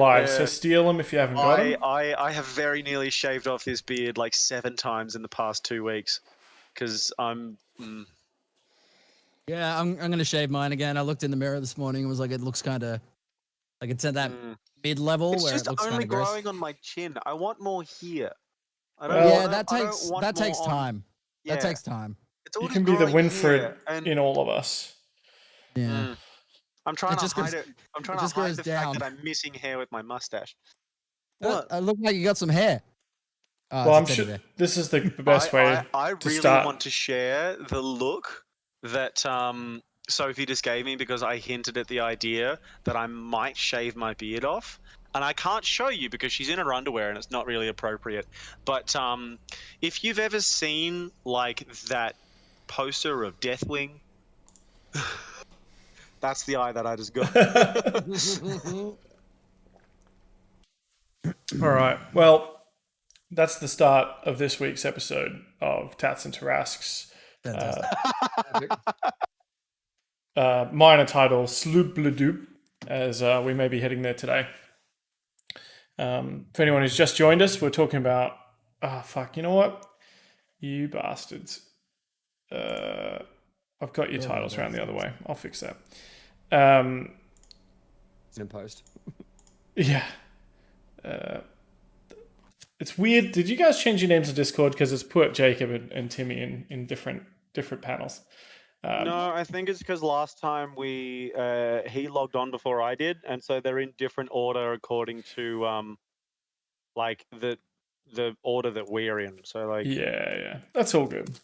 alive, so steal them if you haven't got them. I have very nearly shaved off this beard like 7 times in the past 2 weeks because I'm. Yeah, I'm gonna shave mine again. I looked in the mirror this morning and was like, it looks kind of like it's at that mid-level It's where just it looks only kind of gross. growing on my chin. I want more here. That takes time. Yeah. That takes time. It's all You just can be the growing Winfred here, and in all of us. Yeah. I'm trying to just hide goes- it. I'm trying it to just hide goes the down. fact that I'm missing hair with my mustache. I look like you got some hair. Oh, Well, it's I'm a teddy sure bear. this is the best way I to really start. want to share the look that Sophie just gave me because I hinted at the idea that I might shave my beard off. And I can't show you because she's in her underwear and it's not really appropriate. But if you've ever seen like that poster of Deathwing, that's the eye that I just got. All right. Well, that's the start of this week's episode of Tatts and Tarrasques. Minor title Sloobludop, as we may be heading there today. For anyone who's just joined us, we're talking about. You know what? You bastards. I've got your titles around the other way. I'll fix that. It's in post. Yeah. It's weird. Did you guys change your names to Discord? Because it's put Jacob and Timmy in different panels. No, I think it's because last time he logged on before I did, and so they're in different order according to like the order that we're in. So like yeah, that's all good.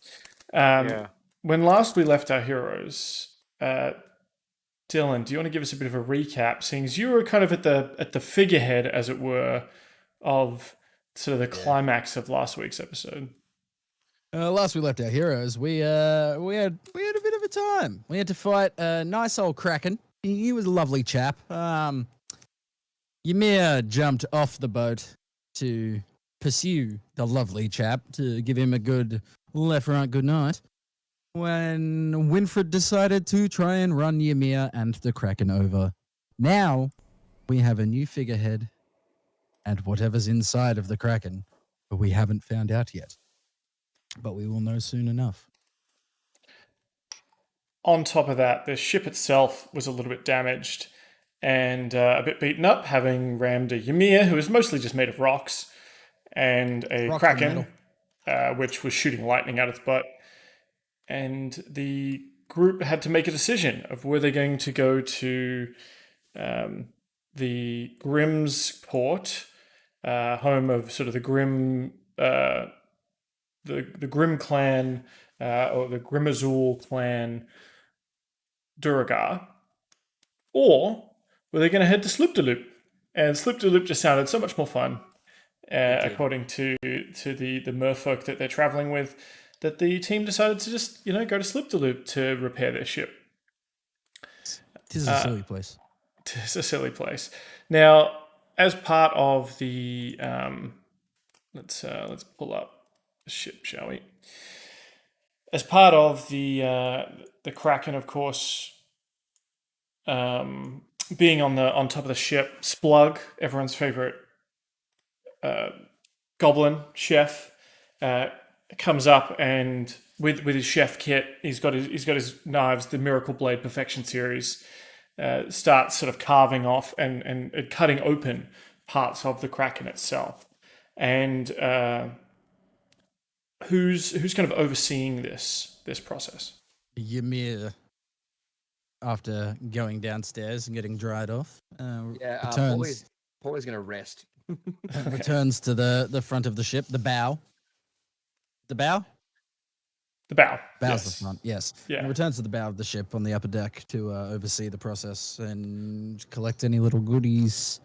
yeah. When last we left our heroes, Dylan, do you want to give us a bit of a recap? Seeing as you were kind of at the figurehead, as it were, of sort of the climax of last week's episode. Last we left our heroes, we had a bit of a time. We had to fight a nice old Kraken. He was a lovely chap. Ymir jumped off the boat to pursue the lovely chap to give him a good left right good night. When Winfred decided to try and run Ymir and the Kraken over. Now we have a new figurehead and whatever's inside of the Kraken, but we haven't found out yet. But we will know soon enough. On top of that, the ship itself was a little bit damaged and a bit beaten up, having rammed a Ymir, who was mostly just made of rocks, and a Kraken, which was shooting lightning out its butt. And the group had to make a decision of were they going to go to the Grimm's port, home of sort of the Grimm, the Grimm clan, or the Grimmazul clan, Duragar, or were they going to head to Sloobludop? And Sloobludop just sounded so much more fun, according to the merfolk that they're traveling with, that the team decided to just go to Sloobludop to repair their ship. This is a silly place. It's a silly place. Now, as part of the let's pull up the ship, shall we? As part of the Kraken, of course, being on top of the ship, Splug, everyone's favorite goblin chef, comes up and with his chef kit, he's got his knives, the Miracle Blade Perfection series, starts sort of carving off and cutting open parts of the Kraken itself. And who's kind of overseeing this process? Ymir, after going downstairs and getting dried off, Pauly's going to rest. returns to the front of the ship, the bow. The bow? The bow. Bow's the front, yes. Yeah. And returns to the bow of the ship on the upper deck to oversee the process and collect any little goodies.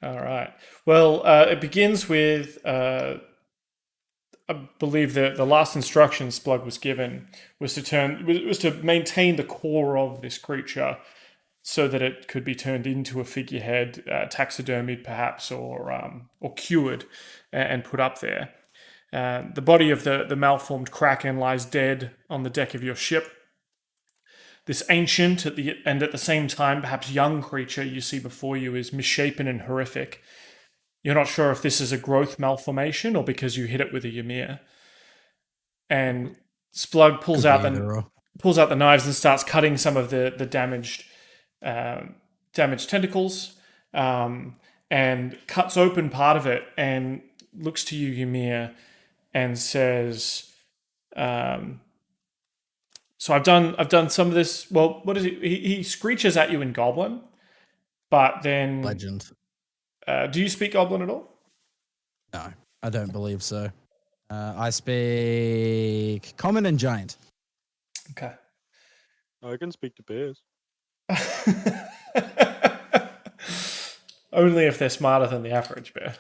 All right. Well, it begins with, I believe the last instruction Splug was given was to maintain the core of this creature so that it could be turned into a figurehead, taxidermied perhaps, or cured and put up there. The body of the malformed Kraken lies dead on the deck of your ship. This ancient and at the same time perhaps young creature you see before you is misshapen and horrific. You're not sure if this is a growth malformation or because you hit it with a Ymir. And Splug pulls Could out be either or. the knives and starts cutting some of the damaged tentacles, and cuts open part of it and looks to you, Ymir, and says, "So I've done some of this. Well, what is it? He screeches at you in Goblin, but then Legend. Do you speak Goblin at all? No, I don't believe so. I speak Common and Giant. Okay. I can speak to bears. Only if they're smarter than the average bear.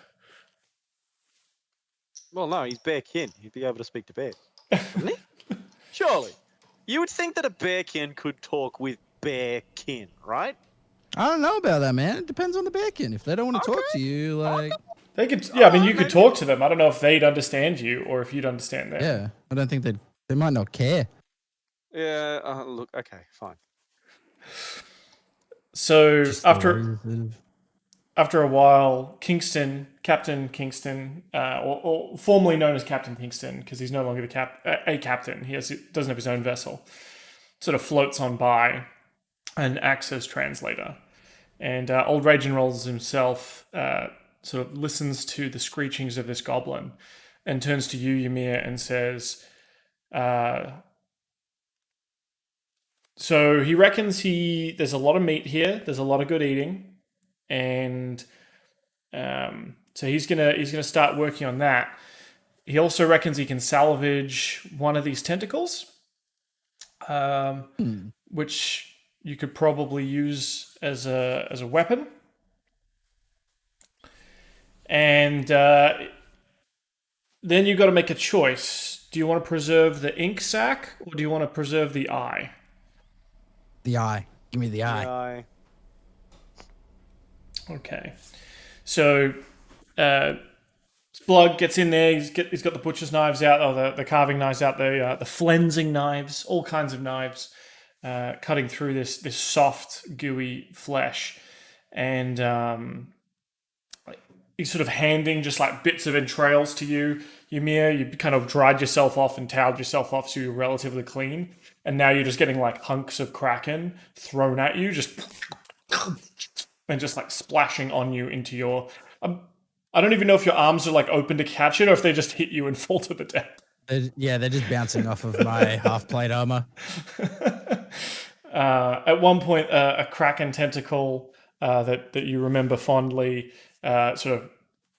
Well, no, he's bearkin. He'd be able to speak to bears, wouldn't he? Surely. You would think that a bearkin could talk with bearkin, right? I don't know about that, man. It depends on the bearkin. If they don't want to talk to you, like... They could, yeah. I mean, you could talk to them. I don't know if they'd understand you or if you'd understand them. Yeah, I don't think they might not care. Yeah, look, okay, fine. So Just after a while, Captain Kingston, or formerly known as Captain Kingston, because he's no longer a captain. He doesn't have his own vessel. Sort of floats on by and acts as translator. And old Raging Rolls himself sort of listens to the screechings of this goblin and turns to you, Ymir, and says, so he reckons there's a lot of meat here, there's a lot of good eating, and so he's gonna start working on that. He also reckons he can salvage one of these tentacles, which you could probably use as a weapon. And then you've got to make a choice. Do you want to preserve the ink sac or do you want to preserve the eye? The eye. Give me the eye. Okay. So Splug gets in there. He's got the butcher's knives out, or the carving knives out, the flensing knives, all kinds of knives, cutting through this soft, gooey flesh. And he's sort of handing just like bits of entrails to you, Ymir. You kind of dried yourself off and toweled yourself off, so you're relatively clean. And now you're just getting like hunks of Kraken thrown at you, and just like splashing on you into your. I don't even know if your arms are like open to catch it or if they just hit you and fall to the death. They're just bouncing off of my half-plate armor. At one point, a Kraken tentacle that you remember fondly sort of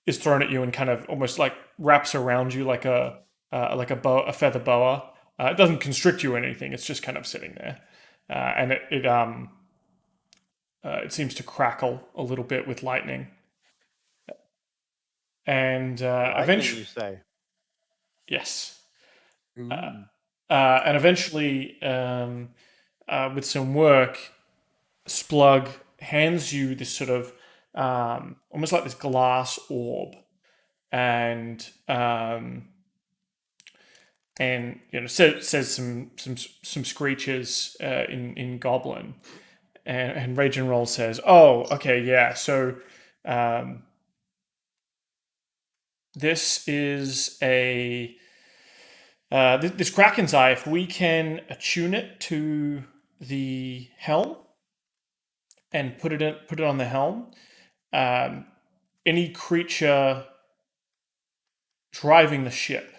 is thrown at you and kind of almost like wraps around you like a feather boa. It doesn't constrict you or anything. It's just kind of sitting there, and it seems to crackle a little bit with lightning. And eventually, you say? Yes. And eventually, with some work, Splug hands you this sort of almost like this glass orb, and says some screeches in Goblin, and Rage and Roll says, "Oh, okay, yeah. So this is this Kraken's eye. If we can attune it to the helm and put it on the helm, any creature driving the ship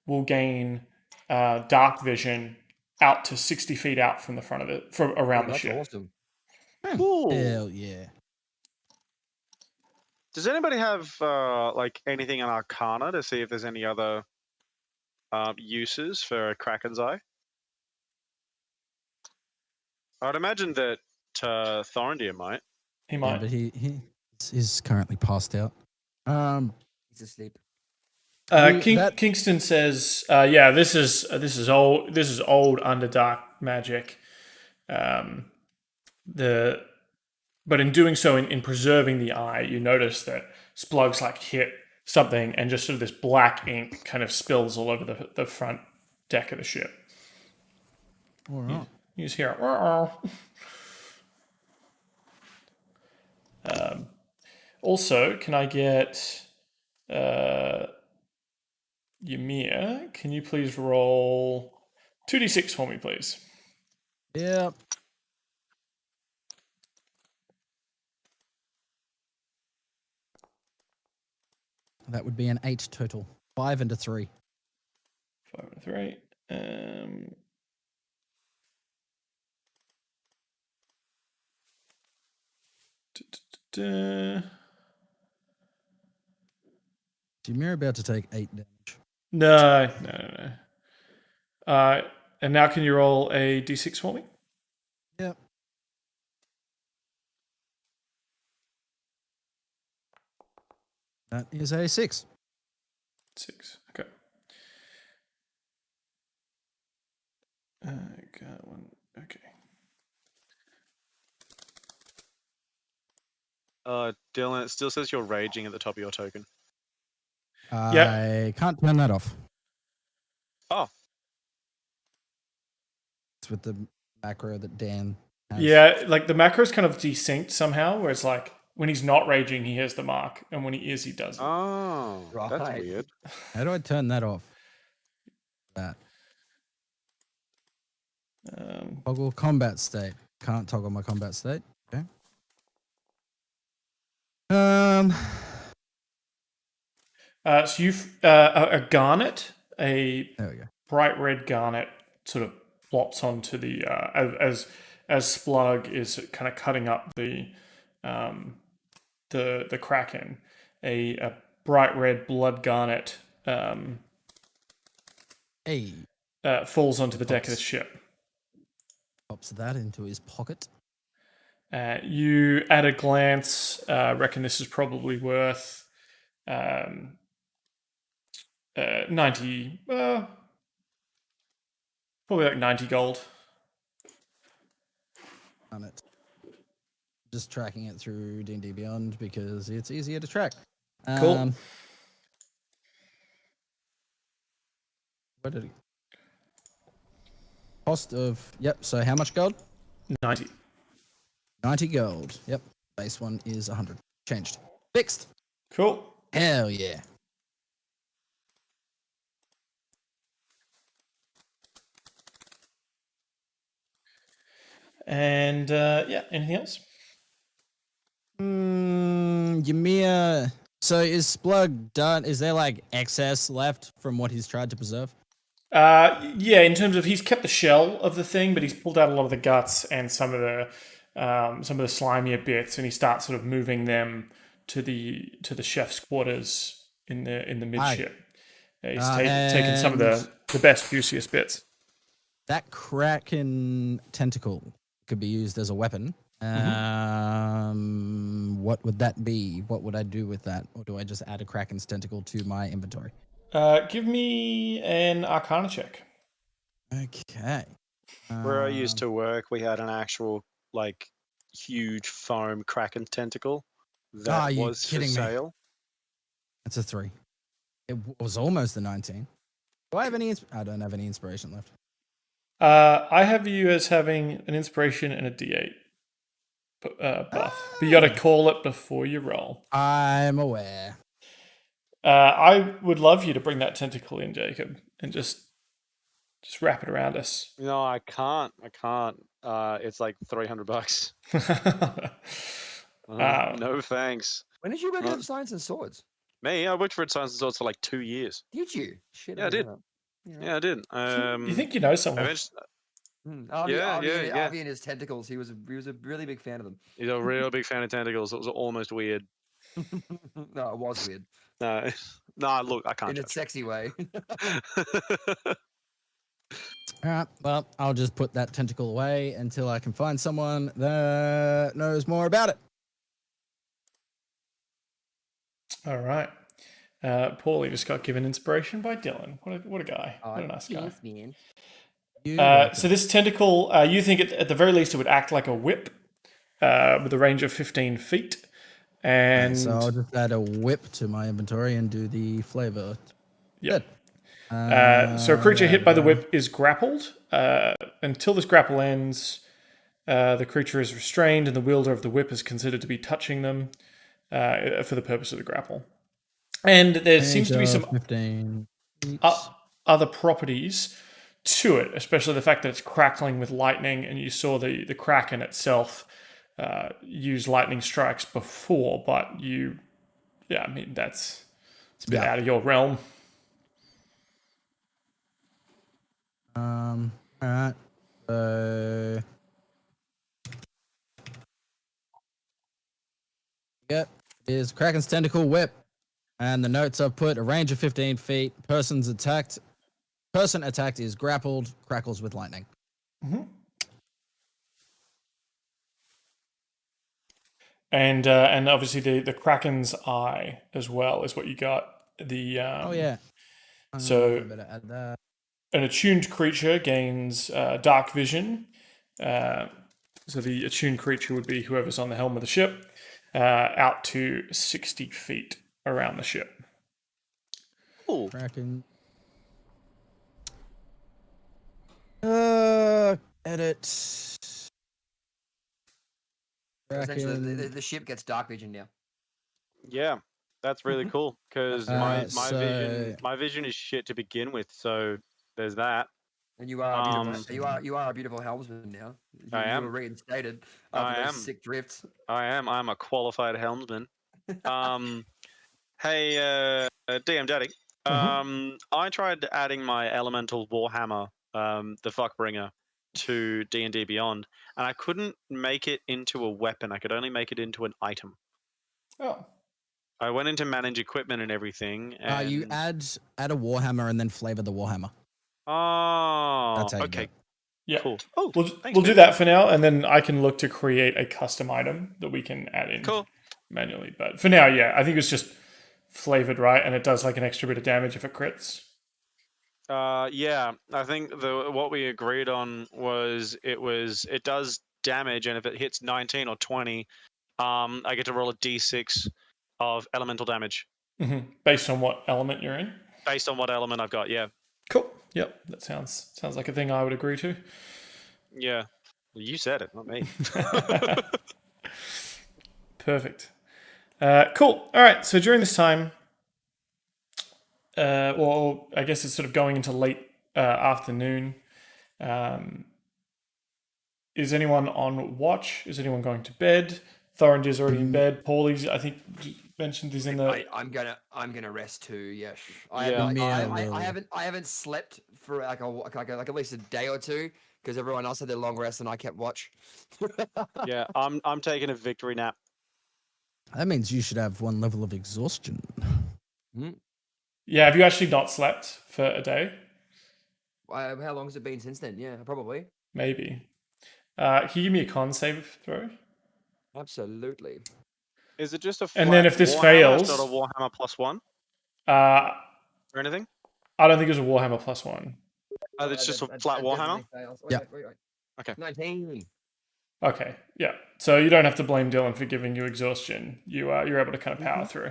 will gain dark vision out to 60 feet out from the front of it, from around the ship." Awesome. Cool. Hell yeah. Does anybody have like anything in Arcana to see if there's any other uses for a Kraken's eye? I'd imagine that Thorendir might. He might. Yeah, but he's currently passed out. He's asleep. Kingston says, "Yeah, this is old Underdark magic. But in doing so, in preserving the eye, you notice that Splug's like hit something, and just sort of this black ink kind of spills all over the front deck of the ship. All right. You just hear a also, can I get Ymir? Can you please roll 2d6 for me, please? Yep. That would be an 8 total. 5 and a 3. 5 and 3. Ymir about to take 8 damage. No. And now can you roll a d6 for me? Yep. That is a 6. 6. Okay. Got one. Okay. Dylan, it still says you're raging at the top of your token. I can't turn that off. Oh. It's with the macro that Dan has. Yeah, like the macro is kind of desynced somehow, where it's like when he's not raging, he has the mark, and when he is, he doesn't. Oh, that's Right. weird. How do I turn that off? That. Toggle combat state. Can't toggle my combat state. Okay. So you've a garnet, a There we go. bright red garnet, sort of plops onto the as Splug is kind of cutting up the Kraken. A bright red blood garnet Hey. falls onto the deck of the ship. Pops that into his pocket. You, at a glance, reckon this is probably worth 90, probably like 90 gold. On it. Just tracking it through D&D Beyond because it's easier to track. Cool. Where did it? Cost of, yep, so how much gold? 90. 90 gold. Yep. Base one is 100. Changed. Fixed. Cool. Hell yeah. And anything else? Ymir. So is Splug done? Is there like excess left from what he's tried to preserve? Yeah, in terms of he's kept the shell of the thing, but he's pulled out a lot of the guts and some of the slimier bits, and he starts sort of moving them to the chef's quarters in the midship. He's taken some of the best, juiciest bits. That Kraken tentacle could be used as a weapon. What would that be? What would I do with that? Or do I just add a Kraken's tentacle to my inventory? Give me an Arcana check. Okay. Where I used to work, we had an actual, like, huge foam Kraken tentacle that you was for kidding me? sale. That's a 3. It was almost a 19. Do I have any? I don't have any inspiration left. I have you as having an inspiration and a D8 buff, but you got to call it before you roll. I'm aware. I would love you to bring that tentacle in, Jacob, and just wrap it around us. No, I can't. It's like $300. No thanks. When did you work at Science and Swords? Me, I worked for Science and Swords for like 2 years. Did you? Shit, Yeah, I did. Yeah, I did. You think you know someone? Avi and his tentacles. He was a really big fan of them. He's a real big fan of tentacles. It was almost weird. No, it was weird. No, look, I can't. In a sexy way. All right. Well, I'll just put that tentacle away until I can find someone that knows more about it. All right. Pauly just got given inspiration by Dylan. What a guy. What a nice guy. Man. So this tentacle, you think at the very least it would act like a whip with a range of 15 feet. And so I'll just add a whip to my inventory and do the flavor. Yeah. So a creature hit by the There we whip is grappled. Until this grapple ends, the creature is restrained, and the wielder of the whip is considered to be touching them for the purpose of the grapple. And there go. seems to be Range some of 15 feet. other properties to it, especially the fact that it's crackling with lightning, and you saw the Kraken itself use lightning strikes before, but I mean, it's a bit Yeah. out of your realm. Alright. So. Yep. Is Kraken's Tentacle Whip. And the notes I've put: a range of 15 feet. Person attacked is grappled, crackles with lightning. And obviously the Kraken's eye as well is what you got. The Oh yeah. So I better add that. an attuned creature gains dark vision. So the attuned creature would be whoever's on the helm of the ship, out to 60 feet around the ship. Cool. Kraken. Edit. Essentially, Kraken. the ship gets dark vision now. Yeah, that's really cool because my so- vision is shit to begin with. So there's that. And you are a Um, beautiful, you are a beautiful helmsman now. I You am. were reinstated I after those am. sick drifts. I'm a qualified helmsman. Hey, DM Daddy. I tried adding my elemental warhammer, the Fuckbringer, to D&D Beyond, and I couldn't make it into a weapon. I could only make it into an item. Oh, I went into manage equipment and everything. And... You add a warhammer and then flavor the warhammer. Oh, That's how you do okay, it. yeah. cool. Oh, We'll thanks, do man. that for now, and then I can look to create a custom item that we can add in Cool. manually. But for now, yeah, I think it's just flavored, right? And it does like an extra bit of damage if it crits. Yeah, I think what we agreed on was it does damage, and if it hits 19 or 20, I get to roll a d6 of elemental damage Based on what element you're in. based on what element I've got. Yeah, Cool. Yep, that sounds like a thing I would agree to. yeah. Well, you said it, not me. Perfect. Cool. All right. So during this time, well, I guess it's sort of going into late afternoon. Is anyone on watch? Is anyone going to bed? Thorendir's already in bed. Pauly's, I think, mentioned he's in the. I'm gonna rest too. Yes. Yeah, I haven't slept for like at least a day or two because everyone else had their long rest and I kept watch. Yeah, I'm taking a victory nap. That means you should have one level of exhaustion. Yeah, have you actually not slept for a day? How long has it been since then? Yeah, probably. Maybe. Can you give me a con save throw? Absolutely. Is it just a And then flat if this Warhammer? fails- It's not a Warhammer +1 Uh, or anything? I don't think it was a Warhammer +1. It's just a flat Warhammer? Yeah. Wait. Okay. 19. Okay, yeah. So you don't have to blame Dylan for giving you exhaustion. You're able to kind of power through.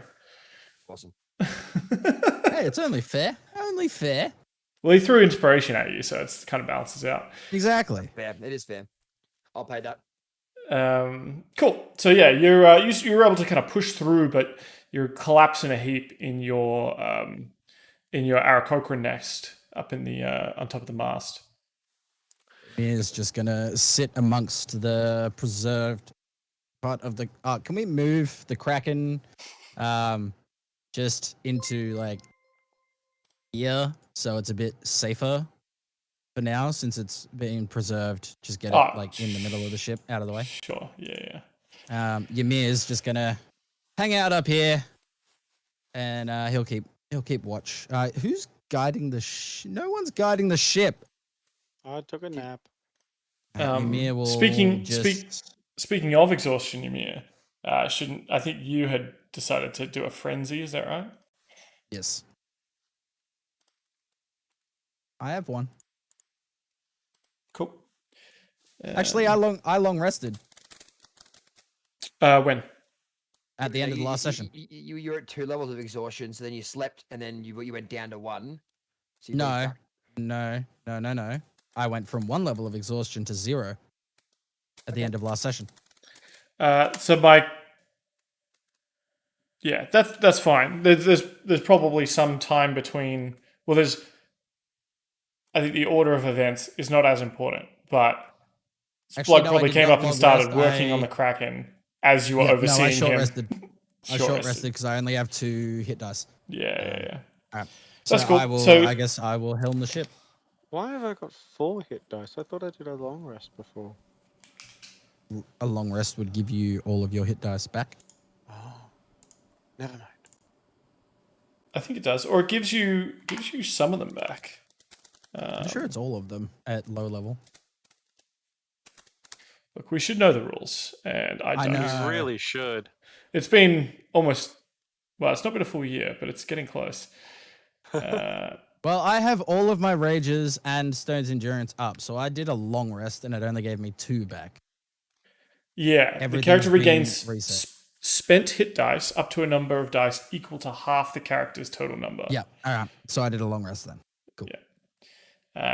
Awesome. Hey, it's only fair. Only fair. Well, he threw inspiration at you, so it's kind of balances out. Exactly. Fair. It is fair. I'll pay that. Cool. So yeah, you're able to kind of push through, but you're collapsed in a heap in your Aaraockra nest up in the on top of the mast. Is just gonna sit amongst the preserved part of the. Can we move the Kraken, just into like here so it's a bit safer for now since it's being preserved? Just get it like in the middle of the ship, out of the way. Sure. Yeah. Ymir's just gonna hang out up here, and he'll keep watch. Who's guiding the? No one's guiding the ship. I took a nap. Ymir will Speaking of exhaustion, Ymir, I think you had decided to do a frenzy? Is that right? Yes. I have one. Cool. Actually, I long rested When? at the end of the last session. You're at 2 levels of exhaustion, so then you slept, and then you went down to 1. So you've gone No, back. no. I went from 1 level of exhaustion to 0 at the end of last session. So yeah, that's fine. There's probably some time between. Well, I think the order of events is not as important, but Actually, Splug no, I probably did came not up and long started rest. working on the Kraken as you were Yep, no, I overseeing short him. rested. I short rested because I only have 2 hit dice. Yeah. Alright. So That's cool. I will. So- I guess I will helm the ship. Why have I got 4 hit dice? I thought I did a long rest before. A long rest would give you all of your hit dice back. Oh, never mind. I think it does, or it gives you some of them back. I'm sure it's all of them at low level. Look, we should know the rules, and I I don't. know. You really should. It's been almost. Well, it's not been a full year, but it's getting close. Well, I have all of my rages and Stone's Endurance up, so I did a long rest and it only gave me 2 back. Yeah, the Everything's character been regains reset. spent hit dice up to a number of dice equal to half the character's total number. Yeah, alright. So I did a long rest then. Cool. Yeah.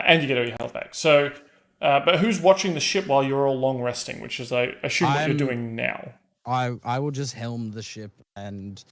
And you get all your health back. So, but who's watching the ship while you're all long resting, which is, I assume, what you're doing now? I will just helm the ship and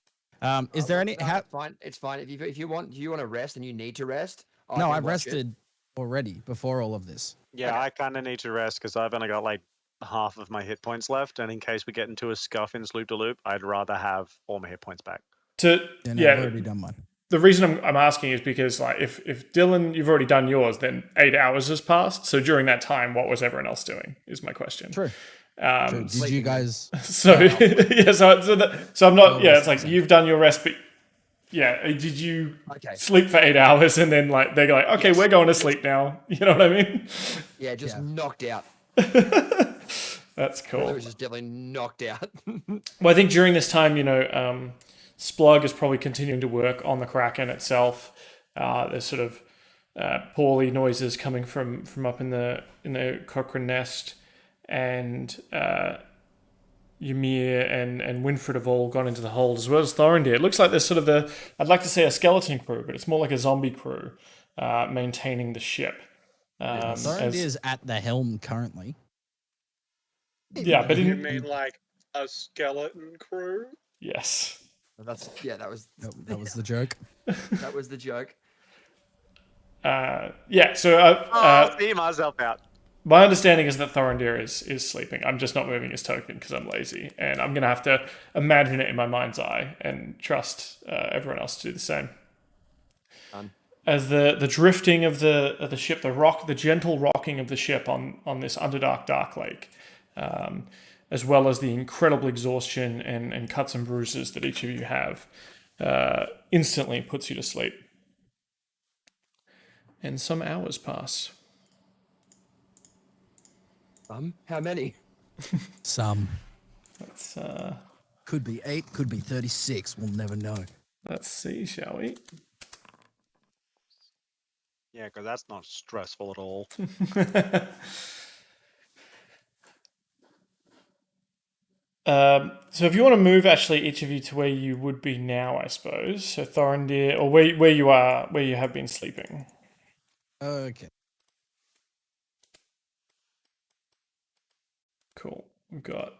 is there any Fine. It's fine. If you want to rest and you need to rest. No, I can watch it. rested already before all of this. Yeah, Okay. I kind of need to rest because I've only got like half of my hit points left, and in case we get into a scuff in Sloobludop, I'd rather have all my hit points back. Yeah, no, I've already done mine. The reason I'm asking is because, like, if Dylan, you've already done yours, then 8 hours has passed. So during that time, what was everyone else doing? Is my question. True. True. Did you sleeping, guys? So yeah, so I'm not. Yeah, it's like resting. you've done your rest, but yeah, did you Okay. sleep for 8 hours and then like they're like, okay, Yes. we're going to sleep now. You know what I mean? Yeah, just Yeah. knocked out. That's It cool. was just definitely knocked out. Well, I think during this time, Splug is probably continuing to work on the Kraken itself. There's sort of Pauly noises coming from up in the Cochrane nest, and Ymir and Winfred have all gone into the hold, as well as Thorendir. It looks like there's sort of I'd like to say a skeleton crew, but it's more like a zombie crew maintaining the ship. Thorendir's at the helm currently. Yeah, but like a skeleton crew? yes. That was That was the joke. that was the joke. Yeah, so See myself out. my understanding is that Thorendir is sleeping. I'm just not moving his token because I'm lazy, and I'm gonna have to imagine it in my mind's eye and trust everyone else to do the same. Done. As the drifting of the ship, the gentle rocking of the ship on this underdark dark lake, as well as the incredible exhaustion and cuts and bruises that each of you have, instantly puts you to sleep. And some hours pass. How many? Some. Let's Could be 8, could be 36. We'll never know. let's see, shall we? Yeah, because that's not stressful at all. So if you want to move, actually, each of you to where you would be now, I suppose. So Thorendir, or where you are, where you have been sleeping. Okay. Cool. We got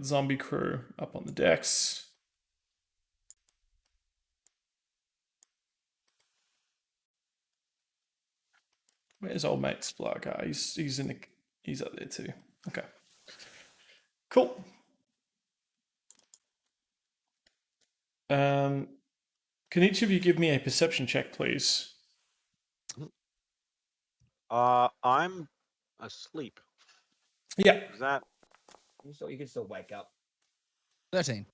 zombie crew up on the decks. Where's old mate Splug? He's up there too. Okay. Cool. Can each of you give me a perception check, please? I'm asleep. Yeah. Is that You can still wake up. 13.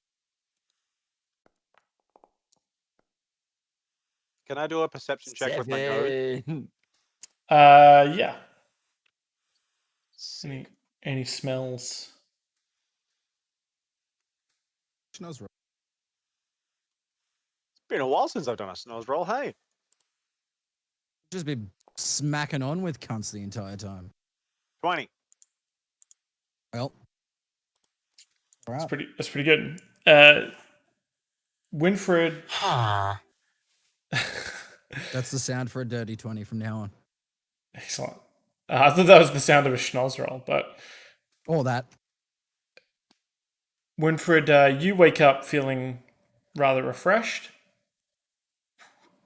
Can I do a perception check with my nose? 7. Yeah. Any smells? Smells right. It's been a while since I've done a snows roll. Hey, Just been smacking on with cunts the entire time. 20. Well. Alright. That's pretty good. Winfred. That's the sound for a dirty 20 from now on. Excellent. I thought that was the sound of a schnoz roll, but All that. Winfred, you wake up feeling rather refreshed,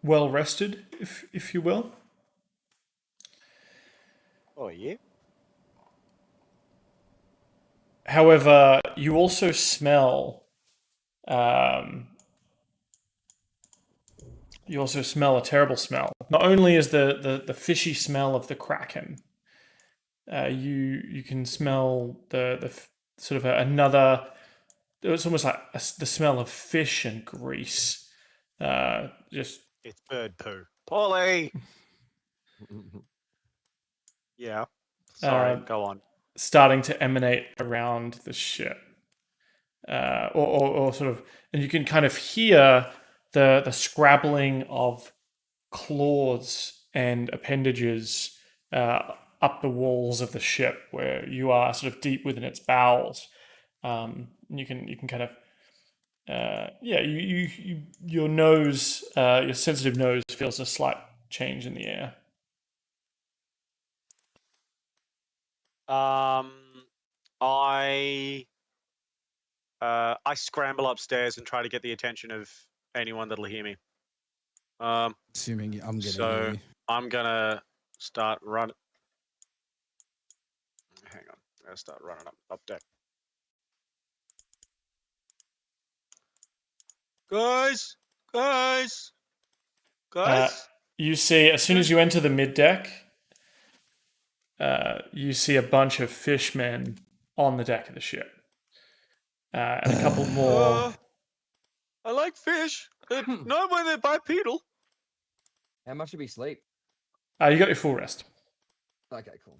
well rested, if you will. Oh yeah. However, you also smell. You also smell a terrible smell. Not only is the fishy smell of the Kraken, you can smell the sort of another. It's almost like the smell of fish and grease. Just It's bird poo. Pauly. Yeah. Sorry. Go on. starting to emanate around the ship, or sort of, and you can kind of hear the scrabbling of claws and appendages up the walls of the ship, where you are sort of deep within its bowels. You can kind of your nose, your sensitive nose feels a slight change in the air. I scramble upstairs and try to get the attention of anyone that'll hear me. Assuming I'm getting So you. I'm gonna start running. Hang on, I'm gonna start running up deck. Guys. You see, as soon as you enter the mid deck, you see a bunch of fishmen on the deck of the ship, and a couple more. I like fish. Not when they're bipedal. How much did we sleep? You got your full rest. Okay, cool.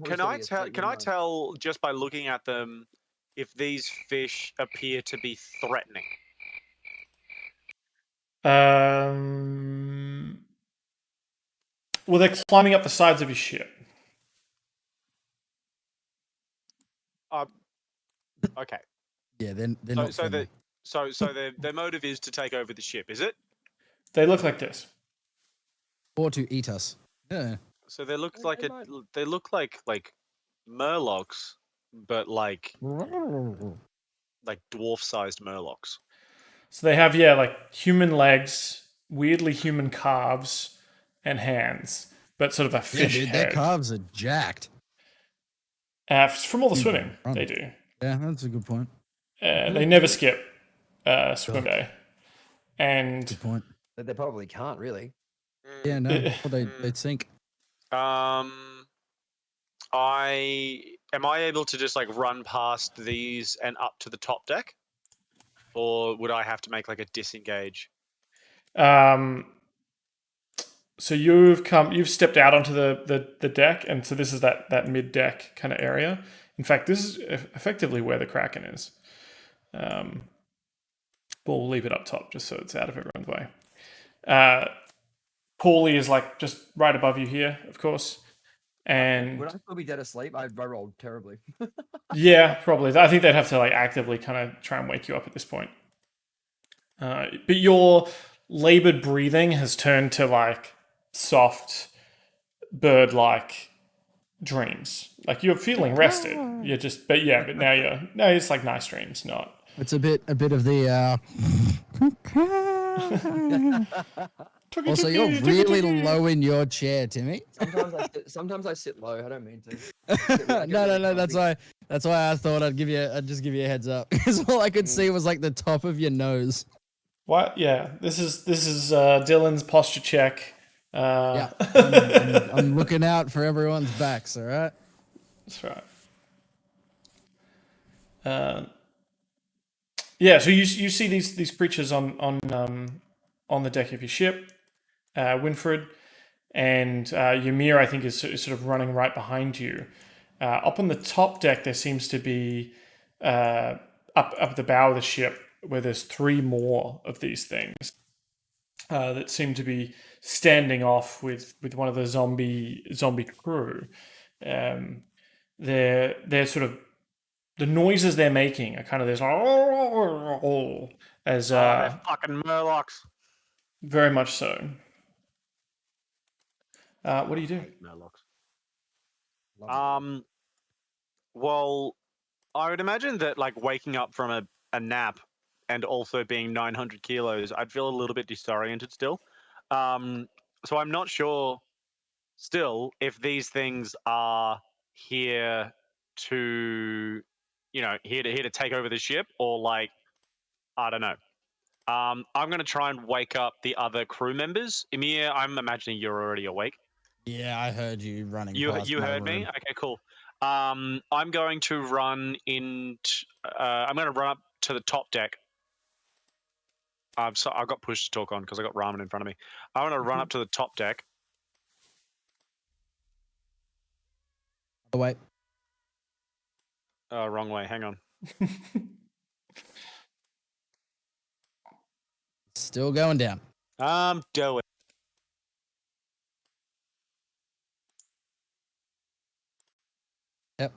Can I tell just by looking at them if these fish appear to be threatening? Well, they're climbing up the sides of your ship. Okay. Yeah, they're not friendly. So their motive is to take over the ship, is it? They look like this. Or to eat us. Yeah. So they look like murlocs, but like dwarf-sized murlocs. So they have like human legs, weirdly human calves, and hands, but sort of a fish dude, head. their calves are jacked. From all the swimming, they do. Yeah, that's a good point. They never skip swim day. And Good point. They probably can't really. Yeah, no, they'd sink. Am I able to just like run past these and up to the top deck, or would I have to make like a disengage? So you've stepped out onto the deck, and so this is that mid deck kind of area. In fact, this is effectively where the Kraken is. But we'll leave it up top just so it's out of everyone's way. Pauly is like just right above you here, of course. And Would I still be dead asleep? I rolled terribly. yeah, probably. I think they'd have to like actively kind of try and wake you up at this point. But your labored breathing has turned to like soft bird-like dreams. Like you're feeling rested. You're just, but now it's like nice dreams, not. It's a bit of the. Also, you're really low in your chair, Timmy. Sometimes I sit low. I don't mean to. No. That's why I thought I'd just give you a heads up. Because all I could see was like the top of your nose. What? Yeah. This is Dylan's posture check. Yeah. I'm looking out for everyone's backs. All right. That's right. Yeah. So you see these creatures on the deck of your ship, Winfred, and Ymir, I think, is sort of running right behind you. Up on the top deck, there seems to be up the bow of the ship where there's 3 more of these things that seem to be standing off with one of the zombie crew. They're sort of the noises they're making are kind of this as they're fucking Murlocs. very much so. What do you do? Murlocs. Love it. Well, I would imagine that like waking up from a nap and also being 900 kilos, I'd feel a little bit disoriented still. So I'm not sure still if these things are here to, here to take over the ship, or like, I don't know. I'm gonna try and wake up the other crew members. Ymir, I'm imagining you're already awake. Yeah, I heard you running. You past you my heard me? room. Okay, cool. I'm going to run in. I'm going to run up to the top deck. I got push to talk on because I got ramen in front of me. I want to run up to the top deck. Oh, wait. Wrong way. Hang on. Still going down. Do it. Yep.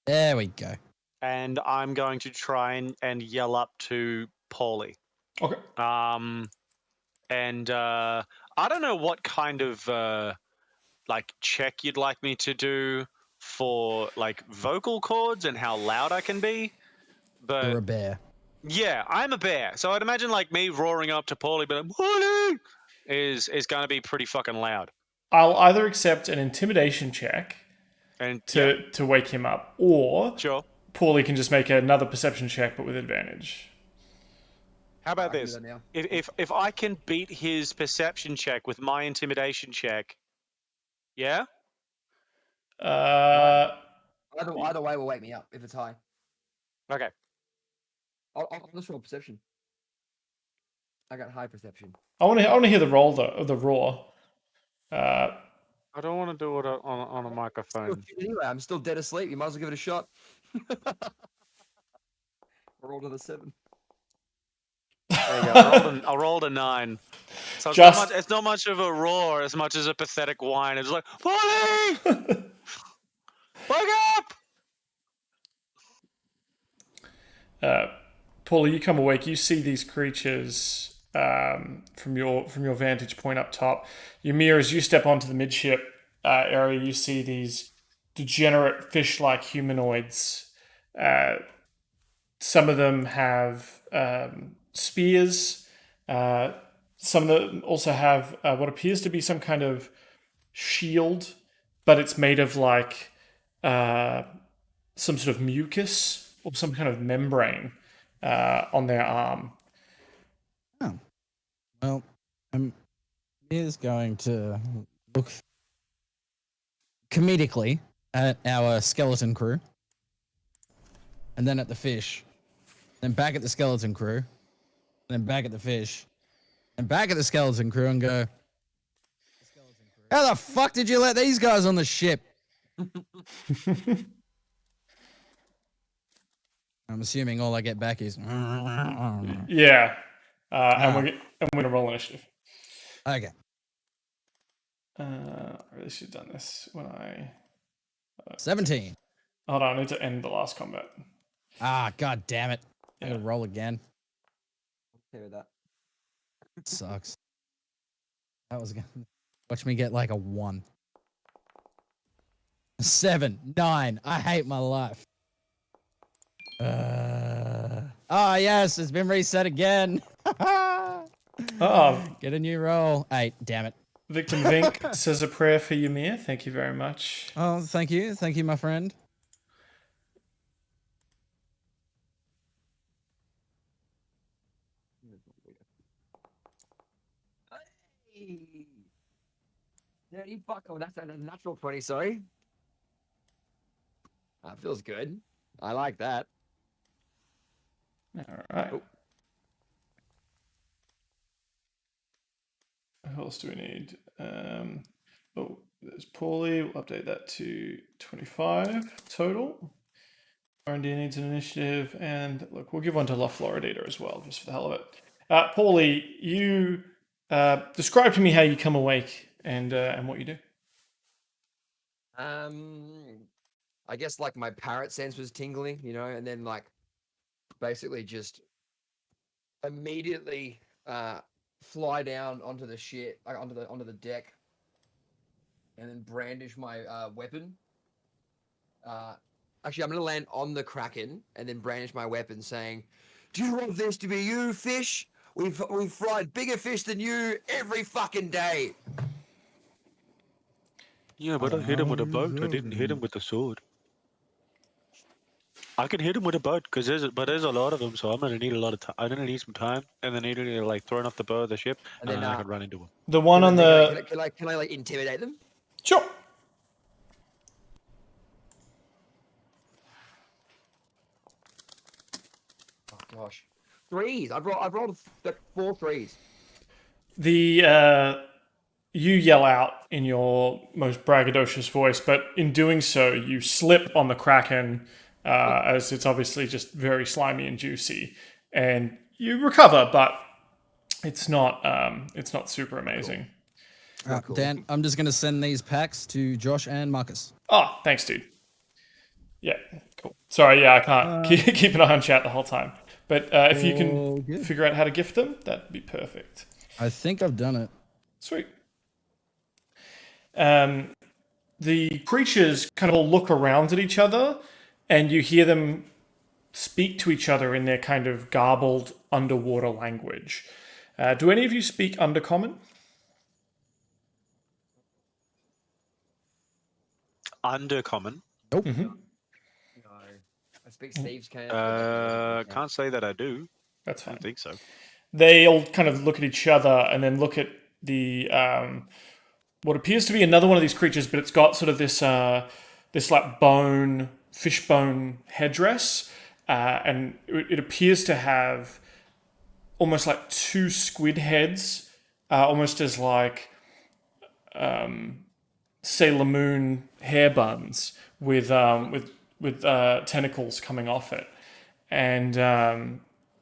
There we go. And I'm going to try and yell up to Pauly. Okay. And I don't know what kind of like check you'd like me to do for like vocal cords and how loud I can be, but You're a bear. yeah, I'm a bear, so I'd imagine like me roaring up to Pauly, but Pauly is going to be pretty fucking loud. I'll either accept an intimidation check And to wake him up, or sure. Pauly can just make another perception check, but with advantage. How about I can do this? that now. If I can beat his perception check with my intimidation check, yeah. Either way will wake me up if it's high. Okay. I'll just roll perception. I got high perception. I want to hear the roll though, of the roar. I don't want to do it on a microphone. Anyway, I'm still dead asleep. You might as well give it a shot. I rolled another 7. There you go. I rolled a 9. So it's not much of a roar as much as a pathetic whine. It's like, Pauly! Wake up! Pauly, you come awake. You see these creatures from your vantage point up top. Ymir, as you step onto the midship area, you see these degenerate fish-like humanoids. Some of them have spears. Some of them also have what appears to be some kind of shield, but it's made of like some sort of mucus or some kind of membrane on their arm. Oh. Well, is going to look comedically at our skeleton crew, and then at the fish, then back at the skeleton crew, then back at the fish, and back at the skeleton crew, and go, how the fuck did you let these guys on the ship? I'm assuming all I get back is... Yeah. And we're going to roll initiative. Okay. I really should have done this when I... 17. Hold on, I need to end the last combat. Ah, god damn it. I'm Yeah. gonna roll again. Okay with that. It sucks. That was gonna... Watch me get like a 1. 7, 9. I hate my life. Yes, it's been reset again. Oh, Get a new roll. 8, damn it. Victim Vink says a prayer for Ymir. Thank you very much. Oh, thank you. Thank you, my friend. Hey. Dirty fuck. Oh, that's a natural 20, sorry. That feels good. I like that. All right. Oh. Who else do we need? There's Pauly. We'll update that to 25 total. R&D needs an initiative. And look, we'll give one to LaFloridita as well, just for the hell of it. Pauly, you describe to me how you come awake and what you do. I guess like my parrot sense was tingling, you know, and then like basically just immediately fly down onto the shit, like onto the deck, and then brandish my weapon. Actually, I'm gonna land on the Kraken and then brandish my weapon, saying, "Do you want this to be you, fish? We've fried bigger fish than you every fucking day." Yeah, but I hit him with a boat. I didn't hit him with the sword. I can hit him with a boat because there's a lot of them, so I'm gonna need a lot of time. I'm gonna need some time, and then need to like thrown off the bow of the ship, And and then then I can run into him. The one on can the I like intimidate them? sure. Oh gosh, threes. I've rolled like 4 threes. You yell out in your most braggadocious voice, but in doing so, you slip on the Kraken, as it's obviously just very slimy and juicy, and you recover, but it's not super amazing. Cool. Dan, I'm just gonna send these packs to Josh and Marcus. Oh, thanks, dude. Yeah, cool. Sorry, yeah, I can't keep an eye on chat the whole time, but if you can good. figure out how to gift them, that'd be perfect. I think I've done it. Sweet. The creatures kind of all look around at each other, and you hear them speak to each other in their kind of garbled underwater language. Do any of you speak Undercommon? Undercommon. Nope. No, I speak Steve's can. Can't say that I do. That's I fine. don't think so. They all kind of look at each other and then look at the what appears to be another one of these creatures, but it's got sort of this this like fish bone headdress, and it appears to have almost like 2 squid heads, almost as like Sailor Moon hair buns with tentacles coming off it, and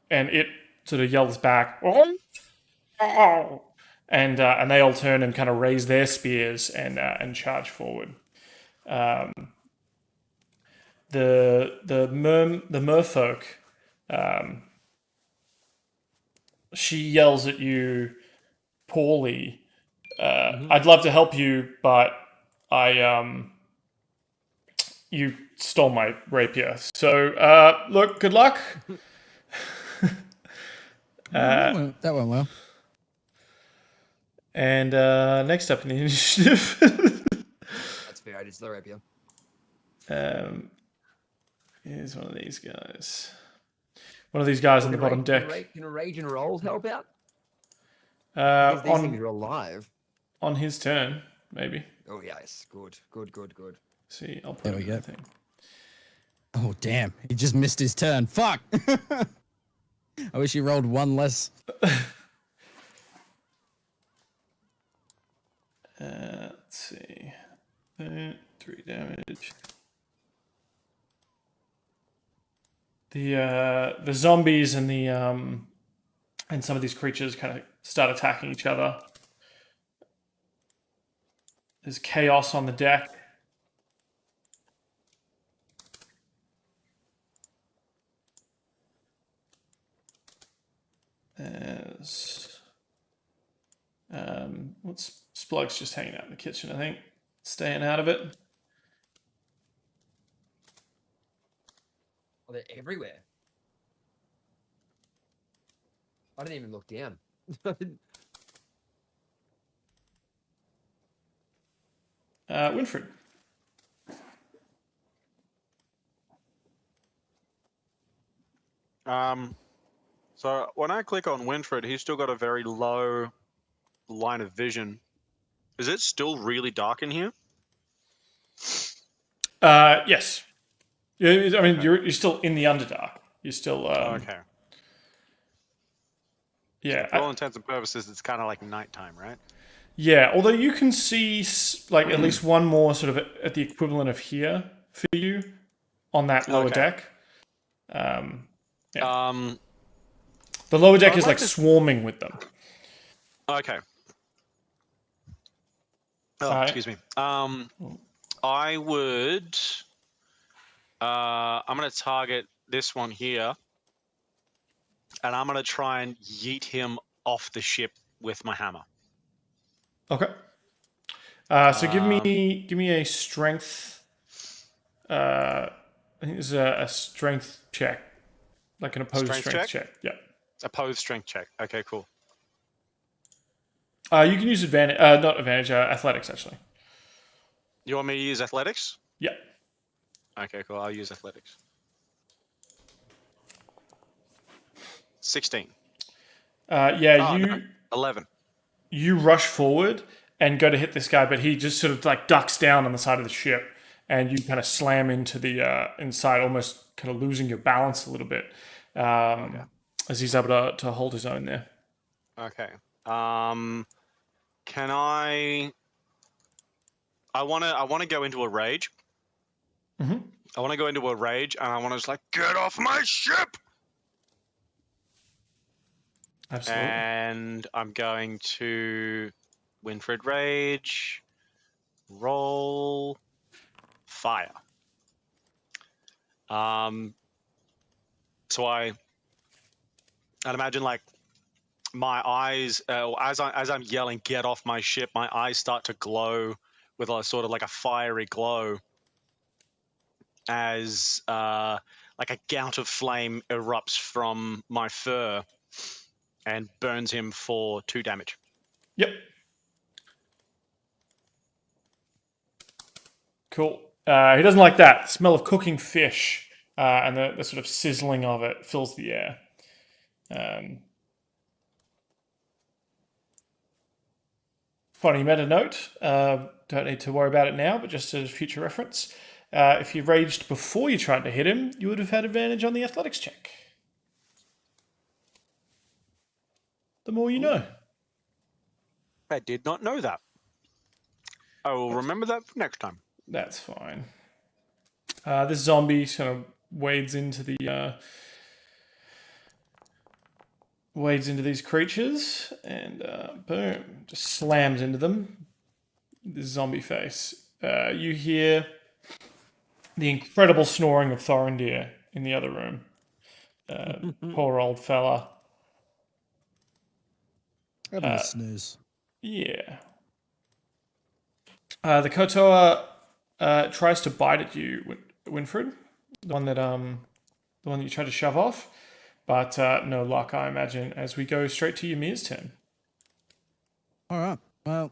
it sort of yells back, and they all turn and kind of raise their spears and charge forward. The merfolk, she yells at you, Pauly. I'd love to help you, but you stole my rapier. So look, good luck. That went well. And next up in the initiative, That's fair. I just the rapier. here's one of these guys. One of these guys on the bottom deck. Can Rage and Rolls help out? Because these things are alive. On his turn, maybe. Oh yes, good. See, I'll put There him we in go. the thing. Oh damn! He just missed his turn. Fuck. I wish he rolled 1 less. Let's see. 3 damage. The zombies and the and some of these creatures kind of start attacking each other. There's chaos on the deck. As what's Splug's just hanging out in the kitchen, I think, staying out of it. Oh, they're everywhere. I didn't even look down. Winfred. So when I click on Winfred, he's still got a very low line of vision. Is it still really dark in here? Yes. I mean, you're still in the Underdark. You're still Okay. yeah. For all intents and purposes, it's kind of like nighttime, right? Yeah, although you can see like at least one more sort of at the equivalent of here for you on that lower deck. The lower deck is like swarming with them. Okay. Oh, Alright. excuse me. I would I'm going to target this one here, and I'm going to try and yeet him off the ship with my hammer. Okay. So give me a strength. I think it's a strength check, like an opposed strength check. Yeah. Opposed strength check. Okay, cool. You can use advantage, not advantage, athletics actually. You want me to use athletics? Yeah. Okay, cool. I'll use athletics. 16. Yeah, No, 11. You rush forward and go to hit this guy, but he just sort of like ducks down on the side of the ship, and you kind of slam into the inside, almost kind of losing your balance a little bit, as he's able to hold his own there. Okay. Can I want to go into a rage. Mm-hmm. I want to go into a rage, and I want to just like, get off my ship! Absolutely. And I'm going to Winfred Rage, roll, fire. So I'd imagine like my eyes, as I'm yelling, get off my ship, my eyes start to glow with a sort of like a fiery glow as like a gout of flame erupts from my fur and burns him for 2 damage. Yep. Cool. He doesn't like that. Smell of cooking fish and the sort of sizzling of it fills the air. Funny meta note. Don't need to worry about it now, but just as future reference. If you raged before you tried to hit him, you would have had advantage on the athletics check. The more you know. I did not know that. I will remember that for next time. That's fine. This zombie kind of wades into these creatures and boom, just slams into them. This zombie face. You hear the incredible snoring of Thorendir in the other room. Poor old fella. Having a snooze. Yeah. The Kotoa tries to bite at you, Winfred. The one that you tried to shove off. But no luck, I imagine, as we go straight to Ymir's turn. All right. Well,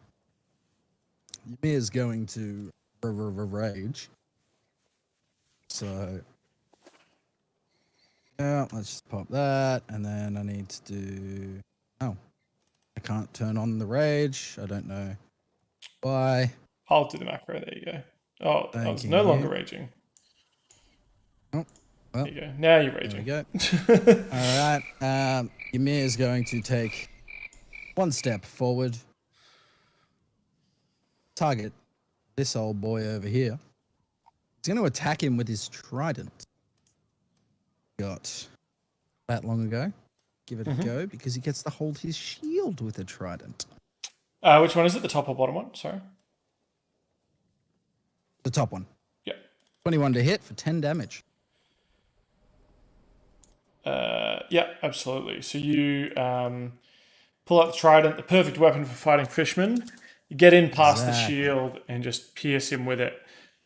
Ymir's going to rage. So, yeah, let's just pop that. And then I need to do... Oh, I can't turn on the rage. I don't know why. I'll do the macro. There you go. Oh, I was Thank no you. longer raging. Oh, well, There you go. Now you're there we raging. go. All right. Ymir is going to take 1 step forward. Target this old boy over here. He's going to attack him with his trident. Got that long ago. Give it a go because he gets to hold his shield with a trident. Which one is it? The top or bottom one? Sorry. The top one. Yeah. 21 to hit for 10 damage. Yeah, absolutely. So you pull out the trident, the perfect weapon for fighting fishmen. You get in past the shield and just pierce him with it,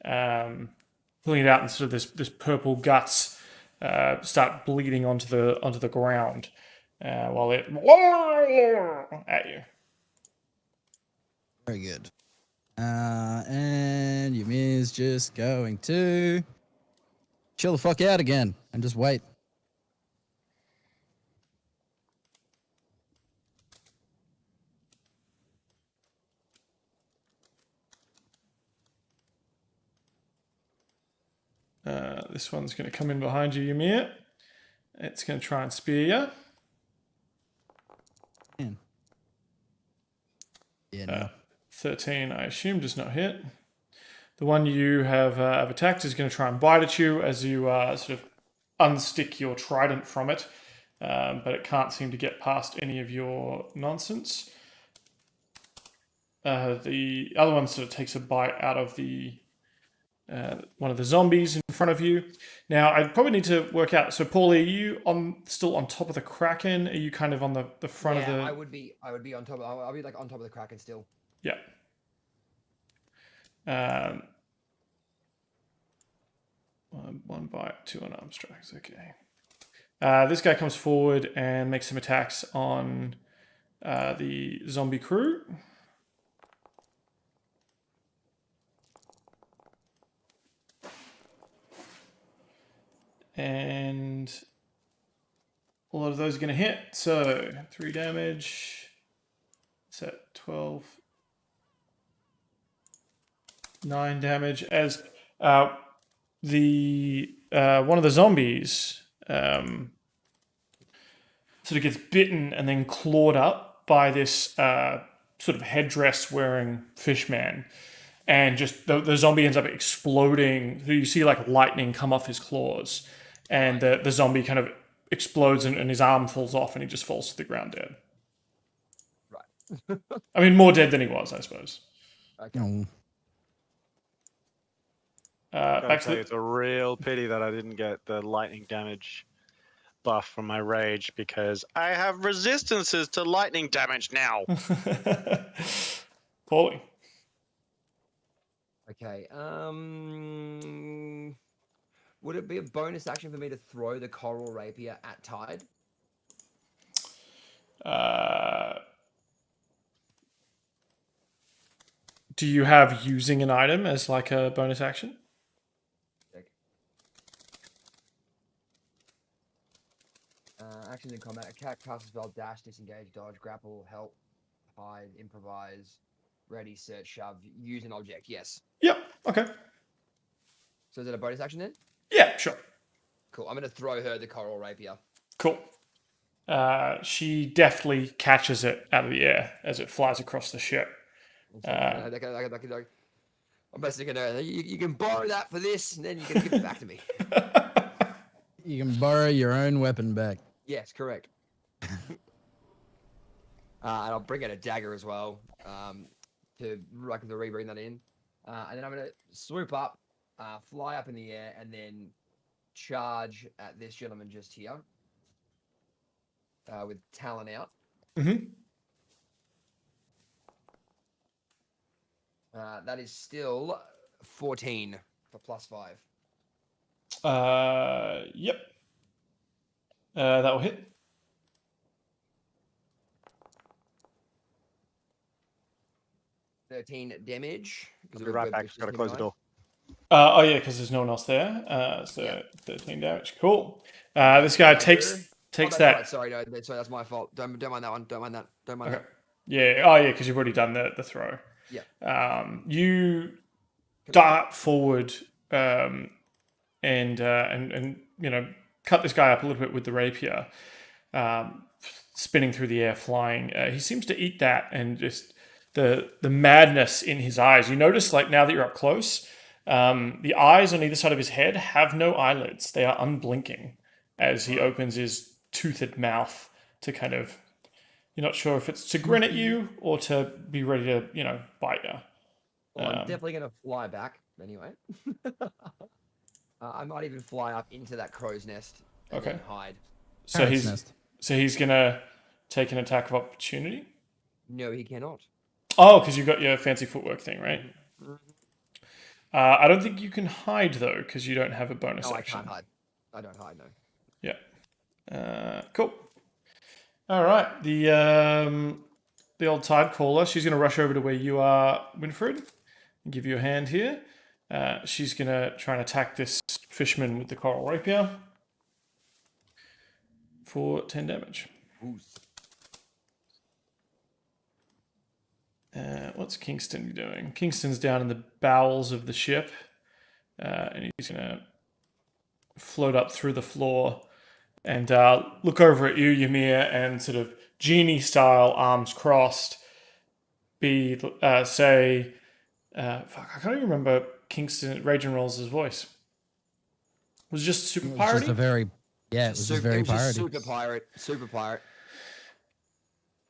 pulling it out, and sort of this purple guts start bleeding onto the ground while it at you. Very good. And Ymir's just going to chill the fuck out again and just wait. This one's going to come in behind you, Ymir. It's going to try and spear you. Man. Yeah, no. 13, I assume, does not hit. The one you have attacked is going to try and bite at you as you sort of unstick your trident from it, but it can't seem to get past any of your nonsense. The other one sort of takes a bite out of the one of the zombies in front of you. Now, I probably need to work out. So, Pauly, are you still on top of the Kraken? Are you kind of on the front of the? I would be on top. I'll be like on top of the Kraken still. Yeah. 1 bite, 2 unarmed strikes. Okay. This guy comes forward and makes some attacks on the zombie crew. And a lot of those are going to hit. So 3 damage. It's at 12. 9 damage. As the one of the zombies sort of gets bitten and then clawed up by this sort of headdress wearing fishman. And just the zombie ends up exploding. So you see like lightning come off his claws. And the zombie kind of explodes and his arm falls off and he just falls to the ground dead. Right. I mean, more dead than he was, I suppose. Okay. Oh. Back to It's a real pity that I didn't get the lightning damage buff from my rage because I have resistances to lightning damage now. Pauly. Okay. Would it be a bonus action for me to throw the coral rapier at Tide? Do you have using an item as like a bonus action? Actions in combat. Attack, cast a spell, dash, disengage, dodge, grapple, help, hide, improvise, ready, search, shove, use an object. Yes. Yep. Okay. So is it a bonus action then? Yeah, sure. Cool. I'm going to throw her the coral rapier. Cool. She deftly catches it out of the air as it flies across the ship. I'm basically going to, you can borrow that for this, and then you can give it back to me. You can borrow your own weapon back. Yes, correct. And I'll bring out a dagger as well to re-bring that in. And then I'm going to swoop up, fly up in the air, and then charge at this gentleman just here with Talon out. Mm-hmm. That is still 14 for +5. Yep. That will hit. $13 damage. I'll be right back. Just gotta close the door. Oh yeah, because there's no one else there. So 13 damage. Cool. This guy takes that. Right. Sorry, no, that's my fault. Don't mind that one. Don't mind that. Don't mind that. Yeah. Oh yeah, because you've already done the throw. Yeah. You dart forward and you know, cut this guy up a little bit with the rapier, spinning through the air, flying. He seems to eat that, and just the madness in his eyes. You notice, like, now that you're up close, the eyes on either side of his head have no eyelids. They are unblinking as he opens his toothed mouth to kind of, you're not sure if it's to grin at you or to be ready to, you know, bite you. Well, I'm definitely going to fly back anyway. I might even fly up into that crow's nest and then hide. So he's going to take an attack of opportunity? No, he cannot. Oh, because you've got your fancy footwork thing, right? I don't think you can hide, though, because you don't have a bonus action. I can't hide. I don't hide, no. Yeah. Cool. All right. The old tide caller, she's going to rush over to where you are, Winfred, and give you a hand here. She's going to try and attack this fisherman with the coral rapier for 10 damage. What's Kingston doing? Kingston's down in the bowels of the ship, and he's going to float up through the floor and look over at you, Ymir, and sort of genie-style, arms crossed, say, fuck, I can't even remember Kingston Rage and Rolls' voice. Was it just super pirate? It was just very pirate. Super pirate.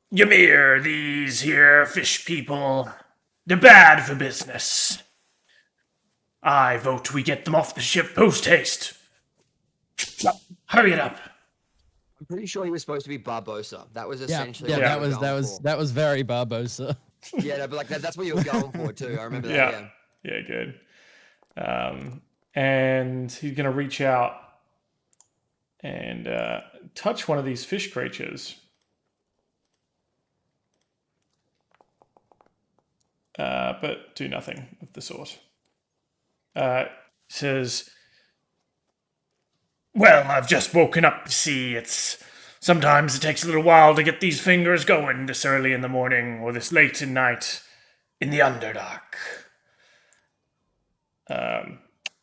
Ymir, these here fish people, they're bad for business. I vote we get them off the ship post-haste. Hurry it up. I'm pretty sure he was supposed to be Barbosa. That was Yeah, essentially yeah, what that you were was going for. that was very Barbosa. Yeah, no, but like that's what you were going for too. I remember that. Yeah. Yeah. Yeah, good. And he's going to reach out and touch one of these fish creatures. But do nothing of the sort. Says, well, I've just woken up to see sometimes it takes a little while to get these fingers going this early in the morning or this late at night in the Underdark.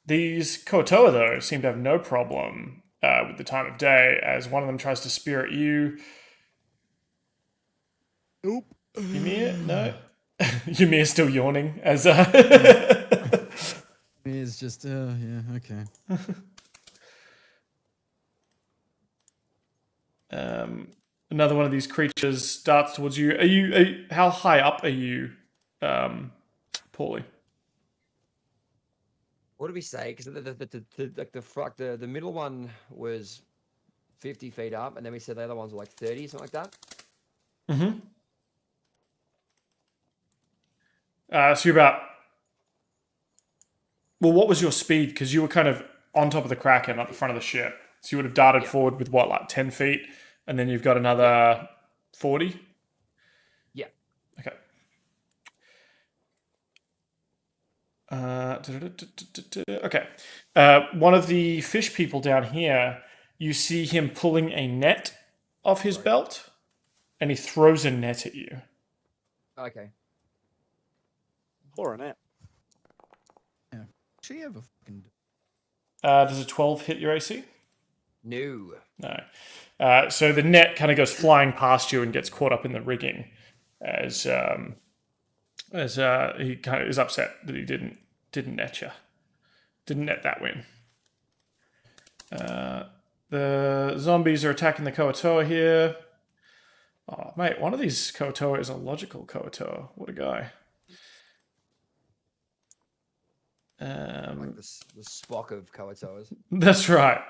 These Kotoa, though, seem to have no problem with the time of day, as one of them tries to spear at you. Nope. Ymir? No? Ymir's still yawning as It's just, yeah, okay. Another one of these creatures darts towards you. How high up are you, Pauly? What did we say? Because the middle one was 50 feet up, and then we said the other ones were like 30, something like that. Mm-hmm. So you're about... Well, what was your speed? Because you were kind of on top of the Kraken at the front of the ship. So you would have darted forward with, what, like 10 feet? And then you've got another 40? Yeah. Okay. Okay. One of the fish people down here, you see him pulling a net off his belt, and he throws a net at you. Okay. Or a net. Yeah. She ever fucking... Does a 12 hit your AC? No. No. So the net kind of goes flying past you and gets caught up in the rigging, as he kind of is upset that he didn't net you, didn't net that win. The zombies are attacking the Koatoa here. Oh mate, one of these Koatoa is a logical Koatoa. What a guy. Like the Spock of Koatoas. That's right.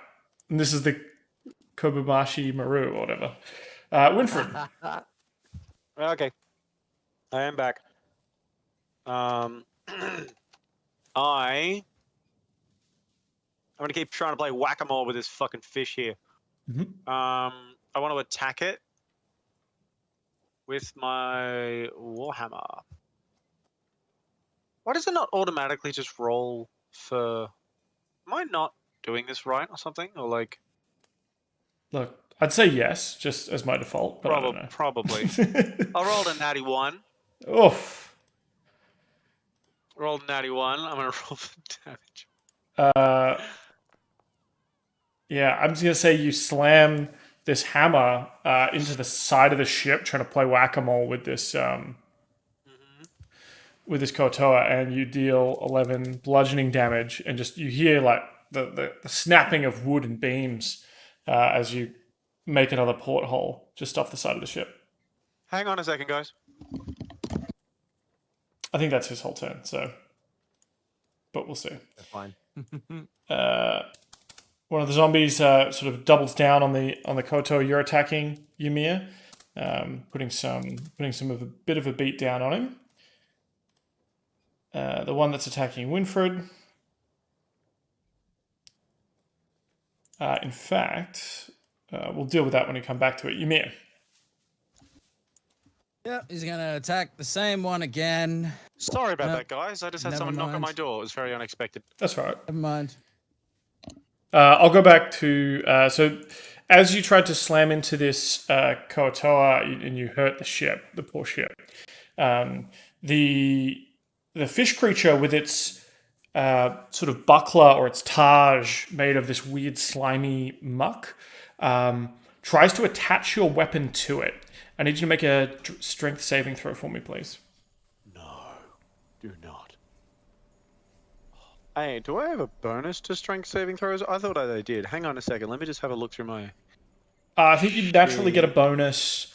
And this is the Kobayashi Maru or whatever. Winfred. Okay. I am back. I'm gonna keep trying to play whack-a-mole with this fucking fish here. Mhm. I want to attack it with my Warhammer. Why does it not automatically just roll for... Am I not doing this right or something? Or like... Look, I'd say yes, just as my default, but I don't know. Probably. I rolled a natty 1. Oof. Rolled a natty 1. I'm going to roll for damage. Yeah, I'm just going to say you slam this hammer into the side of the ship trying to play whack-a-mole with this with this Koatoa, and you deal 11 bludgeoning damage, and just you hear like the snapping of wood and beams as you make another porthole just off the side of the ship. Hang on a second, guys. I think that's his whole turn, so... But we'll see. That's fine. One of the zombies sort of doubles down on the Koatoa you're attacking, Ymir, putting a bit of a beat down on him. The one that's attacking Winfred. In fact, we'll deal with that when we come back to it. Ymir. Yeah, he's gonna attack the same one again. Sorry about No, that, guys. I just had never someone knock on mind. my door. It was very unexpected. That's right. Never mind. I'll go back to... so as you tried to slam into this Koatoa and you hurt the ship, the poor ship, the fish creature with its sort of buckler or its targe made of this weird slimy muck tries to attach your weapon to it. I need you to make a strength saving throw for me, please. No, do not. Hey, do I have a bonus to strength saving throws? I thought I did. Hang on a second. Let me just have a look through my... I think you naturally get a bonus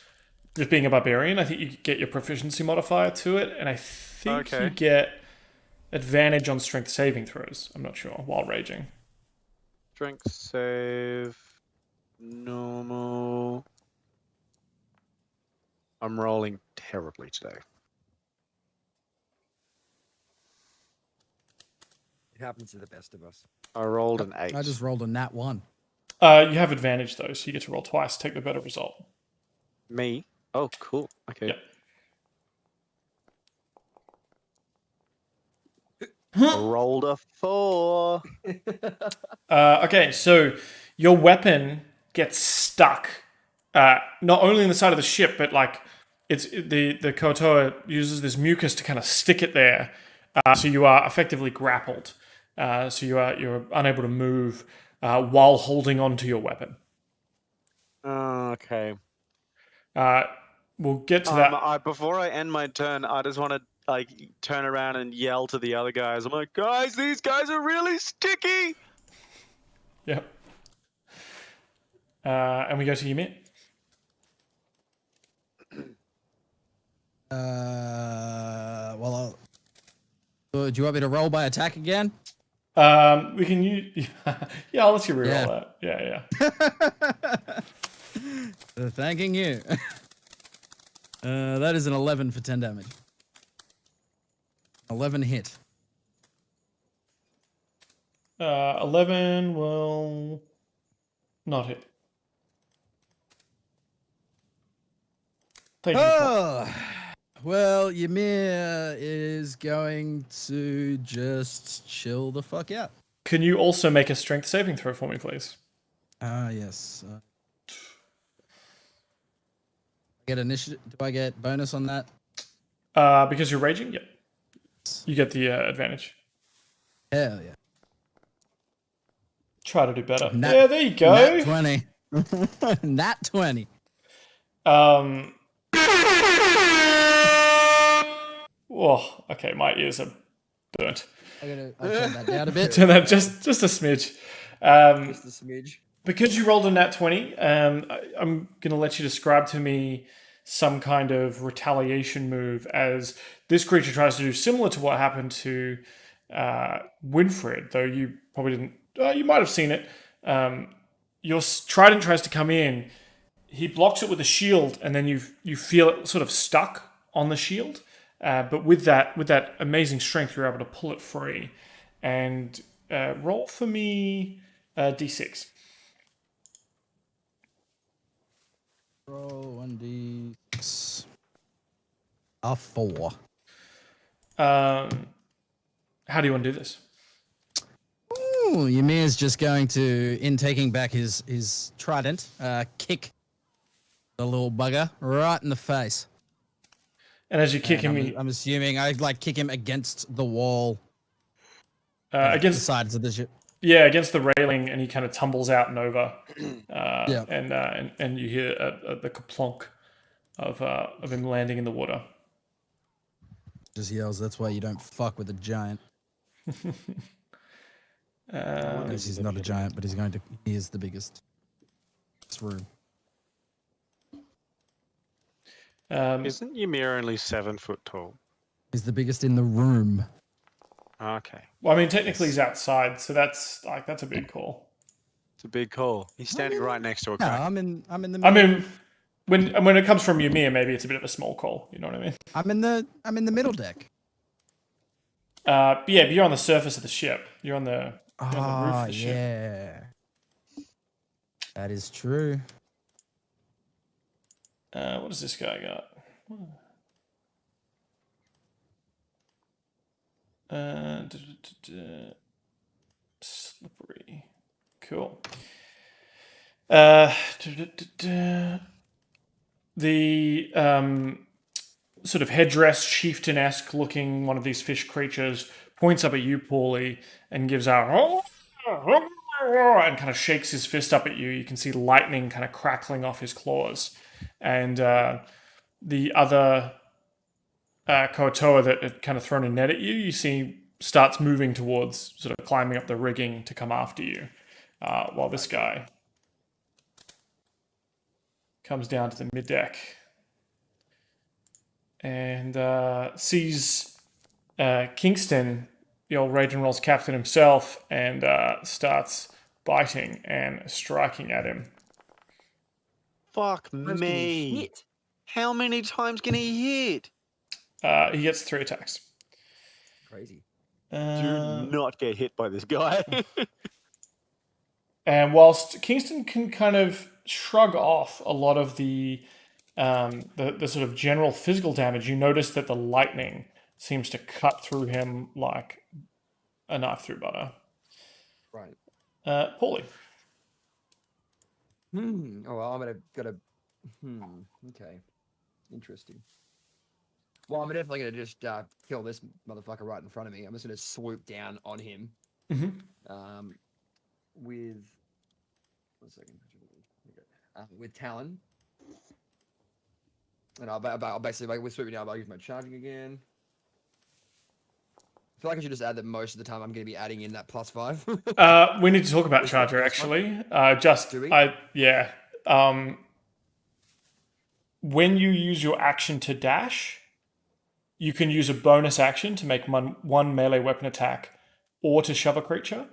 just being a barbarian. I think you get your proficiency modifier to it, and I think you get advantage on strength saving throws. I'm not sure while raging. Strength save. Normal. I'm rolling terribly today. It happens to the best of us. I rolled an 8. I just rolled a nat 1. You have advantage though, so you get to roll twice. Take the better result. Me? Oh, cool. Okay. Yep. I rolled a 4. Okay, so your weapon gets stuck, not only in the side of the ship, but like it's the Kotoa uses this mucus to kind of stick it there, so you are effectively grappled. So you're unable to move while holding on to your weapon. Okay. We'll get to that. Before I end my turn, I just want to like turn around and yell to the other guys. I'm like, guys, these guys are really sticky. Yep. And we go to Ymir. Do you want me to roll by attack again? We can use. Yeah, I'll let you reroll Yeah. that. Yeah. Thanking you. That is an 11 for 10 damage. 11 hit. 11 will not hit. Thank you. Oh, well, Ymir is going to just chill the fuck out. Can you also make a strength saving throw for me, please? Yes. Get initiative. Do I get bonus on that? Because you're raging, yeah. You get the advantage. Hell yeah. Try to do better. Nat- Yeah, there you go. Nat 20. Nat 20. Oh, okay, my ears are burnt. I'll turn that down a bit. Turn that just a smidge. Just a smidge. Because you rolled a nat 20, I'm going to let you describe to me some kind of retaliation move as this creature tries to do similar to what happened to Winfred, though you probably didn't. You might have seen it. Your trident tries to come in. He blocks it with a shield, and then you feel it sort of stuck on the shield. But with that amazing strength, you're able to pull it free. And roll for me d6. Roll 1d6. A 4. How do you want to do this? Ooh, Ymir's just going to, in taking back his trident, kick the little bugger right in the face. And as you kick him, I'm assuming I kick him against the wall. against the sides of the ship. Yeah, against the railing, and he kind of tumbles out and over. Yeah. And you hear the kaplonk of him landing in the water. Just yells, "That's why you don't fuck with a giant." He's not a giant, but he is the biggest. This room. Isn't Ymir only 7 foot tall? He's the biggest in the room. Okay. Well, I mean, technically he's outside, so that's a big call. It's a big call. He's standing right next to a No, Kraken. I'm in the. I mean, when it comes from Ymir, maybe it's a bit of a small call. You know what I mean? I'm in the middle deck. But you're on the surface of the ship. You're on the roof of the ship. Yeah. That is true. What does this guy got? Slippery. Cool. The sort of headdress chieftain-esque looking one of these fish creatures points up at you, Pauly, and gives out and kind of shakes his fist up at you. You can see lightning kind of crackling off his claws. And the other Koatoa that had kind of thrown a net at you, you see starts moving towards, sort of climbing up the rigging to come after you, while this guy comes down to the mid-deck and sees Kingston the old Rage and Roll's captain himself and starts biting and striking at him. Fuck Times can he me. hit? How many times can he hit? He gets 3 attacks. Crazy. Do Uh, not get hit by this guy. and whilst Kingston can kind of shrug off a lot of the sort of general physical damage, you notice that the lightning seems to cut through him like a knife through butter. Right. Pauly. Oh well, I'm gotta. Okay. Interesting. Well, I'm definitely gonna just kill this motherfucker right in front of me. I'm just gonna swoop down on him. Mm-hmm. With 1 second. With Talon. And I'll basically we're swooping down. I'll use my charging again. I feel like I should just add that most of the time I'm going to be adding in that +5. We need to talk about Charger actually. Do we? Yeah. When you use your action to dash, you can use a bonus action to make one melee weapon attack or to shove a creature.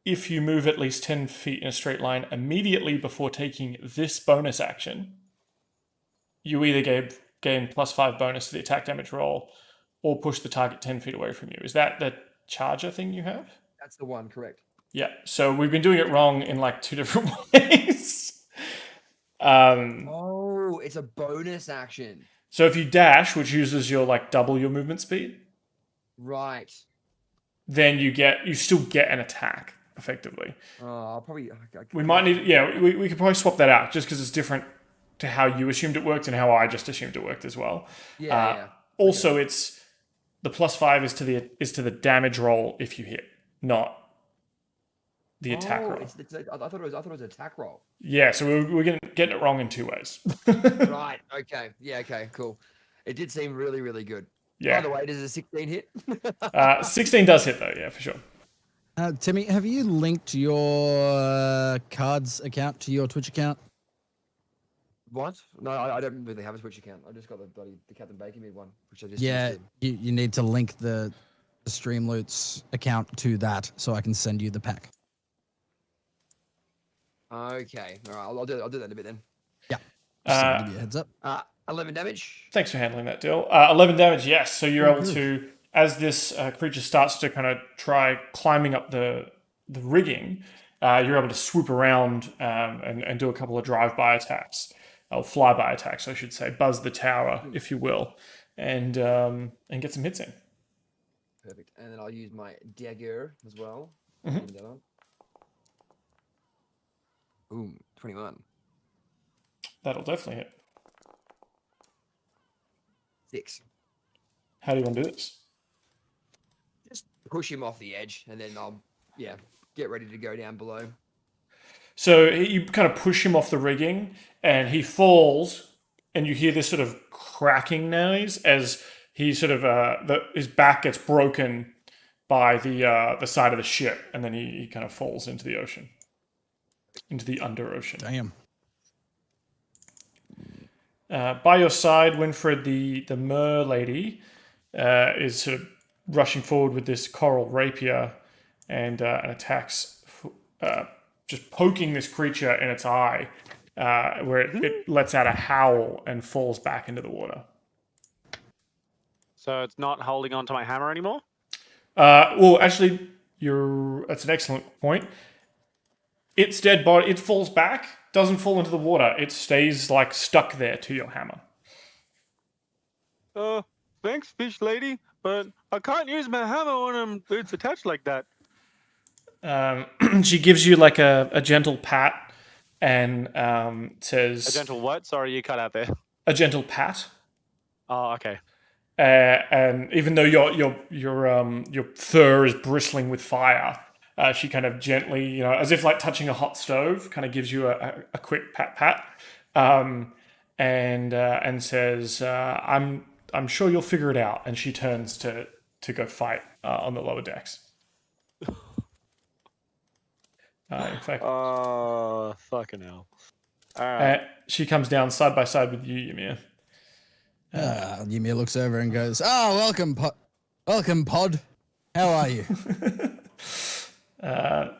If you move at least 10 feet in a straight line immediately before taking this bonus action, you either gain +5 bonus to the attack damage roll or push the target 10 feet away from you. Is that the Charger thing you have? That's the one, correct. Yeah, so we've been doing it wrong in like 2 different ways. Oh, it's a bonus action. So if you dash, which uses your like double your movement speed, Right. then you still get an attack effectively. I'll probably. We might need, we could probably swap that out just because it's different to how you assumed it worked and how I just assumed it worked as well. Yeah. Also, it's the +5 is to the damage roll if you hit, not the attack roll. I thought it was an attack roll. Yeah, so we're getting it wrong in 2 ways. Right. Okay. Yeah. Okay. Cool. It did seem really, really good. Yeah. By the way, does a 16 hit? 16 does hit though, yeah, for sure. Timmy, have you linked your cards account to your Twitch account? What? No, I don't really have a Twitch account. I just got the Captain Bacon Mead one, which I just Yeah, used you need to link the Streamloots account to that so I can send you the pack. Okay. All right. I'll do that in a bit then. Yeah. Just to give you a heads up. 11 damage. Thanks for handling that, Dill. 11 damage, yes. So you're able to, as this creature starts to kind of try climbing up the rigging, you're able to swoop around and do a couple of drive-by attacks. Or flyby attacks, I should say. Buzz the tower, if you will. And get some hits in. Perfect. And then I'll use my dagger as well. Mhm. Boom. 21. That'll definitely hit. 6. How do you want to do this? Just push him off the edge, and then I'll get ready to go down below. So you kind of push him off the rigging, and he falls, and you hear this sort of cracking noise as he sort of his back gets broken by the side of the ship, and then he kind of falls into the ocean, into the UnderOcean. Damn. By your side, Winfred, the mer lady, is sort of rushing forward with this coral rapier and attacks, just poking this creature in its eye, where it lets out a howl and falls back into the water. So it's not holding on to my hammer anymore? Well, actually, that's an excellent point. Its dead body, it falls back, doesn't fall into the water. It stays like stuck there to your hammer. Thanks, fish lady, but I can't use my hammer when it's attached like that. She gives you like a gentle pat and says... A gentle what? Sorry, you cut out there. A gentle pat. Oh, okay. And even though your fur is bristling with fire, she kind of gently, as if like touching a hot stove, kind of gives you a quick pat, and says, "I'm sure you'll figure it out." And she turns to go fight on the lower decks. In fact, oh, fucking hell! All right. She comes down side by side with you, Ymir. Ymir looks over and goes, "Oh, welcome, pod. How are you?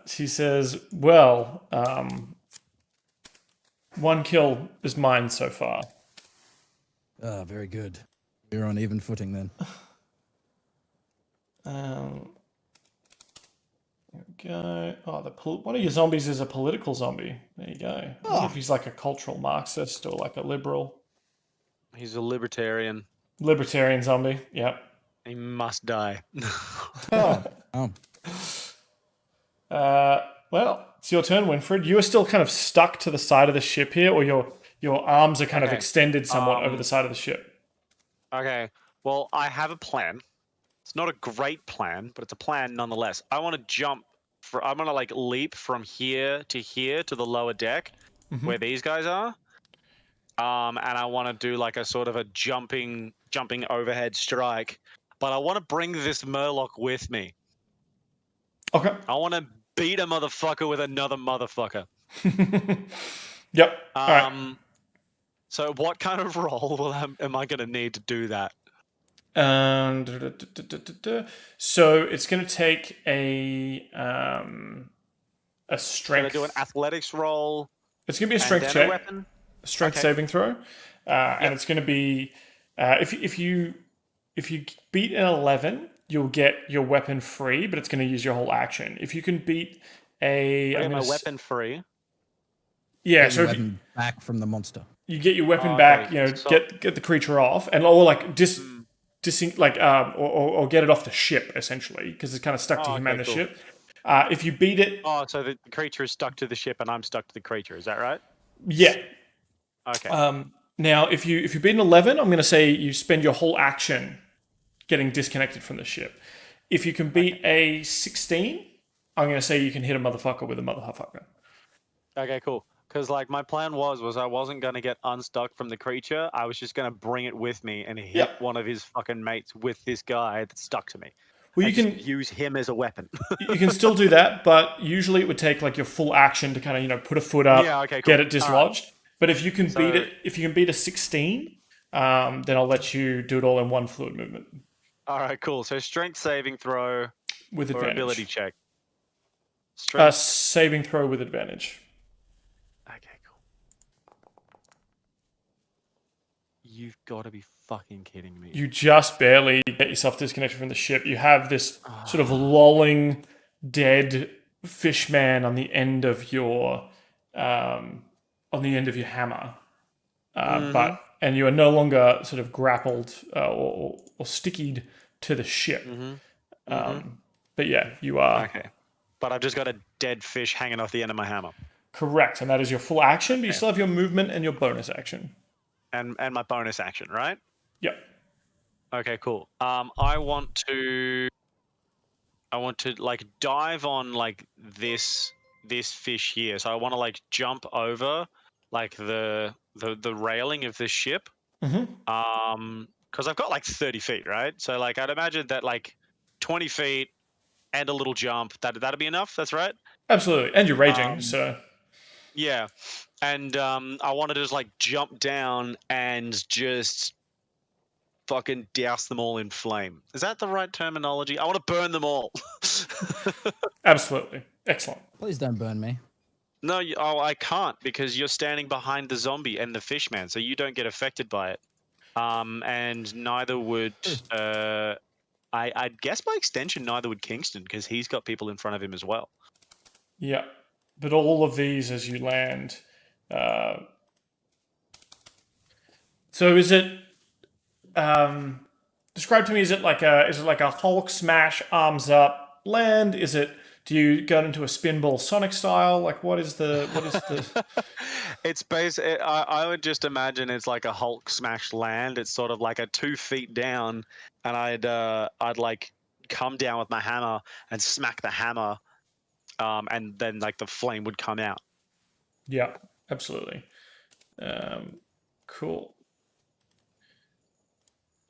She says, well, one kill is mine so far. Ah, very good. We're on even footing then. There we go. Oh, one of your zombies is a political zombie. There you go. I wonder if he's like a cultural Marxist or like a liberal. He's a libertarian. Libertarian zombie, yep. He must die. Oh. Well, it's your turn, Winfred. You are still kind of stuck to the side of the ship here, or your arms are kind of Okay. extended somewhat over the side of the ship. Okay. Well, I have a plan. It's not a great plan, but it's a plan nonetheless. I want to I'm going to like leap from here to the lower deck where these guys are. And I want to do like a sort of a jumping overhead strike. But I want to bring this Murloc with me. Okay. I want to beat a motherfucker with another motherfucker. Yep. All right. So what kind of roll am I going to need to do that? So it's going to take a strength. Can I do an athletics roll? It's going to be a and strength then check, a weapon? strength Okay. saving throw, and it's going to be if you beat an 11, you'll get your weapon free, but it's going to use your whole action. If you can beat I get my weapon free. yeah, Get so your if weapon back from the monster. you get your weapon Oh, back, okay. you know, So- get the creature off, and or like or get it off the ship essentially, because it's kind of stuck to Oh, him okay, and the cool. ship. If you beat it, Oh, so the creature is stuck to the ship and I'm stuck to the creature. Is that right? yeah. Okay. Now, if you beat an 11, I'm going to say you spend your whole action getting disconnected from the ship. If you can beat a 16, I'm going to say you can hit a motherfucker with a motherfucker. Okay, cool. Because like my plan was I wasn't gonna get unstuck from the creature. I was just gonna bring it with me and hit Yep. one of his fucking mates with this guy that's stuck to me. Well, And you just can use him as a weapon. you can still do that, but usually it would take like your full action to kind of put a foot up, Yeah, okay, get cool. it dislodged. But if you can beat So- it, if you can beat a 16, then I'll let you do it all in one fluid movement All right, cool. So strength saving throw with or advantage. ability check. Strength. Saving throw with advantage. Okay, cool. You've got to be fucking kidding me. You just barely get yourself disconnected from the ship. You have this sort of lolling, dead fish man on the end of your hammer, and you are no longer sort of grappled or stickied to the ship. But yeah, you are Okay. But I've just got a dead fish hanging off the end of my hammer. correct, and that is your full action. But you still have your movement and your bonus action. And my bonus action, right? Yep. Okay, cool. I want to like dive on like this fish here. So I want to like jump over like the railing of this ship. Because I've got like 30 feet, right? So like I'd imagine that like 20 feet and a little jump that'd be enough. That's right. Absolutely, and you're raging, so Yeah, and I want to just like jump down and just fucking douse them all in flame. Is that the right terminology? I want to burn them all. absolutely excellent. Please don't burn me. No, I can't because you're standing behind the zombie and the fishman, so you don't get affected by it. And neither would I'd guess by extension neither would Kingston because he's got people in front of him as well. Yeah, but all of these as you land. So is it? Describe to me. Is it like a Hulk smash, arms up, land? Is it? Do you go into a spinball Sonic style? Like what is the? It's basically, I would just imagine it's like a Hulk smash land. It's sort of like a 2 feet down, and I'd like come down with my hammer and smack the hammer, and then like the flame would come out. Yeah, absolutely. Cool.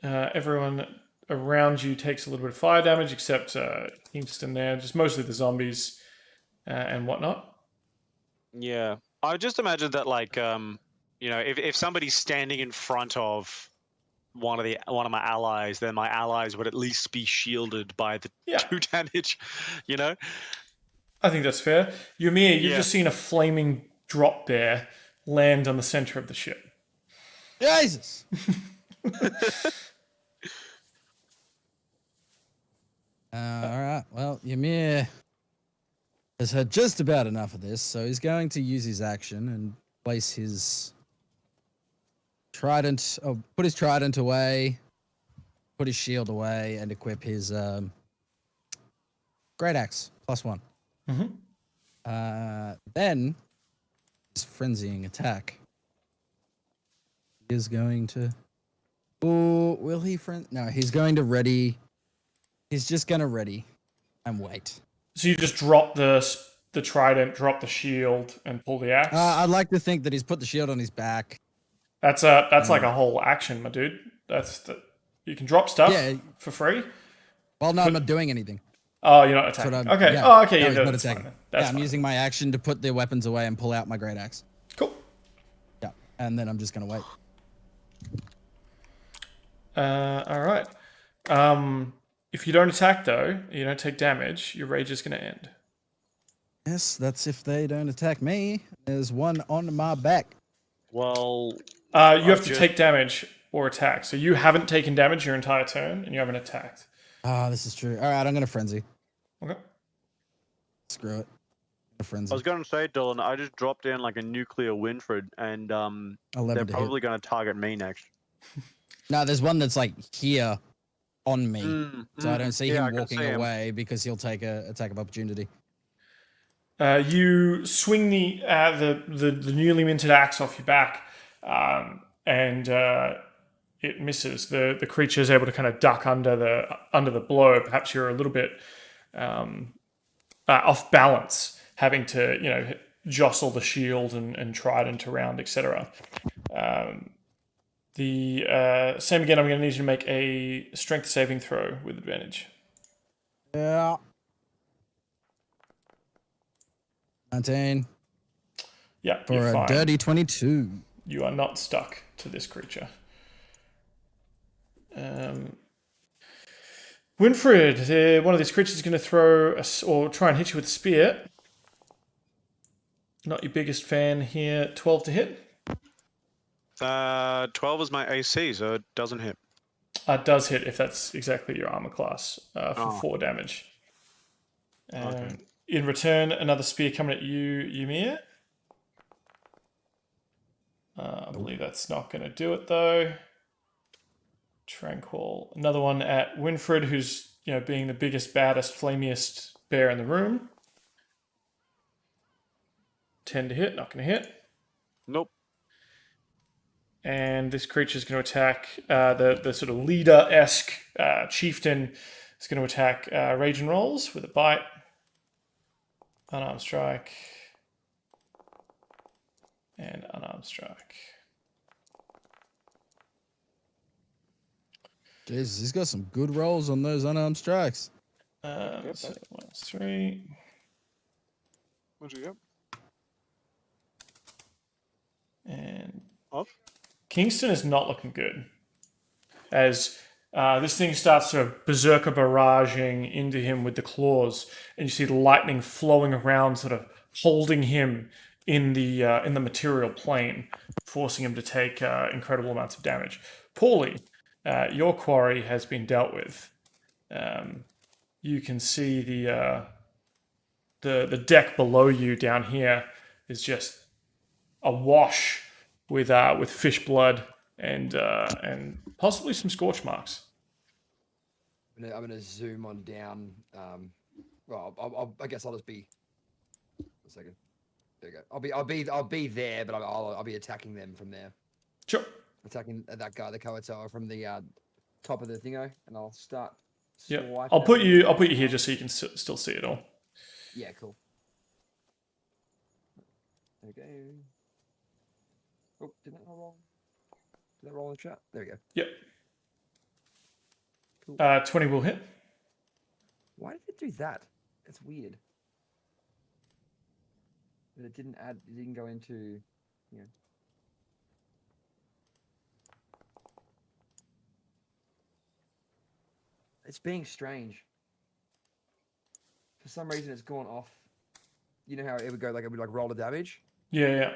Everyone around you takes a little bit of fire damage, except Kingston there. Just mostly the zombies and whatnot. Yeah, I would just imagine that like if somebody's standing in front of one of my allies, then my allies would at least be shielded by the Yeah. 2 damage. You know? I think that's fair. Ymir, you've Yeah. just seen a flaming drop bear land on the center of the ship. Jesus. All right. Well, Ymir has had just about enough of this, so he's going to use his action and place his trident, put his trident away, put his shield away, and equip his great axe +1. Then his frenzying attack is going to. Oh, will he No, he's going to ready. He's just going to ready and wait. So you just drop the trident, drop the shield, and pull the axe. I'd like to think that he's put the shield on his back. That's like a whole action, my dude. You can drop stuff for free. Well, no, I'm not doing anything. Oh, you're not attacking. Okay. Yeah. Oh, okay. No, Yeah, he's not that's attacking. fine. That's I'm fine. using my action to put their weapons away and pull out my great axe. Cool. Yeah, and then I'm just gonna wait. All right. If you don't attack though, you don't take damage. Your rage is going to end. Yes, that's if they don't attack me. There's one on my back. Well, You have to take damage or attack. So you haven't taken damage your entire turn, and you haven't attacked. Ah, this is true. All right, I'm gonna frenzy. Okay. Screw it. A frenzy. I was going to say, Dylan, I just dropped in like a nuclear Winfred, and 11 they're to probably going to target me next. No, there's one that's like here on me, so I don't see Yeah, I him can walking see him. away because he'll take a attack of opportunity. You swing the newly minted axe off your back, and it misses. The creature is able to kind of duck under the blow. Perhaps you're a little bit off balance, having to jostle the shield and trident around, etc. The same again. I'm going to need you to make a strength saving throw with advantage. Yeah. 19 Yeah, for you're a fine. dirty 22. You are not stuck to this creature. Winfred, one of these creatures is going to throw or try and hit you with a spear. Not your biggest fan here. 12 to hit. 12 is my AC, so it doesn't hit. It does hit if that's exactly your armor class for 4 damage. Okay. In return, another spear coming at you, Ymir. I believe that's not going to do it though. Tranquil. Another one at Winfred, who's being the biggest, baddest, flamiest bear in the room. 10 to hit, not going to hit. Nope. And this creature is going to attack the sort of leader-esque chieftain. Is going to attack Rage and Rolls with a bite. Unarmed strike. And unarmed strike. Jesus, he's got some good rolls on those unarmed strikes. So 3. What'd you get? And Off? Kingston is not looking good. As this thing starts sort of berserker barraging into him with the claws, and you see the lightning flowing around, sort of holding him in the material plane, forcing him to take incredible amounts of damage. Pauly, your quarry has been dealt with. You can see the deck below you down here is just awash with fish blood and possibly some scorch marks. I'm gonna zoom on down. I guess I'll just be. A second. There you go. I'll be there, but I'll be attacking them from there. Sure. Attacking that guy, the Koatoa, from the top of the thingo, and I'll start. Yeah. swiping I'll at put them. you here just so you can still see it all. Yeah, cool. Okay. Oh, did that not roll? Did that roll in the chat? There we go. Yep. Cool. 20 will hit. Why did it do that? It's weird. But it didn't add. It didn't go into. It's being strange. For some reason, it's gone off. You know how it would go like it would like roll the damage. Yeah. Is Are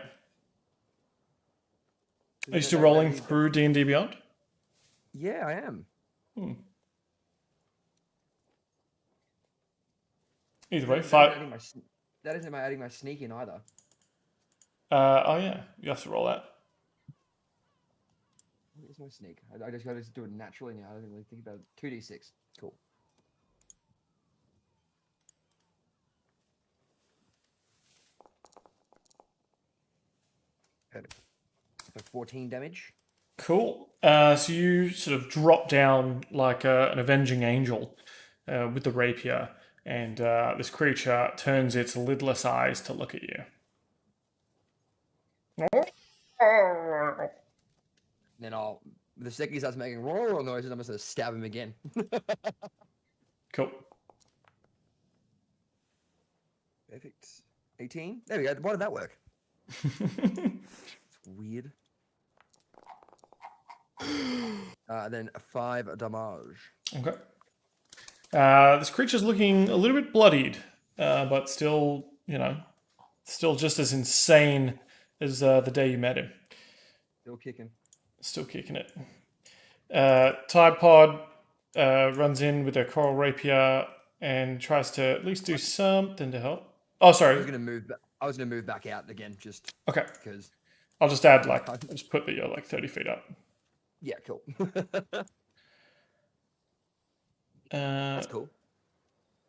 you that- still that rolling maybe- through D&D Beyond? Yeah, I am. Either way, That isn't 5. adding my sn- That isn't adding my sneak in either. Oh yeah, you have to roll that. What is my sneak? I just gotta do it naturally now. I didn't really think about it. 2d6. Cool. So 14 damage. Cool. So you sort of drop down like an avenging angel with the rapier, and this creature turns its lidless eyes to look at you. Then the second he starts making roar noises, I'm just gonna stab him again. Cool. Perfect. 18. There we go. Why did that work? It's weird. Then 5 damage. Okay. This creature's looking a little bit bloodied, but still, still just as insane as the day you met him. Still kicking. Still kicking it. Tide Pod runs in with their coral rapier and tries to at least do something to help. Oh, I was sorry. gonna move. I was gonna move back out again, just Okay. because. I'll just add just put that you're like 30 feet up. Yeah, cool. That's cool.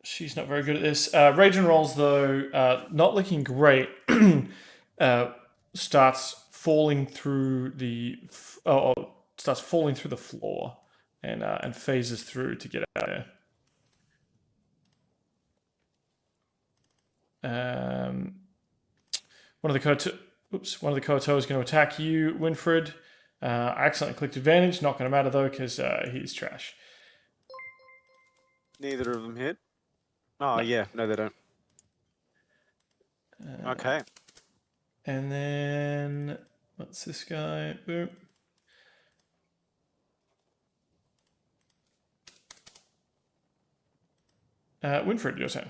She's not very good at this. Raging rolls though, not looking great. Starts falling through the floor and phases through to get out of there. One of the Koto is going to attack you, Winfred. I accidentally clicked advantage. Not going to matter though because he's trash. Neither of them hit. Oh yeah, no, they don't. Okay. And then what's this guy? Boom. Winfred, your turn.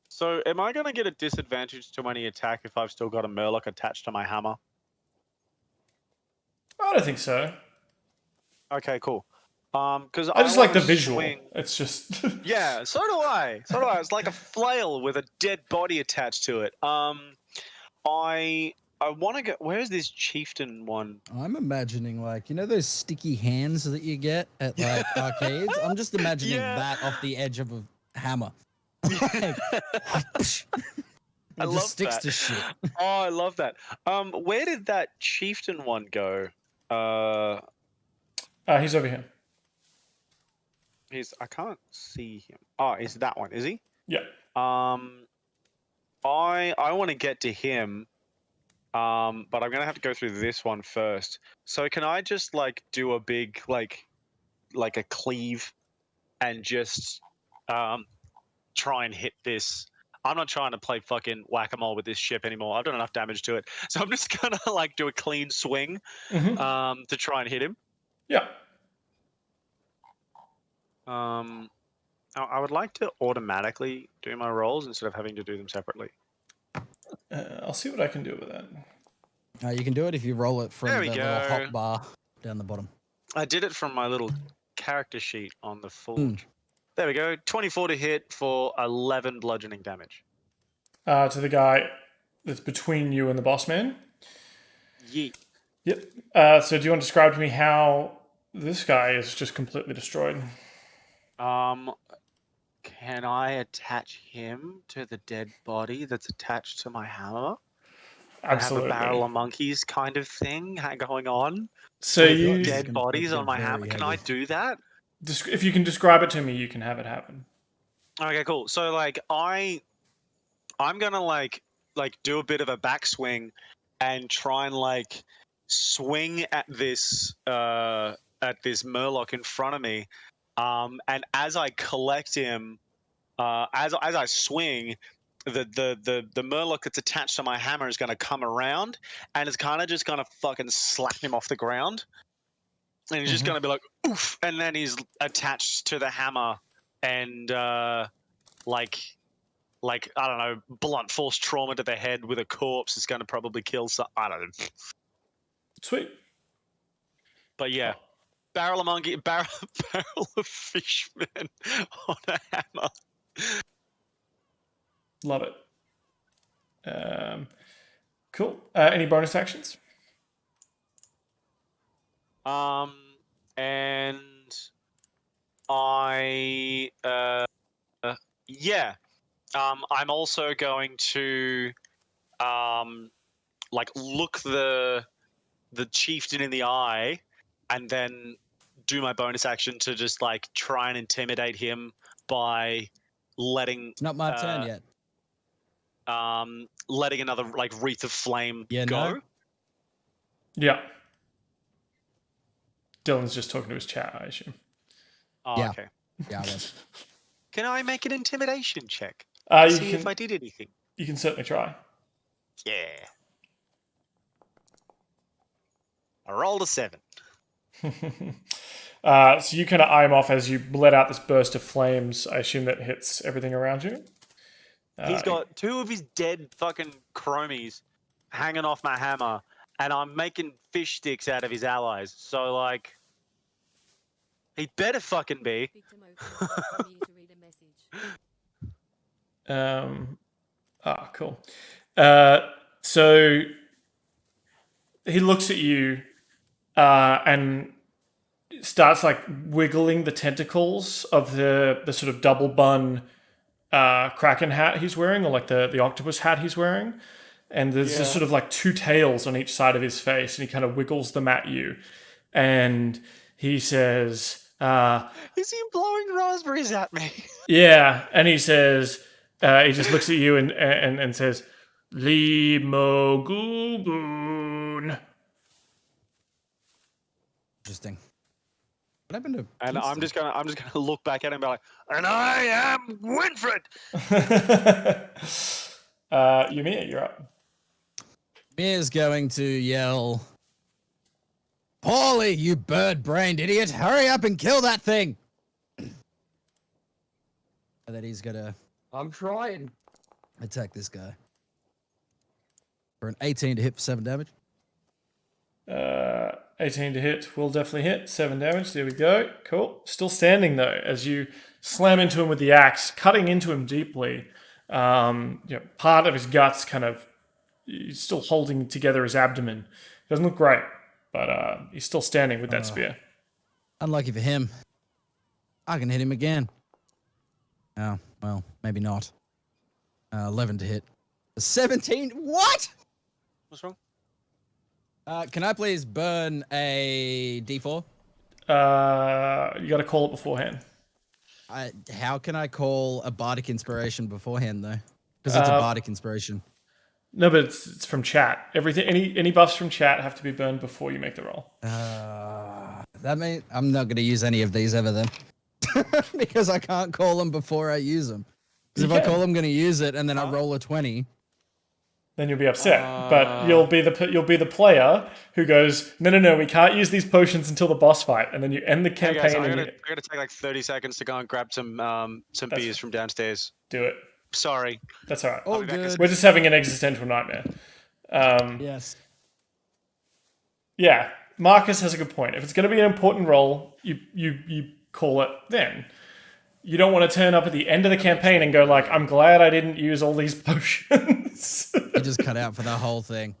So am I going to get a disadvantage to any attack if I've still got a Murloc attached to my hammer? I don't think so. Okay, cool. Because I just like the wanna visual. swing- It's just Yeah, so do I. It's like a flail with a dead body attached to it. I want to get. Where's this chieftain one? I'm imagining like those sticky hands that you get at like arcades. I'm just imagining Yeah. that off the edge of a hammer. Like, it I love just sticks that. to shit. Oh, I love that. Where did that chieftain one go? he's over here. I can't see him. Oh, is that one? Is he? Yeah. I want to get to him. But I'm gonna have to go through this one first. So can I just like do a big like a cleave and just try and hit this? I'm not trying to play fucking whack-a-mole with this ship anymore. I've done enough damage to it. So I'm just gonna like do a clean swing to try and hit him. Yeah. I would like to automatically do my rolls instead of having to do them separately. I'll see what I can do with that. You can do it if you roll it from There the we little go. hot bar down the bottom. I did it from my little character sheet on the forge. There we go. 24 to hit for 11 bludgeoning damage. To the guy that's between you and the boss man. Yeet. Yep. So do you want to describe to me how this guy is just completely destroyed? Can I attach him to the dead body that's attached to my hammer? Absolutely. Have a barrel of monkeys kind of thing going on? So you, Dead It's bodies on my very hammer. Can I heavy. do that? if you can describe it to me, you can have it happen. Okay, cool. So like I'm gonna like do a bit of a backswing and try and like swing at this Murloc in front of me. And as I collect him, as I swing, the Murloc that's attached to my hammer is going to come around, and it's kind of just going to fucking slap him off the ground. And he's just going to be like, oof. And then he's attached to the hammer and, like, I don't know, blunt force trauma to the head with a corpse is going to probably kill some. I don't know. Sweet. But yeah, barrel of monkey, barrel of fishman on a hammer. Love it. Cool. Any bonus actions? And I, yeah. I'm also going to, like, look the chieftain in the eye, and then do my bonus action to just like try and intimidate him by letting. It's not my turn yet. Letting another like wreath of flame Yeah, go. no? Yeah. Dylan's just talking to his chat, I assume. Oh, Yeah. okay. Yeah, I was. Can I make an intimidation check? You See can, if I did anything. you can certainly try. Yeah. I rolled a 7. So you kind of eye him off as you let out this burst of flames. I assume that hits everything around you. He's got 2 of his dead fucking chromies hanging off my hammer, and I'm making fish sticks out of his allies. So, like, he better fucking be. Victim open. Tell you to read a message. Cool. So he looks at you and starts like wiggling the tentacles of the sort of double bun Kraken hat he's wearing, or like the octopus hat he's wearing. And there's just sort of like 2 tails on each side of his face, and he kind of wiggles them at you. And he says, Is he blowing raspberries at me? yeah. And he says, he just looks at you and says, Limogugun. Interesting. What happened to? And I'm just gonna look back at him and be like, and I am Winfred. Ymir, you're up. Mir's going to yell, Pauly, you bird-brained idiot! Hurry up and kill that thing! And then he's gonna I'm trying. attack this guy. For an 18 to hit for 7 damage. 18 to hit will definitely hit. 7 damage. There we go. Cool. Still standing though, as you slam into him with the axe, cutting into him deeply. Part of his guts kind of he's still holding together his abdomen. Doesn't look great, but he's still standing with that spear. Unlucky for him. I can hit him again. Oh, well, maybe not. 11 to hit. 17? What? What's wrong? Can I please burn a D4? You got to call it beforehand. How can I call a bardic inspiration beforehand though? Because it's a bardic inspiration. No, but it's from chat. Everything, any buffs from chat have to be burned before you make the roll. That means I'm not going to use any of these ever then, because I can't call them before I use them. Because if I call I'm going to use it and then I roll a 20, then you'll be upset. But you'll be the player who goes, no, we can't use these potions until the boss fight, and then you end the Hey campaign. guys, I'm and gonna take like 30 seconds to go and grab some beers from downstairs. do it. Sorry. That's all right. all be back in a good. We're just having an existential nightmare. Yes. Yeah, Marcus has a good point. If it's going to be an important role, you call it then. You don't want to turn up at the end of the campaign and go like, I'm glad I didn't use all these potions. You just cut out for the whole thing.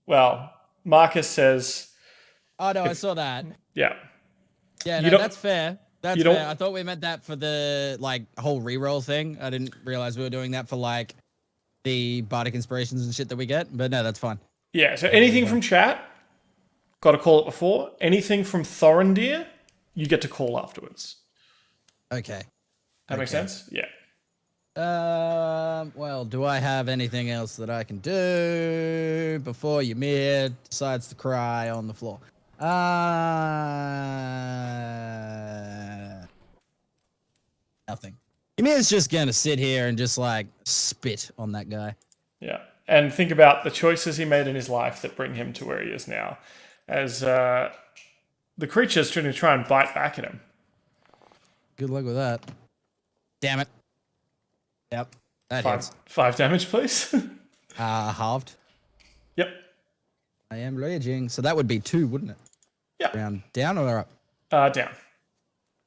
Well, Marcus says, Oh no, I saw that. yeah. Yeah, You no, don't- that's fair. That's you don't- fair. I thought we meant that for the like whole reroll thing. I didn't realize we were doing that for like the bardic inspirations and shit that we get. But no, that's fine. Yeah, so anything from chat, got to call it before. Anything from Thorendir, you get to call afterwards. Okay. That makes sense? Yeah. Well, do I have anything else that I can do before Ymir decides to cry on the floor? Nothing. Ymir's just gonna sit here and just like spit on that guy. Yeah. And think about the choices he made in his life that bring him to where he is now. As the creature's trying to bite back at him. Good luck with that. Damn it. Yep. That hits. 5 damage, please. Halved. Yep. I am raging. So that would be 2, wouldn't it? Yeah. Round down or up? Down.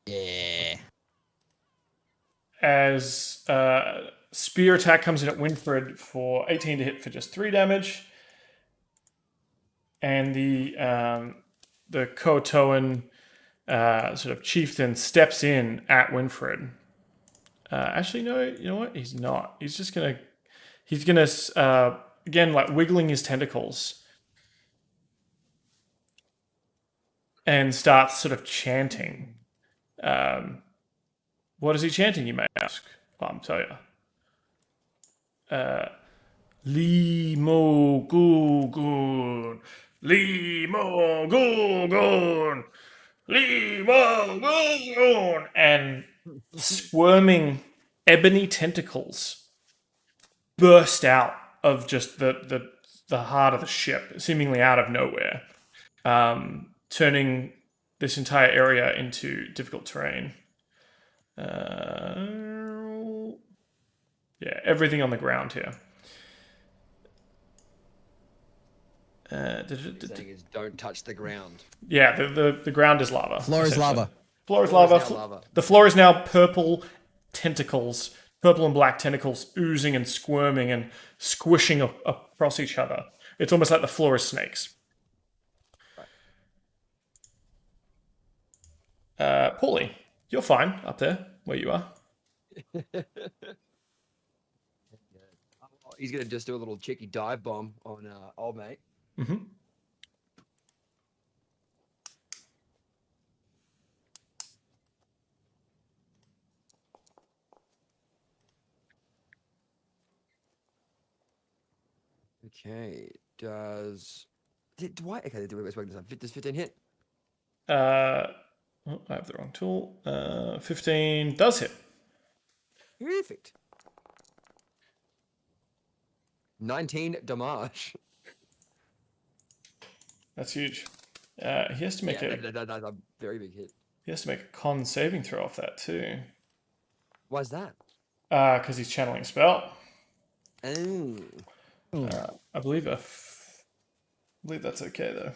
Yeah. As spear attack comes in at Winfred for 18 to hit for just 3 damage. And the Kotoan sort of chieftain steps in at Winfred. Actually, no, you know what? He's not. He's gonna again, like, wiggling his tentacles and starts sort of chanting. What is he chanting, you may ask? I'll tell you. Limo Gugun, Limo Gugun, Limo Gugun, and squirming ebony tentacles burst out of just the heart of the ship, seemingly out of nowhere, turning this entire area into difficult terrain. Yeah, everything on the ground here. Saying is don't touch the ground. Yeah, the ground is lava. Floor is essentially. lava. Floor is Floor is lava. now lava. The floor is now purple tentacles, purple and black tentacles oozing and squirming and squishing across each other. It's almost like the floor is snakes. Pauly, you're fine up there where you are. He's gonna just do a little cheeky dive bomb on old mate. Mm-hmm. Okay, does Dwight? Okay, let's work this out. Does 15 hit? I have the wrong tool. 15 does hit. Perfect. 19 damage. That's huge. He has to make That's a very big hit. he has to make a con saving throw off that too. Why's that? Because he's channeling a spell. Oh. I believe that's okay though.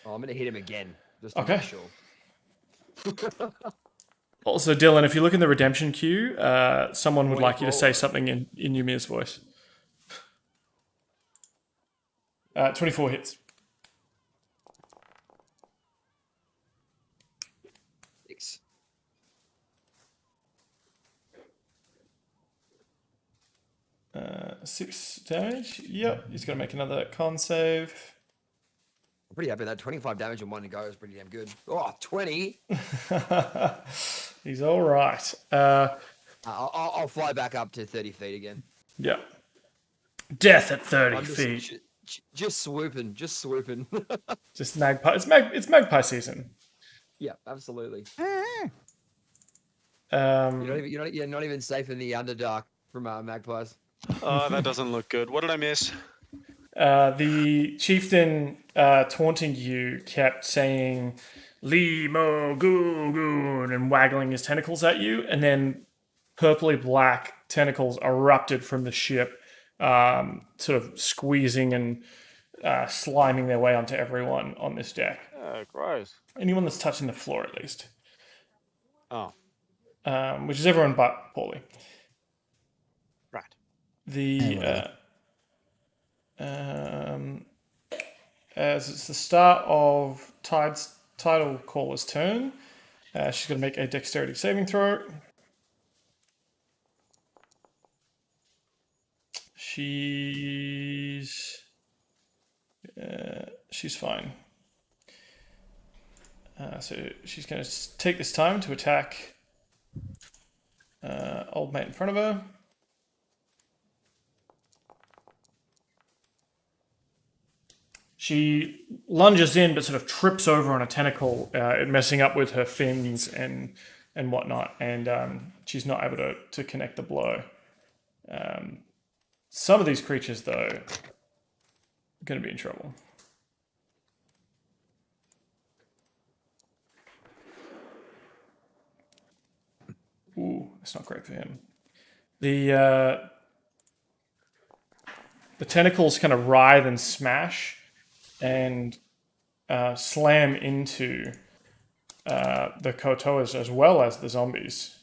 I'm gonna hit him again. Just to Okay. make sure. Also, Dylan, if you look in the redemption queue, someone would like you to say 24. something in Ymir's voice. 24 hits. 6. 6 damage. Yep, he's going to make another con save. I'm pretty happy with that. 25 damage in one go is pretty damn good. Oh, 20. He's all right. I'll fly back up to 30 feet again. Yep. Death at 30 I'm feet. just swooping. Just swooping. Just magpie. It's magpie season. Yeah, absolutely. You're not even safe in the Underdark from magpies. Oh, that doesn't look good. What did I miss? The chieftain taunting you kept saying Limo Gugun and waggling his tentacles at you, and then purpley black tentacles erupted from the ship, sort of squeezing and sliming their way onto everyone on this deck. Oh, gross. Anyone that's touching the floor, at least. Oh, Which is everyone but Pauly. right. As it's the start of Title Caller's turn, she's going to make a dexterity saving throw. She's fine. So she's going to take this time to attack old mate in front of her. She lunges in, but sort of trips over on a tentacle, messing up with her fins and whatnot, and she's not able to connect the blow. Some of these creatures, though, are going to be in trouble. Ooh, that's not great for him. The tentacles kind of writhe and smash and slam into the Kotoas as well as the zombies.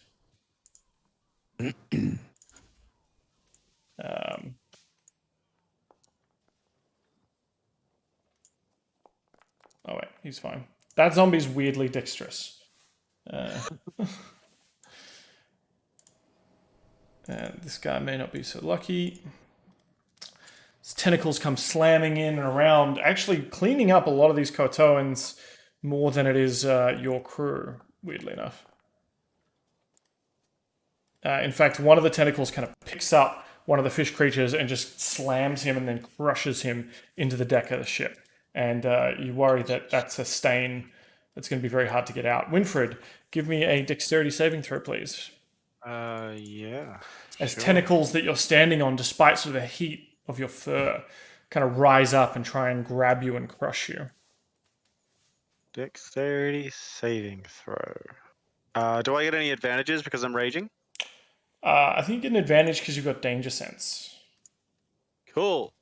Oh wait, he's fine. That zombie's weirdly dexterous. This guy may not be so lucky. His tentacles come slamming in and around, actually cleaning up a lot of these Kotoans more than it is your crew, weirdly enough. In fact, one of the tentacles kind of picks up one of the fish creatures and just slams him and then crushes him into the deck of the ship. And you worry that that's a stain that's going to be very hard to get out. Winfred, give me a dexterity saving throw, please. Yeah. As sure. tentacles that you're standing on, despite sort of the heat of your fur, kind of rise up and try and grab you and crush you. Dexterity saving throw. Do I get any advantages because I'm raging? I think you get an advantage because you've got danger sense. Cool.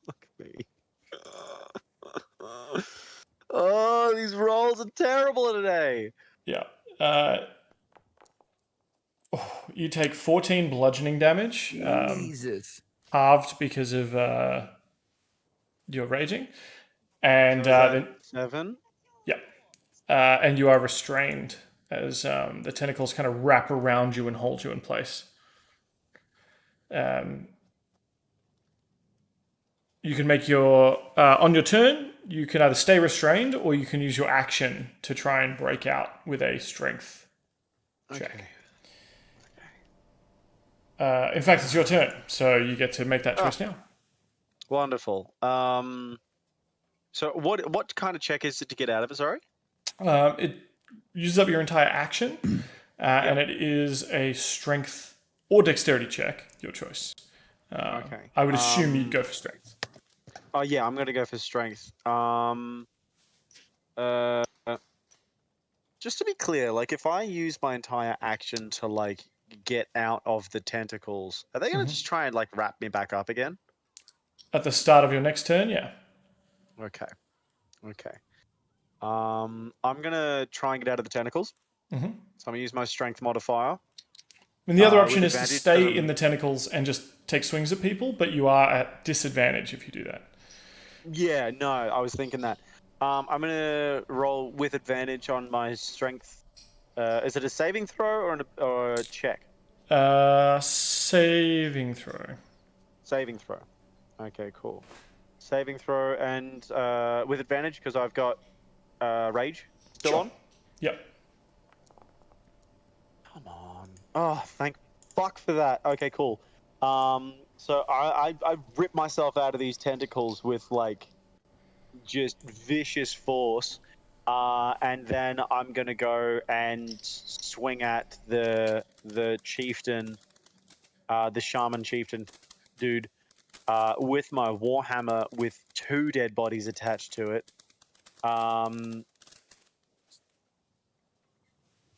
Look at me. Oh, these rolls are terrible today. Yeah. You take 14 bludgeoning damage, Jesus. halved because of your raging. And then 7. and you are restrained as the tentacles kind of wrap around you and hold you in place. You can make your on your turn. You can either stay restrained or you can use your action to try and break out with a strength check. Okay. In fact, it's your turn, so you get to make that choice now. Wonderful. So what kind of check is it to get out of it? Sorry. It uses up your entire action, and it is a strength or dexterity check, your choice. Okay. I would assume you'd go for strength. Oh yeah, I'm gonna go for strength. Just to be clear, like if I use my entire action to like get out of the tentacles, are they gonna just try and like wrap me back up again? At the start of your next turn, yeah. Okay. I'm gonna try and get out of the tentacles. Mm-hmm. So I'm gonna use my strength modifier. And the other option with is to advantage, stay in the tentacles and just take swings at people, but you are at disadvantage if you do that. Yeah, no, I was thinking that. I'm gonna roll with advantage on my strength. Is it a saving throw or a check? Saving throw. Saving throw. Okay, cool. Saving throw and with advantage because I've got rage still Sure. on. Yep. Come on. Oh, thank fuck for that. Okay, cool. So I ripped myself out of these tentacles with like just vicious force, and then I'm gonna go and swing at the chieftain, the shaman chieftain dude, with my warhammer with 2 dead bodies attached to it.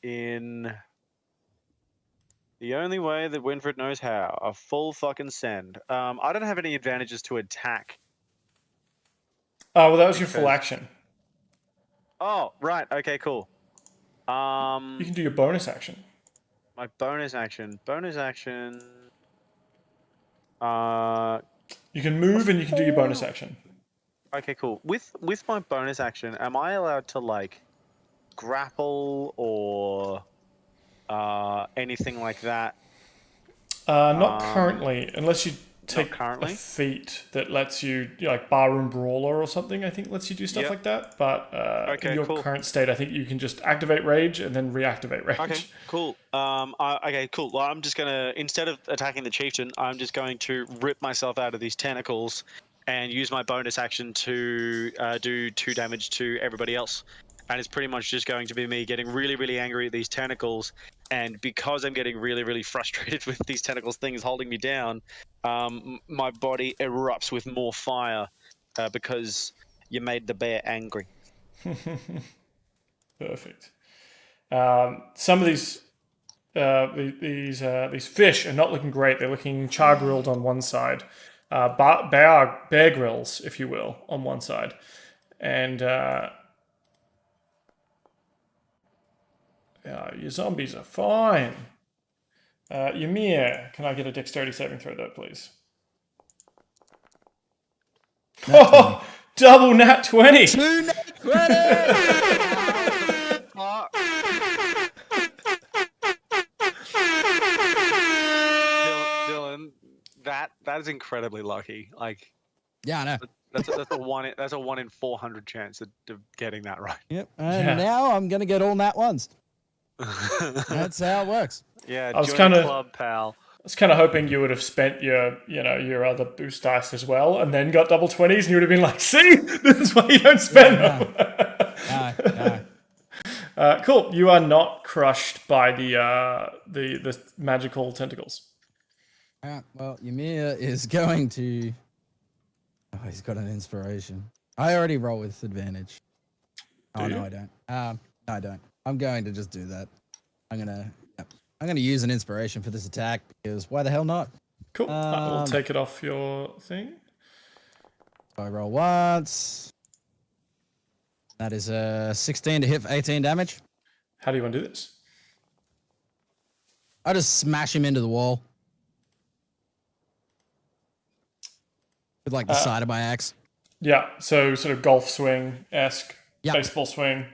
In the only way that Winfred knows how, a full fucking send. I don't have any advantages to attack. Well, that was your full action. Oh, right. Okay, cool. You can do your bonus action. My bonus action. You can move and you can do your bonus action. Okay, cool. With my bonus action, am I allowed to like grapple or anything like that? Not currently, unless you take currently? a feat that lets you, like Barroom Brawler or something, I think lets you do stuff Yep. like that. But Okay, in your cool. current state, I think you can just activate Rage and then reactivate Rage. Okay, cool. Okay, cool. Well, I'm just gonna, instead of attacking the chieftain, I'm just going to rip myself out of these tentacles and use my bonus action to do 2 damage to everybody else. And it's pretty much just going to be me getting really, really angry at these tentacles. And because I'm getting really, really frustrated with these tentacles things holding me down, my body erupts with more fire because you made the bear angry. Perfect. Some of these these fish are not looking great. They're looking char grilled on one side, bear grills, if you will, on one side, and your zombies are fine. Ymir, can I get a dexterity saving throw though, please? Oh, double nat 20. 2 nat 20! Fuck. Dylan, that is incredibly lucky. Like Yeah, I know. that's a 1 in 400 chance of getting that right. Yep. And Yeah. now I'm gonna get all nat ones. That's how it works. Yeah, I was join kinda- the club, pal. I was kind of hoping you would have spent your other boost dice as well, and then got double 20s, and you would have been like, "See, this is why you don't spend them." No. Cool. You are not crushed by the magical tentacles. Alright, well, Ymir is going to. Oh, he's got an inspiration. I already roll with advantage. Do you? No, I don't. No, I don't. I'm going to just do that. I'm gonna use an inspiration for this attack because why the hell not? Cool. We'll take it off your thing. So I roll once. That is a 16 to hit for 18 damage. How do you want to do this? I just smash him into the wall with like the side of my axe. Yeah. So sort of golf swing esque, Yep. baseball swing.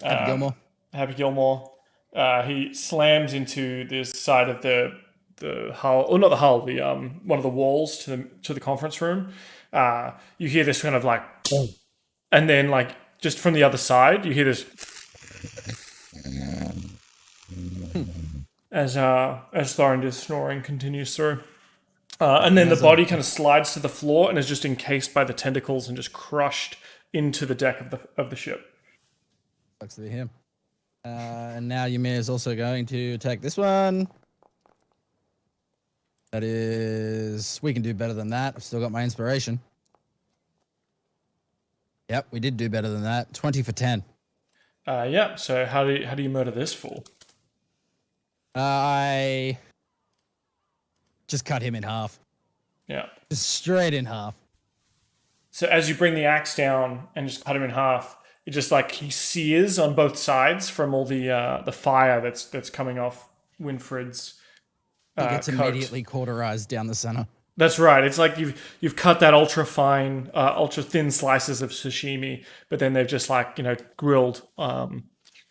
Happy Gilmore. Happy Gilmore. He slams into this side of the hull, or not the hull, the one of the walls to the conference room. You hear this kind of like, and then like just from the other side, you hear this as Thorendir's snoring continues through. And then the body kind of slides to the floor and is just encased by the tentacles and just crushed into the deck of the ship. Sucks to be him. And now Ymir is also going to attack this one. That is... We can do better than that. I've still got my inspiration. Yep, we did do better than that. 20 for 10. Yeah. So how do you murder this fool? I just cut him in half. Yeah. Just straight in half. So as you bring the axe down and just cut him in half, it just like he sears on both sides from all the fire that's coming off Winfred's He gets coat. immediately cauterized down the center. That's right. It's like you've cut that ultra fine, ultra thin slices of sashimi, but then they've just like grilled,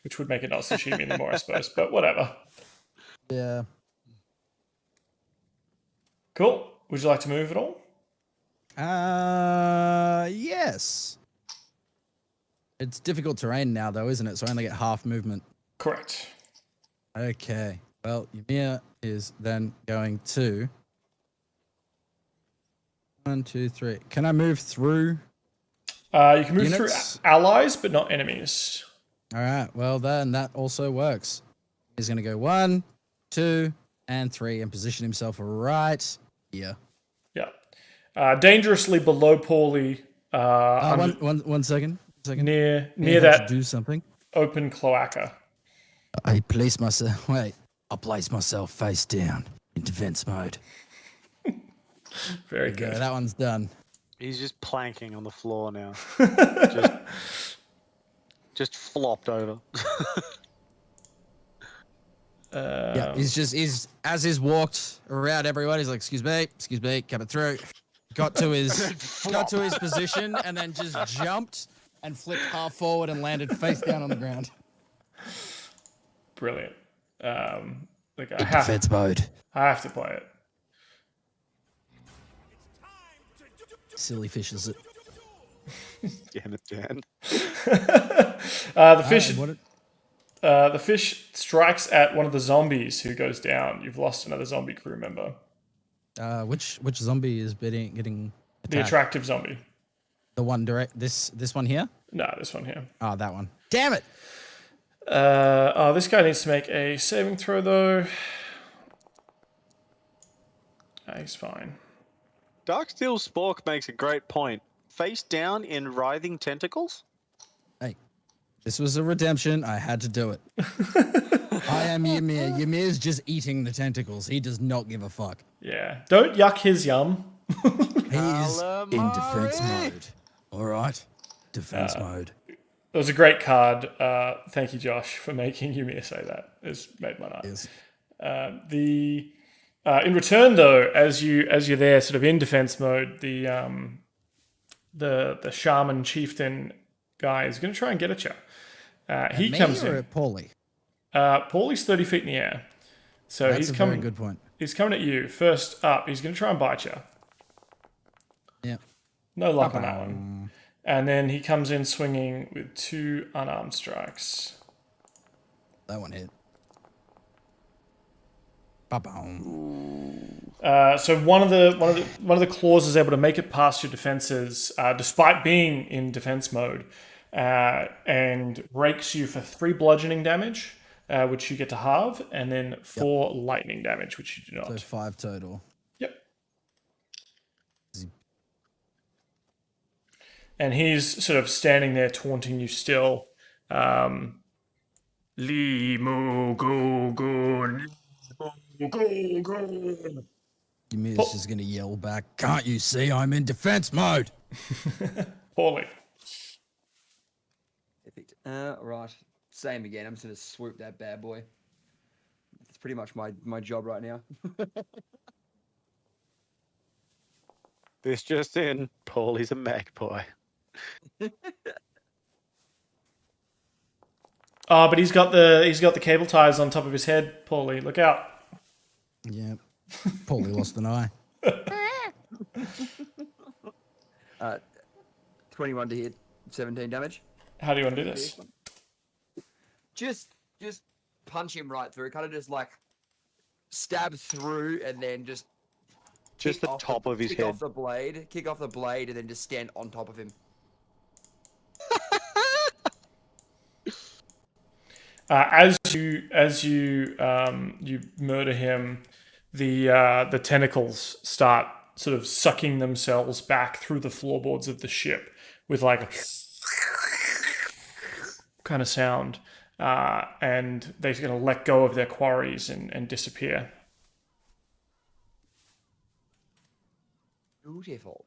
which would make it not sashimi anymore, I suppose. But whatever. Yeah. Cool. Would you like to move at all? Yes. It's difficult terrain now, though, isn't it? So I only get half movement. Correct. Okay. Well, Ymir is then going to... 1, 2, 3. Can I move through? You can move Units? through allies, but not enemies. All right. Well, then that also works. He's going to go 1, 2, and 3 and position himself right here. Yeah. Dangerously below Pauly. One second. Near I have that to do something. open cloaca. I place myself. Wait. I'll place myself face down in defense mode. Very There you good. go, that one's done. He's just planking on the floor now. just flopped over. Yeah, he's as he's walked around everyone, he's like, excuse me, coming through. Got to his position and then just jumped and flipped half forward and landed face down on the ground. Brilliant. I Defense mode. have to play it. Silly fishes it. Damn it, Dan. The fish. The fish strikes at one of the zombies who goes down. You've lost another zombie crew member. Which zombie is getting attacked? The attractive zombie. The one direct. This one here. No, this one here. Oh, that one. Damn it! This guy needs to make a saving throw though. He's fine. Darksteel Spork makes a great point. Face down in writhing tentacles? Hey, This was a redemption. I had to do it. I am Ymir. Ymir's just eating the tentacles. He does not give a fuck. Yeah. Don't yuck his yum. He is in defense mode. All right? Defense mode. It was a great card. Thank you, Josh, for making Ymir say that. It's made my night. Yes. In return, though, as you're there, sort of in defense mode, the shaman chieftain guy is going to try and get at you. He Me comes or in. Pauly? Pauly's 30 feet in the air, so That's he's a coming. very good point. He's coming at you first up. He's going to try and bite you. Yeah. No luck on that one. And then he comes in swinging with 2 unarmed strikes. That one hit. Ba-boom. So one of the claws is able to make it past your defenses, despite being in defense mode, and rakes you for 3 bludgeoning damage, which you get to halve, and then 4 lightning damage, which you do not. So 5 total. Yep. And he's sort of standing there taunting you still. Limu go go go. Ymir's just going to yell back, can't you see I'm in defense mode? Pauly. Perfect. Right. Same again. I'm just gonna swoop that bad boy. It's pretty much my job right now. This just in, Pauly's a magpie. Oh, but he's got the cable ties on top of his head, Pauly. Look out. Yeah. Pauly lost an eye. 21 to hit, 17 damage. How do you want to do this? Just punch him right through. Kind of just like stab through and then just Just kick the off top of his kick head. off the blade, kick off the blade, and then just stand on top of him. As you murder him, the tentacles start sort of sucking themselves back through the floorboards of the ship with like a kind of sound, and they're going to let go of their quarries and disappear. Beautiful.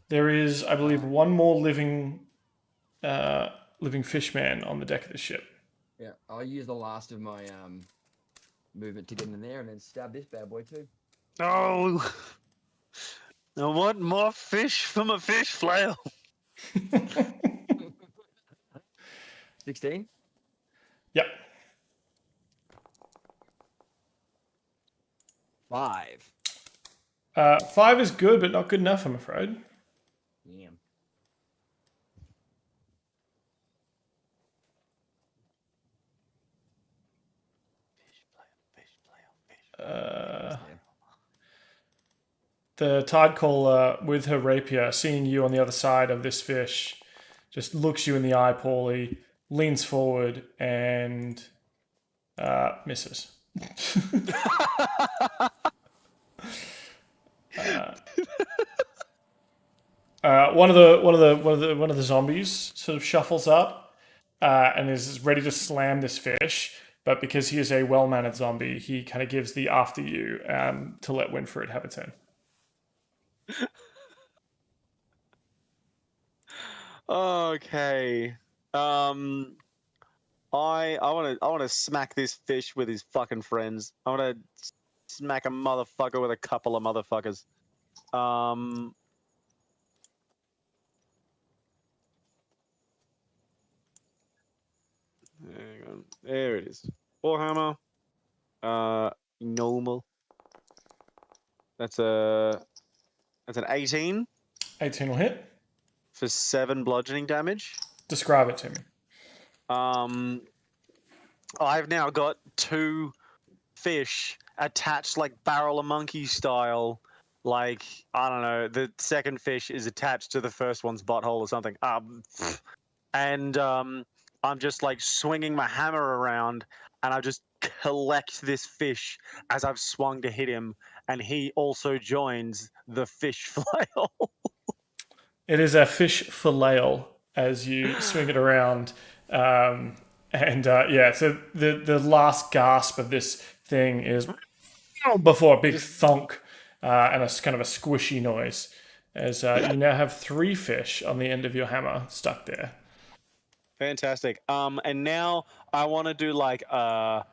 There is, I believe, one more living fishman on the deck of the ship. Yeah, I'll use the last of my movement to get in there and then stab this bad boy too. Oh, I want more fish from a fish flail. 16. Yep. 5. 5 is good, but not good enough, I'm afraid. Yeah. The tide caller with her rapier, seeing you on the other side of this fish, just looks you in the eye, Pauly, leans forward and misses. One of the zombies sort of shuffles up and is ready to slam this fish, but because he is a well-mannered zombie, he kind of gives the after you to let Winfred have a turn. Okay. I want to smack this fish with his fucking friends. I want to smack a motherfucker with a couple of motherfuckers. Hang on. There it is. Warhammer. Normal. That's an 18 18 will hit. for 7 bludgeoning damage. Describe it to me. I've now got 2 fish attached like barrel of monkey style. Like, I don't know, the second fish is attached to the first one's butthole or something. And I'm just like swinging my hammer around and I just collect this fish as I've swung to hit him. And he also joins the fish flail. It is a fish fillet. as you swing it around. So the last gasp of this thing is before a big thonk and a kind of a squishy noise, as you now have 3 fish on the end of your hammer stuck there. Fantastic. And now I want to do like a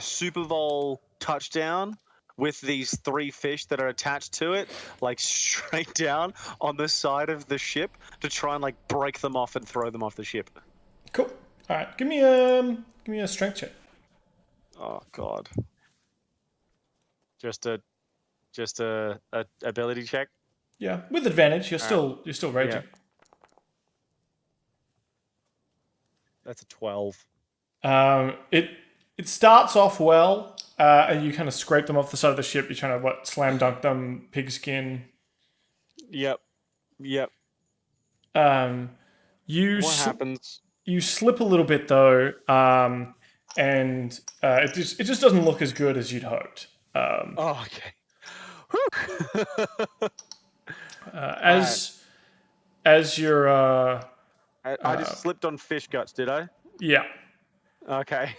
Super Bowl touchdown with these 3 fish that are attached to it, like straight down on the side of the ship to try and like break them off and throw them off the ship. Cool. All right, give me a strength check. Oh God. Just a ability check. Yeah, with advantage. You're still raging. Yeah. That's a 12. It starts off well, and you kind of scrape them off the side of the ship. You're trying to slam dunk them, pigskin. Yep. What happens? You slip a little bit though, and it just doesn't look as good as you'd hoped. Okay. As you're I just slipped on fish guts, did I? yeah. Okay.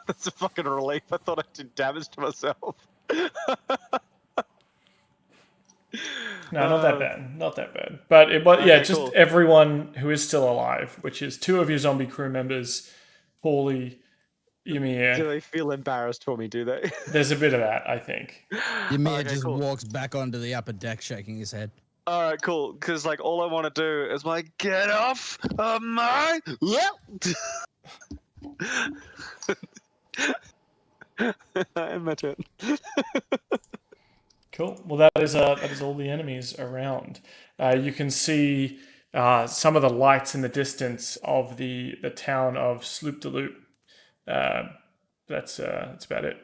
That's a fucking relief. I thought I did damage to myself. No, not that bad. Not that bad. But just cool. everyone who is still alive, which is 2 of your zombie crew members, Pauly, Ymir. Do they feel embarrassed for me, do they? There's a bit of that, I think. Ymir Okay, just cool. walks back onto the upper deck, shaking his head. Alright, cool. Because, like, all I want to do is, like, get off of my... My turn. Cool. Well, that is all the enemies around. You can see some of the lights in the distance of the town of Sloobludop. That's about it.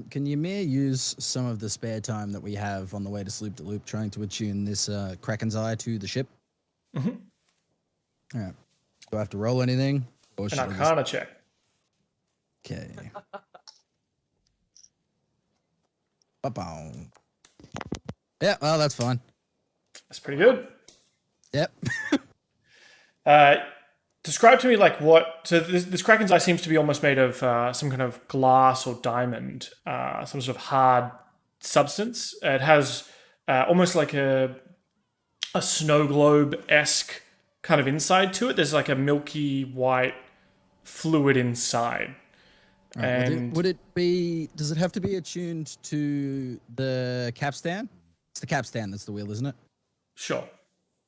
Can Ymir use some of the spare time that we have on the way to Sloobludop trying to attune this Kraken's Eye to the ship? Mm-hmm. All right. Do I have to roll anything? Or An should I just... Arcana check. Okay. Ba-bow. Yeah, well, that's fine. That's pretty good. Yep. Describe to me like what. So this Kraken's Eye seems to be almost made of some kind of glass or diamond, some sort of hard substance. It has almost like a snow globe-esque kind of inside to it. There's like a milky white fluid inside. Right, And would it be? Does it have to be attuned to the capstan? It's the capstan that's the wheel, isn't it? sure.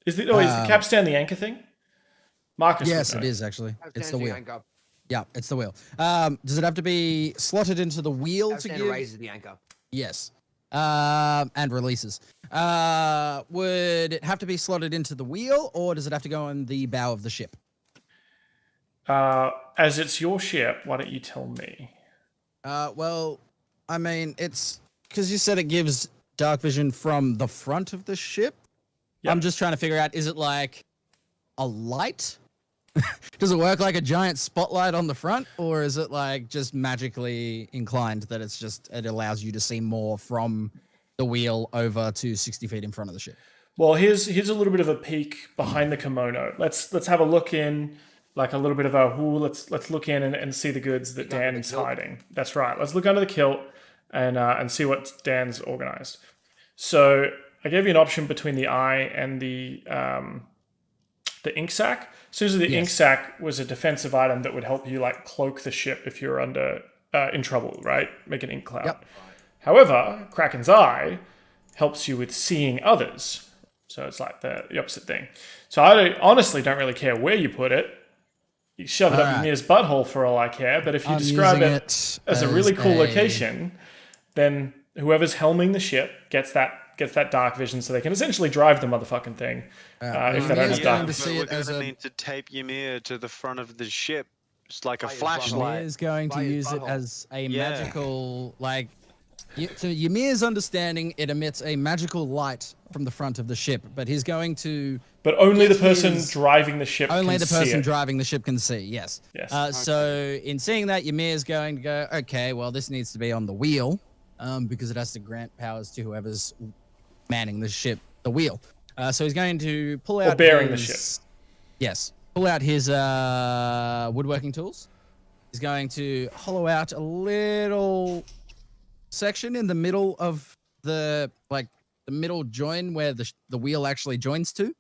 Is the capstan the anchor thing? Marcus. Yes, would it know. is actually. It's the Capstan wheel. anchor. Yeah, it's the wheel. Does it have to be slotted into the wheel to Capstan give? raises the anchor. Yes. And releases. Would it have to be slotted into the wheel, or does it have to go on the bow of the ship? As it's your ship, why don't you tell me? Well, I mean, it's because you said it gives dark vision from the front of the ship. Yep. I'm just trying to figure out, is it like a light? Does it work like a giant spotlight on the front, or is it like just magically inclined that it allows you to see more from the wheel over to 60 feet in front of the ship? Well, here's a little bit of a peek behind the kimono. Let's have a look in, like a little bit of a let's look in and see the goods that Dan is hiding. That's right. Let's look under the kilt and see what Dan's organized. So I gave you an option between the eye and the ink sack. So the ink sack was a defensive item that would help you like cloak the ship if you're in trouble, right? Make an ink cloud. Yep. However, Kraken's Eye helps you with seeing others. So it's like the opposite thing. So I honestly don't really care where you put it. You shove it up Ymir's butthole for all I care. But if you describe it as a really cool location, then whoever's helming the ship gets that dark vision, so they can essentially drive the motherfucking thing. If they don't have dark to see we're it as going to a... need to tape Ymir to the front of the ship. It's like a By his flashlight. Ymir is going to By his use it butthole. as a magical, like... To Ymir's understanding, it emits a magical light from the front of the ship, but he's going to... But only the It person is- driving the ship Only can the see person it. driving the ship can see, yes. Yes. So in seeing that, Ymir's going to go, okay, well, this needs to be on the wheel, because it has to grant powers to whoever's manning the ship, the wheel. So he's going to pull out bearing the his, ship. Yes, pull out his woodworking tools. He's going to hollow out a little section in the middle of the middle join where the wheel actually joins to.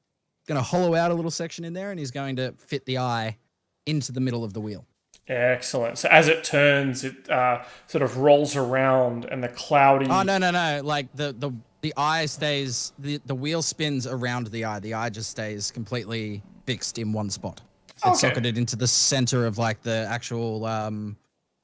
Going to hollow out a little section in there, and he's going to fit the eye into the middle of the wheel. Excellent. So as it turns, it sort of rolls around, and the cloudy. Oh no! Like the eye stays. The wheel spins around the eye. The eye just stays completely fixed in one spot. It's socketed into the center of like the actual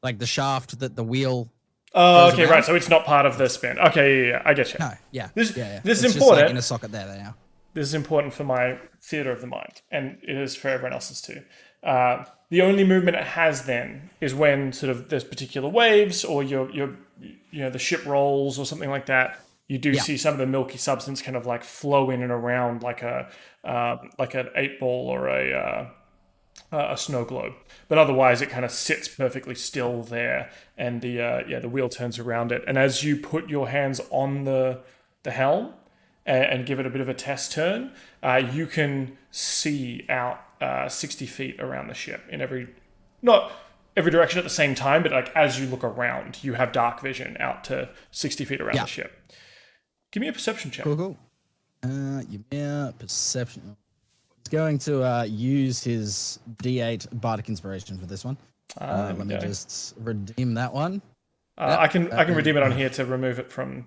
like the shaft that the wheel. Oh, okay, around. right. So it's not part of the spin. Okay, yeah, I get you. No, yeah. This It's is just, important. like, in a socket there now. This is important for my theater of the mind, and it is for everyone else's too. The only movement it has then is when sort of there's particular waves, or the ship rolls or something like that. You do see some of the milky substance kind of like flow in and around like an 8-ball or a snow globe. But otherwise, it kind of sits perfectly still there, and the wheel turns around it. And as you put your hands on the helm and give it a bit of a test turn, you can see out 60 feet around the ship not every direction at the same time, but like as you look around, you have dark vision out to 60 feet around the ship. Give me a perception check. Cool. Perception. He's going to use his D8 Bardic Inspiration for this one. Let me just redeem that one. I can redeem it on here to remove it from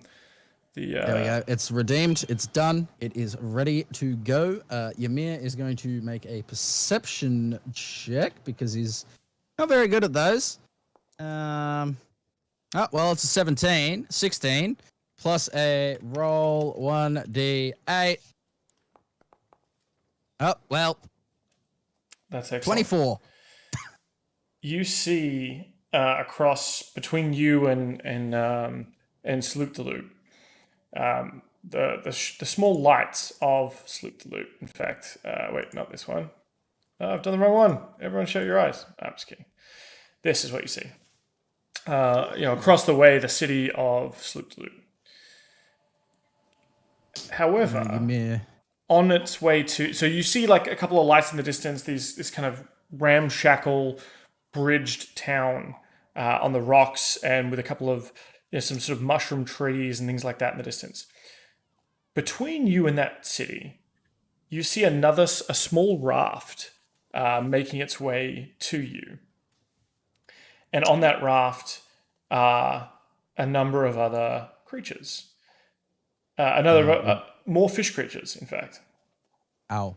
the. There we go. It's redeemed. It's done. It is ready to go. Ymir is going to make a perception check because he's not very good at those. Well, it's a 16 plus a roll 1d8. Oh, well. That's excellent. 24. You see across between you and Sloobludop, the small lights of Sloobludop. In fact, wait, not this one. Oh, I've done the wrong one. Everyone, shut your eyes. I'm just kidding. This is what you see. Across the way, the city of Sloobludop. However, on its way to, so you see like a couple of lights in the distance. This kind of ramshackle, bridged town on the rocks, and with a couple of some sort of mushroom trees and things like that in the distance. Between you and that city, you see a small raft making its way to you, and on that raft are a number of other creatures. More fish creatures, in fact. Ow.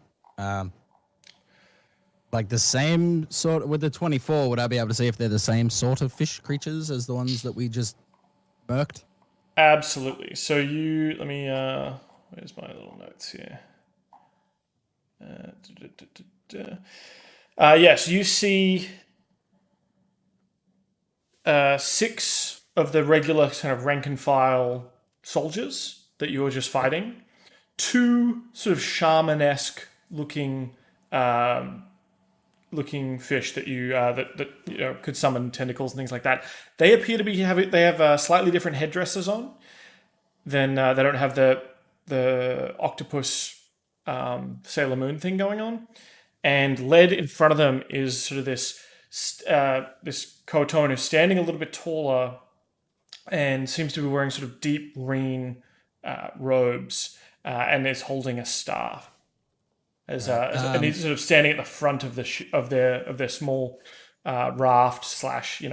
Like the same sort with the 24, would I be able to see if they're the same sort of fish creatures as the ones that we just murked? Absolutely. So let me, where's my little notes here? Yes, you see 6 of the regular kind of rank and file soldiers that you were just fighting, 2 sort of shaman-esque looking fish that you could summon tentacles and things like that. They appear to they have slightly different headdresses on. Then they don't have the octopus Sailor Moon thing going on. And led in front of them is sort of this Koton who's standing a little bit taller and seems to be wearing sort of deep green robes and is holding a staff. And he's sort of standing at the front of their small raft /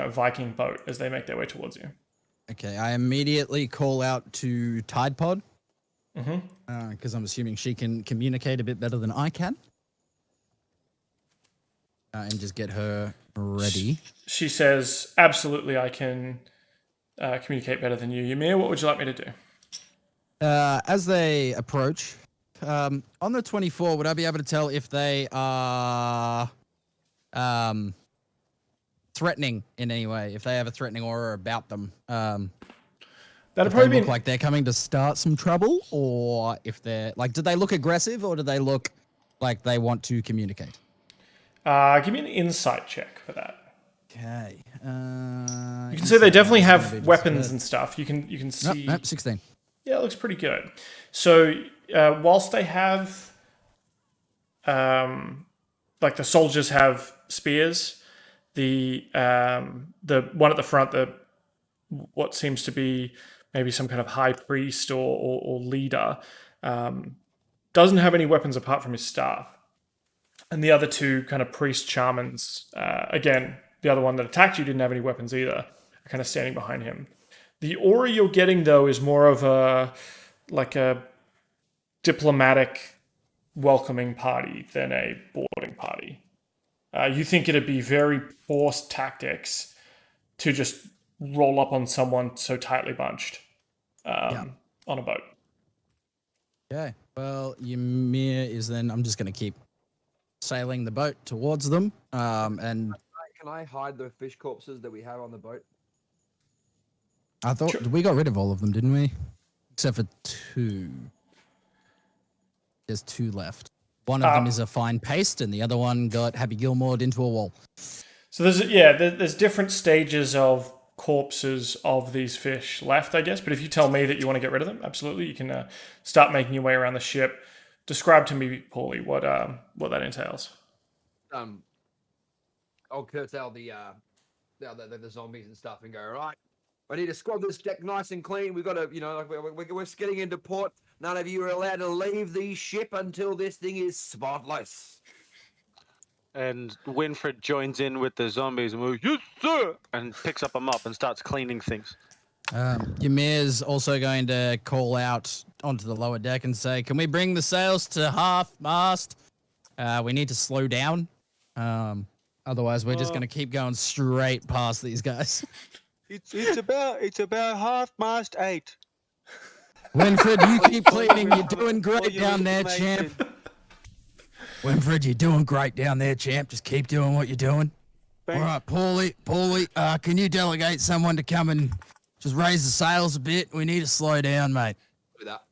Viking boat as they make their way towards you. Okay, I immediately call out to Tide Pod because I'm assuming she can communicate a bit better than I can, and just get her ready. She says, "Absolutely, I can communicate better than you, Ymir. What would you like me to do?" As they approach. On the 24, would I be able to tell if they are threatening in any way? If they have a threatening aura about them? That'd probably look like they're coming to start some trouble, or if they're like, do they look aggressive, or do they look like they want to communicate? Give me an insight check for that. Okay. You can see they definitely have weapons and stuff. You can see. Nope, 16. Yeah, it looks pretty good. So whilst they have, like the soldiers have spears, the one at the front, what seems to be maybe some kind of high priest or leader, doesn't have any weapons apart from his staff. And the other two kind of priest shamans, again, the other one that attacked you didn't have any weapons either, are kind of standing behind him. The aura you're getting, though, is more of a diplomatic welcoming party than a boarding party. You think it'd be very forced tactics to just roll up on someone so tightly bunched on a boat. Okay. Well, Ymir is then. I'm just going to keep sailing the boat towards them. And Can I hide the fish corpses that we have on the boat? I thought we got rid of all of them, didn't we? Except for 2. There's 2 left. One of them is a fine paste, and the other one got Happy Gilmore'd into a wall. So there's different stages of corpses of these fish left, I guess. But if you tell me that you want to get rid of them, absolutely, you can start making your way around the ship. Describe to me, Pauly, what that entails. I'll curtail the zombies and stuff and go, right, I need to scrub this deck nice and clean. We've got to, we're getting into port. None of you are allowed to leave the ship until this thing is spotless. And Winfred joins in with the zombies and goes, yes, sir! And picks up a mop and starts cleaning things. Ymir's also going to call out onto the lower deck and say, can we bring the sails to half mast? We need to slow down. Otherwise, we're just going to keep going straight past these guys. It's about half mast 8. Winfred, you keep cleaning. You're doing great down there, champ. Winfred, you're doing great down there, champ. Just keep doing what you're doing. Thanks. All right, Pauly, can you delegate someone to come and just raise the sails a bit? We need to slow down, mate. Do that.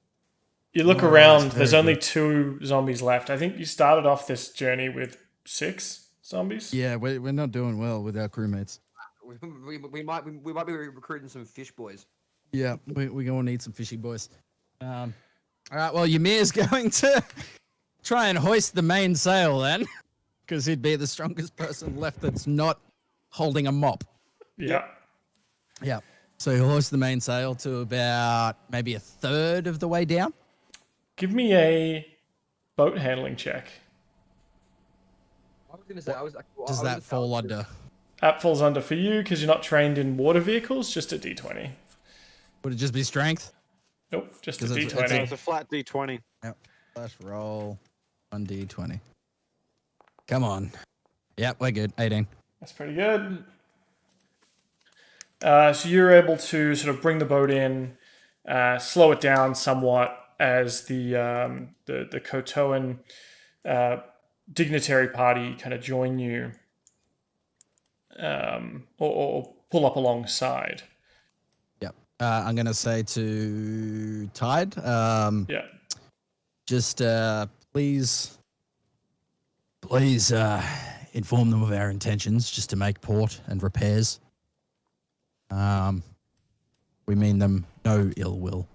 You look around, there's only 2 zombies left. I think you started off this journey with 6 zombies. Yeah, we're not doing well with our crewmates. We might be recruiting some fish boys. Yeah, we're going to need some fishy boys. All right, well, Ymir's going to try and hoist the main sail then, because he'd be the strongest person left that's not holding a mop. Yeah. Yeah. So he'll hoist the main sail to about maybe a third of the way down. Give me a boat handling check. I was going to say, Does that fall under? That falls under for you because you're not trained in water vehicles, just a D20. Would it just be strength? Nope, just a 'Cause it's- D20. It's a flat D20. Yep. Let's roll 1d20. Come on. Yep, we're good. 18. That's pretty good. So you're able to sort of bring the boat in, slow it down somewhat as the Kotoan dignitary party kind of join you, or pull up alongside. Yep. I'm going to say to Tide, Yeah. just please inform them of our intentions just to make port and repairs. We mean them no ill will.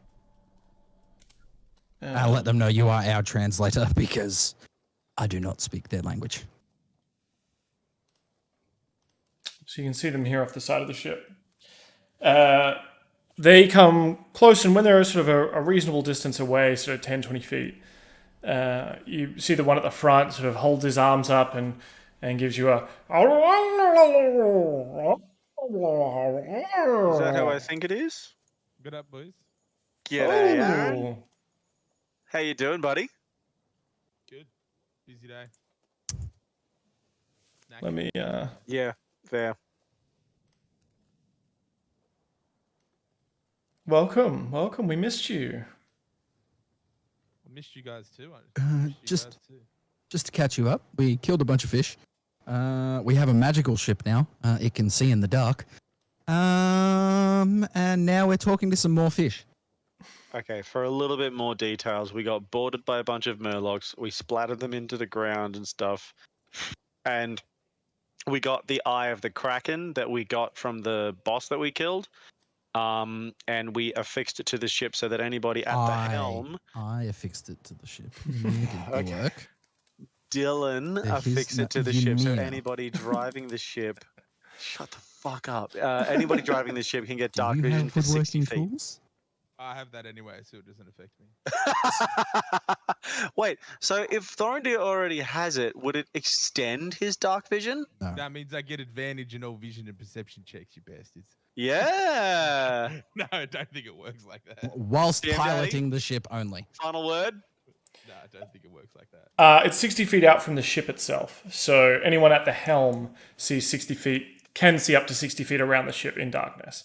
I'll let them know you are our translator because I do not speak their language. So you can see them here off the side of the ship. They come close, and when they're sort of a reasonable distance away, sort of 10, 20 feet, you see the one at the front sort of holds his arms up and gives you a... Is that how I think it is? Good up, boys. G'day, Aaron. Oh. How you doing, buddy? Good. Busy day. Let me... Yeah, fair. Welcome. We missed you. I missed you guys too. Just to catch you up, we killed a bunch of fish. We have a magical ship now. It can see in the dark. And now we're talking to some more fish. Okay, for a little bit more details, we got boarded by a bunch of murlocs. We splattered them into the ground and stuff. And we got the eye of the Kraken that we got from the boss that we killed. and we affixed it to the ship so that anybody at the helm, I affixed it to the ship. You did the Okay. work. Dylan There is affixed no- it to the ship, so Ymir. anybody driving the ship, shut the fuck up. Anybody driving the ship can get Do dark you vision have for 60 woodworking feet. tools? I have that anyway, so it doesn't affect me. Wait, so if Thorendir already has it, would it extend his dark vision? No. That means I get advantage in all vision and perception checks, you bastards. Yeah. No, I don't think it works like that. Whilst GM Daddy? piloting the ship only. Final word? No, I don't think it works like that. It's 60 feet out from the ship itself. So anyone at the helm sees 60 feet, can see up to 60 feet around the ship in darkness,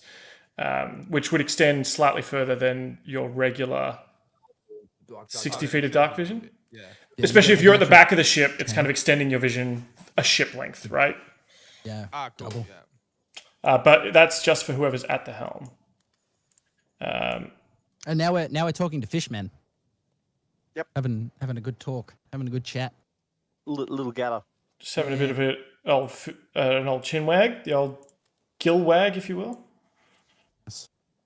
which would extend slightly further than your regular 60 feet of dark vision. Yeah. Especially if you're at the back of the ship, it's kind of extending your vision a ship length, right? Yeah. Ah, cool. Double. Yeah. But that's just for whoever's at the helm. And now we're talking to fishmen. Yep. Having a good talk, having a good chat. Little gather. Just having a bit of an old chin wag, the old gill wag, if you will.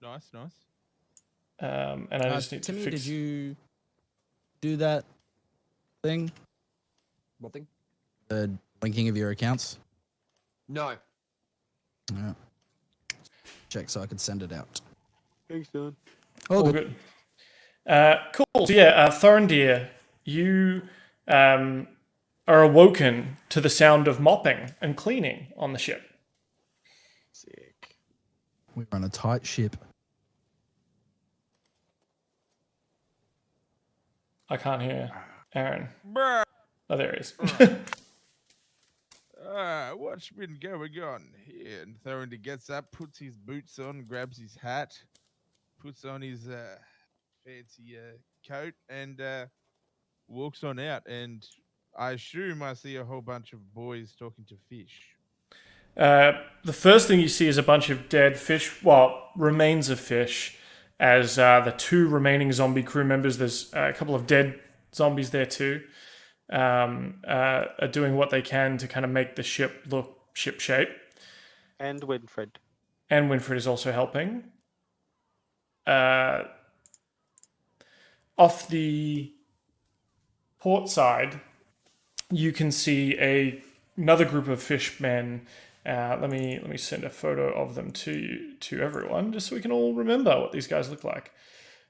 Nice. And I just need Timmy, to fix. did you do that thing? What thing? The linking of your accounts? No. Yeah. Check so I could send it out. Thanks, Dylan. All All good. good. Cool. So yeah, Thorendir, you are awoken to the sound of mopping and cleaning on the ship. Sick. We're on a tight ship. I can't hear Aaron. Bruh. Oh, there he is. What's been going on here? And Thorendir gets up, puts his boots on, grabs his hat, puts on his fancy coat, and walks on out. And I assume I see a whole bunch of boys talking to fish. The first thing you see is a bunch of dead fish, well, remains of fish, as the two remaining zombie crew members, there's a couple of dead zombies there too, are doing what they can to kind of make the ship look ship-shape. And Winfred. And Winfred is also helping. Off the port side, you can see another group of fishmen. Let me send a photo of them to everyone, just so we can all remember what these guys look like.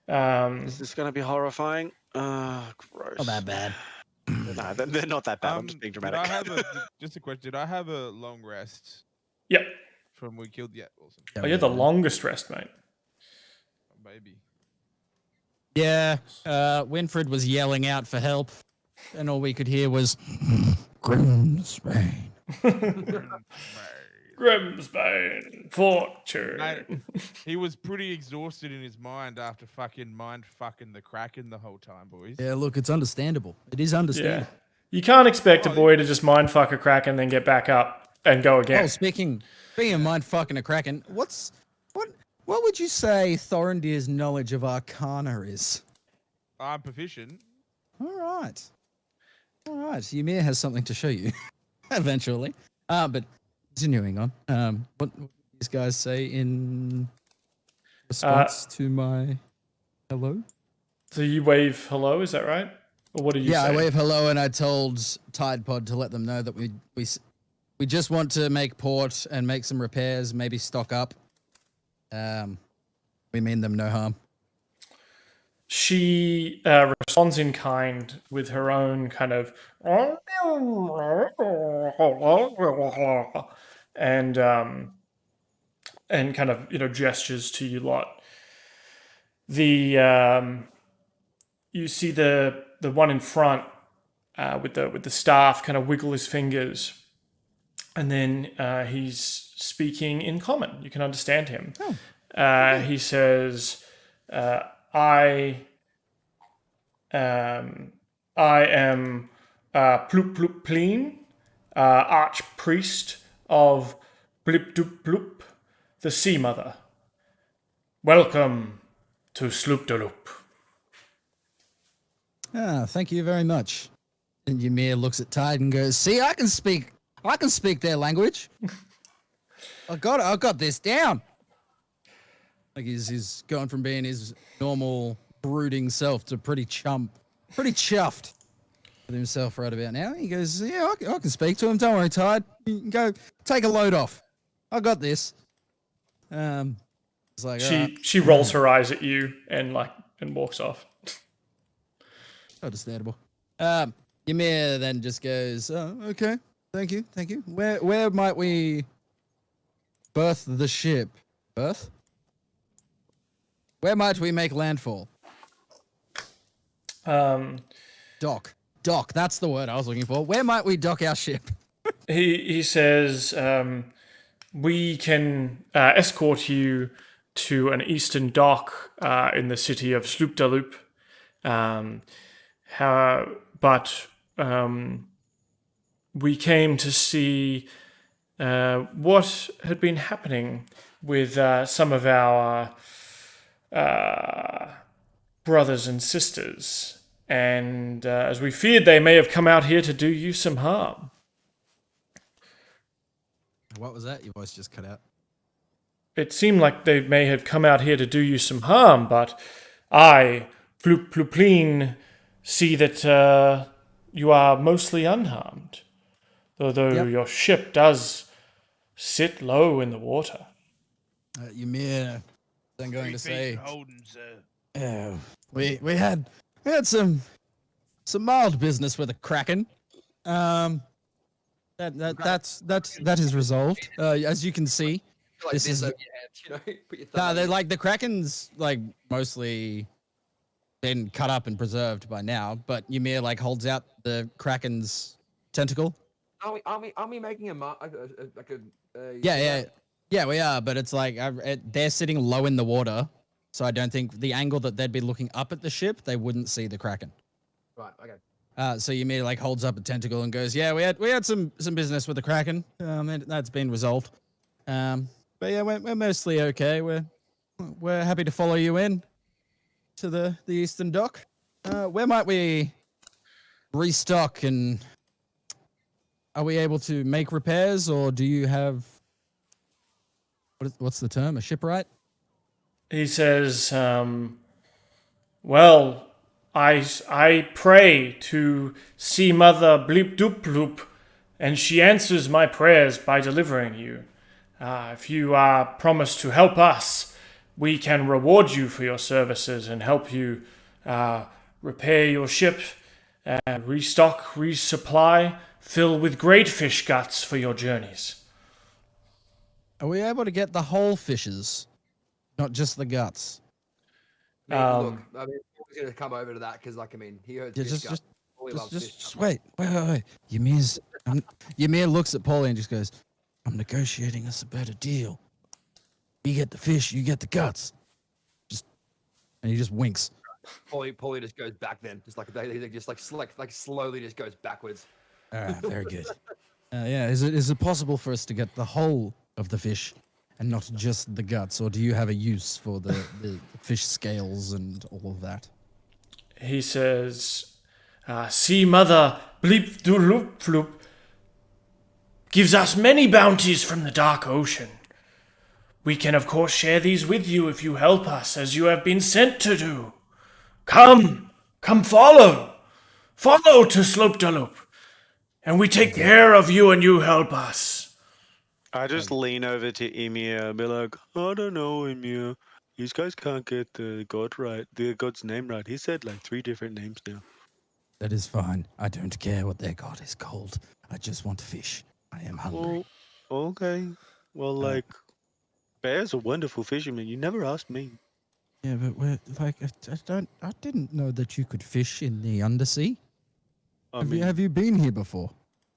Is this going to be horrifying? Gross. Not that bad. No, they're not that bad. I'm just being dramatic. Did I have just a question? Did I have a long rest Yep. from we killed? Yeah, awesome. Oh, you're the longest rest, mate. Maybe. Yeah. Winfred was yelling out for help, and all we could hear was Grimsbane. Grimsbane, fortune. Mate, he was pretty exhausted in his mind after fucking fucking the Kraken the whole time, boys. Yeah, look, it's understandable. It is understandable. Yeah. You can't expect a boy to just mindfuck a Kraken and then get back up and go again. Oh, speaking of mind fucking a Kraken, what would you say Thorendir's knowledge of Arcana is? I'm proficient. All right. Ymir has something to show you eventually. But continuing on, what these guys say in response to my hello? So you wave hello, is that right? Or what do you say? I wave hello, and I told Tide Pod to let them know that we just want to make port and make some repairs, maybe stock up. We mean them no harm. She responds in kind with her own kind of and kind of gestures to you lot. You see the one in front with the staff kind of wiggle his fingers, and then he's speaking in common. You can understand him. He says, I am Ploop Ploop Pleen, Archpriest of Blip Doop Bloop, the Sea Mother. Welcome to Sloobludop. Thank you very much. And Ymir looks at Tide and goes, "See, I can speak their language. I got this down." Like he's going from being his normal brooding self to pretty chuffed with himself right about now. He goes, yeah, I can speak to him. Don't worry, Tide. You can go take a load off. I got this. It's like, all right. She rolls her eyes at you and walks off. Understandable. Ymir then just goes, oh, okay, thank you. Where might we berth the ship? Berth? Where might we make landfall? Dock. That's the word I was looking for. Where might we dock our ship? He says, we can escort you to an eastern dock in the city of Sloobludop. But we came to see what had been happening with some of our brothers and sisters. And as we feared, they may have come out here to do you some harm. What was that? Your voice just cut out. It seemed like they may have come out here to do you some harm, but I, Flupleen, see that you are mostly unharmed, although your ship does sit low in the water. Ymir, I'm going to say, Holding, sir. we had some mild business with a Kraken. That is resolved. As you can see, Like this is over your hand, put your thumb they're on like the Kraken's like mostly been cut up and preserved by now, but Ymir like holds out the Kraken's tentacle. Are we making a Yeah, we are, but it's like they're sitting low in the water, so I don't think the angle that they'd be looking up at the ship, they wouldn't see the Kraken. Right. Okay. So Ymir like holds up a tentacle and goes, "Yeah, we had some business with the Kraken. That's been resolved. But yeah, we're mostly okay. We're happy to follow you in to the eastern dock. Where might we restock, and are we able to make repairs, or do you have what's the term? A shipwright?" He says, well, I pray to see Mother Bleep Doop Bloop, and she answers my prayers by delivering you. If you promise to help us, we can reward you for your services and help you repair your ship, restock, resupply, fill with great fish guts for your journeys. Are we able to get the whole fishes, not just the guts? Look, I mean, we're gonna come over to that because, he heard. Yeah, fish just Pauly loves fish. just wait. Ymir looks at Pauly and just goes, "I'm negotiating us a better deal. You get the fish, you get the guts." And he just winks. Pauly just goes back then, just slowly just goes backwards. All right, very good. Yeah, is it possible for us to get the whole of the fish and not just the guts, or do you have a use for the fish scales and all of that? He says, see Mother Bleep Doop Floop gives us many bounties from the dark ocean. We can of course share these with you if you help us, as you have been sent to do. Come follow to Sloobludop, and we take care of you and you help us. I just lean over to Ymir and be like, I don't know, Ymir. These guys can't get the god's name right. He said like 3 different names now. That is fine. I don't care what their god is called. I just want fish. I am hungry. Oh, okay. Well, bear's a wonderful fisherman. You never asked me. Yeah, but I didn't know that you could fish in the undersea. Have you been here before?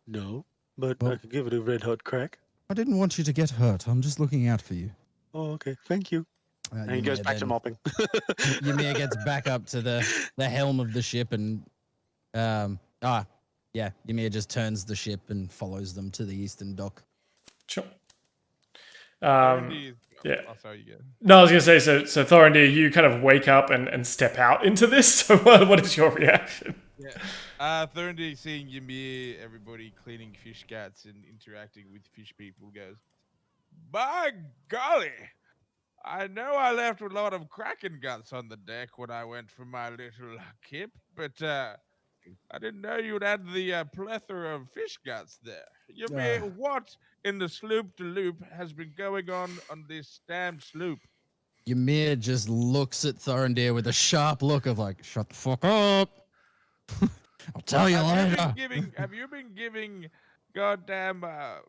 No, but Well- I could give it a red hot crack. I didn't want you to get hurt. I'm just looking out for you. Oh, okay. Thank you. And he goes back to mopping. Ymir gets back up to the helm of the ship and Ymir just turns the ship and follows them to the eastern dock. Sure. Thorendir- yeah. Oh, sorry, you go. No, I was going to say, so Thorendir, you kind of wake up and step out into this. So what is your reaction? Yeah. Thorendir, seeing Ymir, everybody cleaning fish guts and interacting with fish people, goes, by golly, I know I left a lot of Kraken guts on the deck when I went for my little kip, but I didn't know you'd add the plethora of fish guts there. You mean what in the sloop to loop has been going on this damn sloop? Ymir just looks at Thorendir with a sharp look of like, shut the fuck up. I'll tell you later. Have you been giving goddamn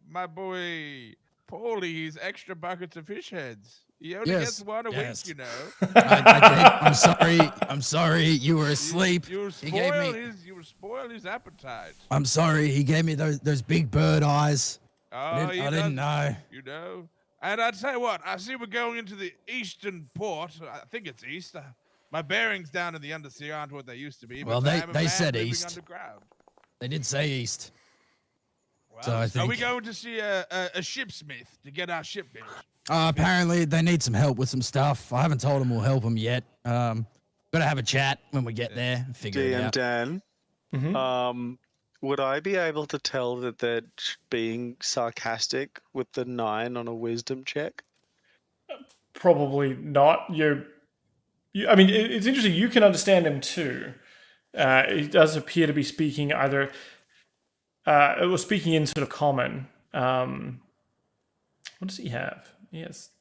my boy Pauly his extra buckets of fish heads? He only Yes, gets one a yes. week, you know. I'm sorry. I'm sorry. You were asleep. You He gave me. will spoil his appetite. I'm sorry. He gave me those big bird eyes. Oh, I didn't know. You know. And I'd say what? I see we're going into the eastern port. I think it's east. My bearings down in the undersea aren't what they used to be. Well, but I am a they man said living east. Underground. They did say east. Well, So I are we think- going to see a shipsmith to get our ship built? Apparently, they need some help with some stuff. I haven't told them we'll help them yet. Gotta have a chat when we get there and figure it DM out. Dan, Mhm. would I be able to tell that they're being sarcastic with the 9 on a wisdom check? Probably not. I mean, it's interesting. You can understand him too. He does appear to be speaking either. It was speaking in sort of common. What does he have? He has.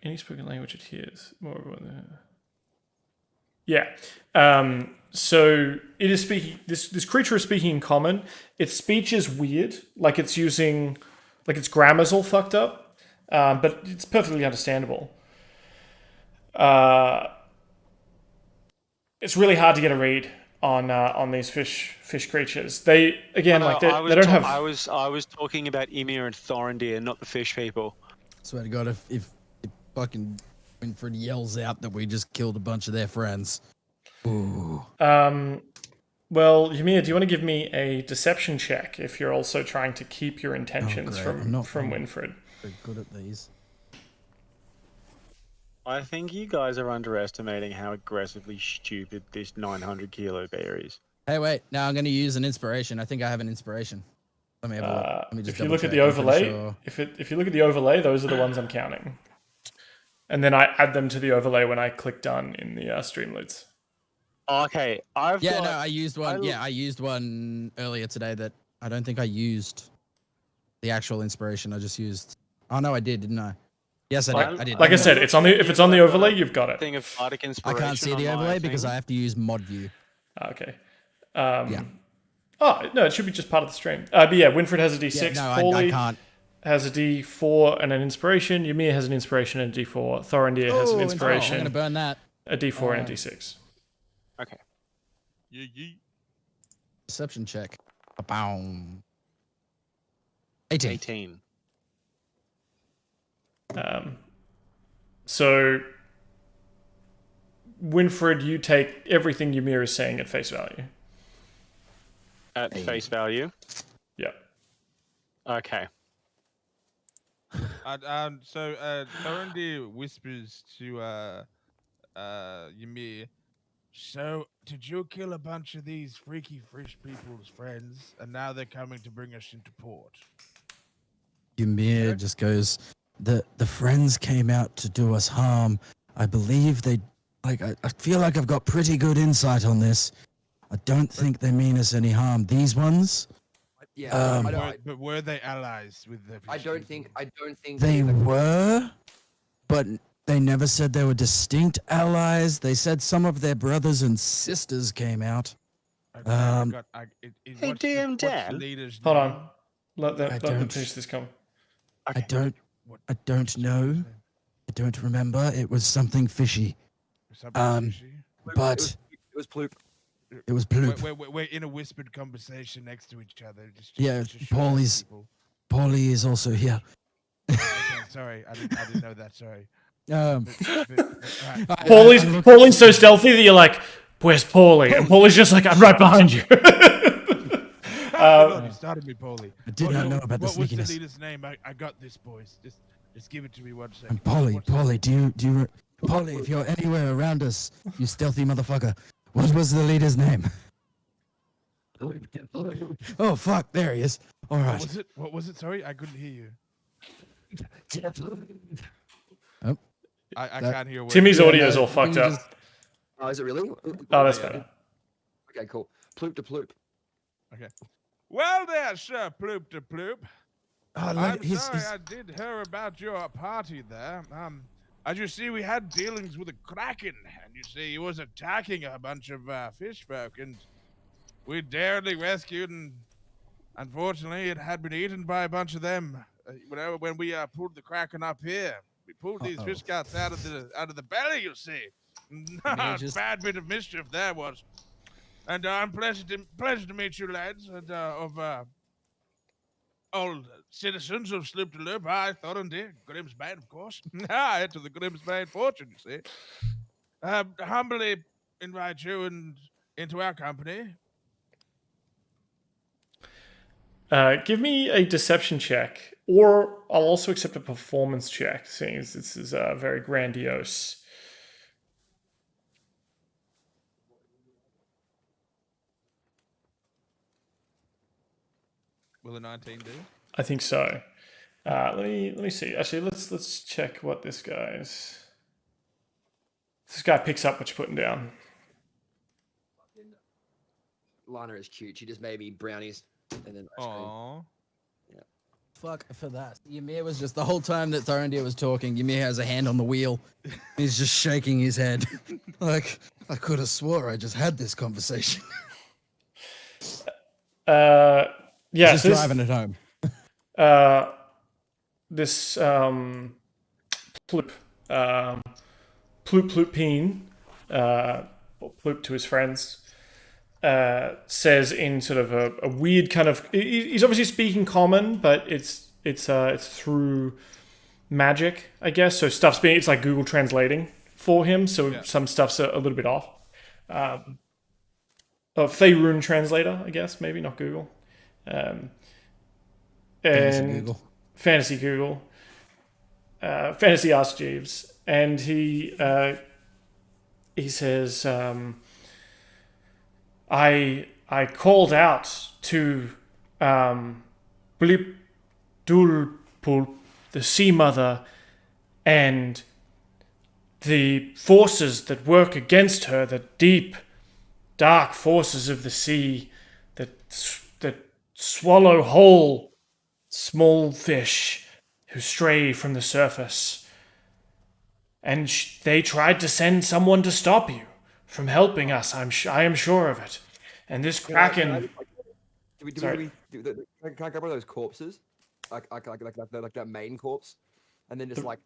Any spoken language it hears. Yeah. So it is speaking. This creature is speaking in common. Its speech is weird. Like it's using, like its grammar's all fucked up. But it's perfectly understandable. It's really hard to get a read on these fish creatures. They again like they don't have. I was talking about Ymir and Thorendir, not the fish people. Swear to God, if fucking Winfred yells out that we just killed a bunch of their friends. Ooh. Well, Ymir, do you want to give me a deception check if you're also trying to keep your intentions great. I'm not- from Winfred? Very good at these. I think you guys are underestimating how aggressively stupid this 900 kilo bear is. Hey, wait. Now I'm going to use an inspiration. I think I have an inspiration. Let me have a look. Let me just If you look at double the check. I'm pretty overlay, sure. if you look at the overlay, those are the ones I'm counting. And then I add them to the overlay when I click done in the Streamloots. Okay, I used one. I used one earlier today that I don't think I used the actual inspiration. I just used. Oh no, I did, didn't I? Yes, I did. I did. Like I said, if it's on the overlay, you've got it. Thing of bardic I inspiration. can't see the on my overlay because thing. I have to use mod view. Okay. Yeah. Oh no, it should be just part of the stream. But yeah, Winfred has a D6. Yeah, no, I Pauly can't. has a D4 and an inspiration. Ymir has an inspiration and a D4. Thorendir has an I'm inspiration, gonna burn that. a D4 and a D6. Okay. Deception check. Boom. 18. 18. So, Winfred, you take everything Ymir is saying at face value. At face value. Yeah. Okay. So Thorendir whispers to Ymir, so did you kill a bunch of these freaky fish people's friends, and now they're coming to bring us into port? Ymir just goes, the friends came out to do us harm. I believe they, like, I feel like I've got pretty good insight on this. I don't think they mean us any harm. These ones, Yeah, But were they allies with the? I fish don't people? think they were, but they never said they were distinct allies. They said some of their brothers and sisters came out. Okay, Um, Hey, what's DM what's the Dan. leader's Hold name? on. Let them don't- finish this comment. I don't know. I don't remember. It was something fishy, Something fishy? but It was Ploop. it was Ploop. We're in a whispered conversation next to each other. Yeah, just show Pauly's- people. Pauly is also here. Okay, sorry, I didn't know that. Sorry. Um, Right. Pauly's so stealthy that you're like, where's Pauly? And Pauly's just like, I'm right behind you. God, you started me, Pauly. I did not know about the what was the sneakiness. leader's name? I got this, boys. Just give it to me one second. And Pauly, What's the- Pauly, do you, Pauly, if you're anywhere around us, you stealthy motherfucker, what was the leader's name? Oh fuck, there he is. All right. What was it? Sorry, I couldn't hear you. I That- can't hear what Timmy's Yeah, audio is no, all I fucked think up. you just- Oh, is it really? Oh, that's yeah. better. Okay, cool. Ploop to ploop. Well there, Sir Ploop to Ploop. Oh, look, I'm his- sorry his- I did hear about your party there. As you see, we had dealings with a Kraken, and you see, he was attacking a bunch of fish folk, and we daringly rescued, and unfortunately, it had been eaten by a bunch of them. When we pulled the Kraken up here, we pulled these fish guts out of the belly. You see, just- bad bit of mischief there was. And I'm pleasure to meet you, lads, and of old citizens of Sloobludop. I Thorendir Grimsbane, of course. I enter the Grimsbane fortune, you see. Humbly invite you into our company. Give me a deception check, or I'll also accept a performance check, seeing as this is very grandiose. Will a 19 do? I think so. Let me see. Actually, let's check what this guy's. This guy picks up what you're putting down. Lana is cute. She just made me brownies and then ice cream. Aww. Fuck for that. Ymir was just the whole time that Thorendir was talking. Ymir has a hand on the wheel. He's just shaking his head, like I could have swore I just had this conversation. Yeah, Just so this, driving it home. this Ploop, or Ploop to his friends, says in sort of a weird kind of. He's obviously speaking common, but it's through magic, I guess. So it's like Google translating for him. So some stuff's a little bit off. Faerun translator, I guess, maybe not Google. And Fantasy Google. Fantasy Ask Jeeves, and he says, I called out to Blip Dulpul, the Sea Mother, and the forces that work against her, the deep, dark forces of the sea that swallow whole small fish who stray from the surface. And they tried to send someone to stop you from helping us. I am sure of it. And this Kraken. Can I grab one of those corpses, like that main corpse, and then just like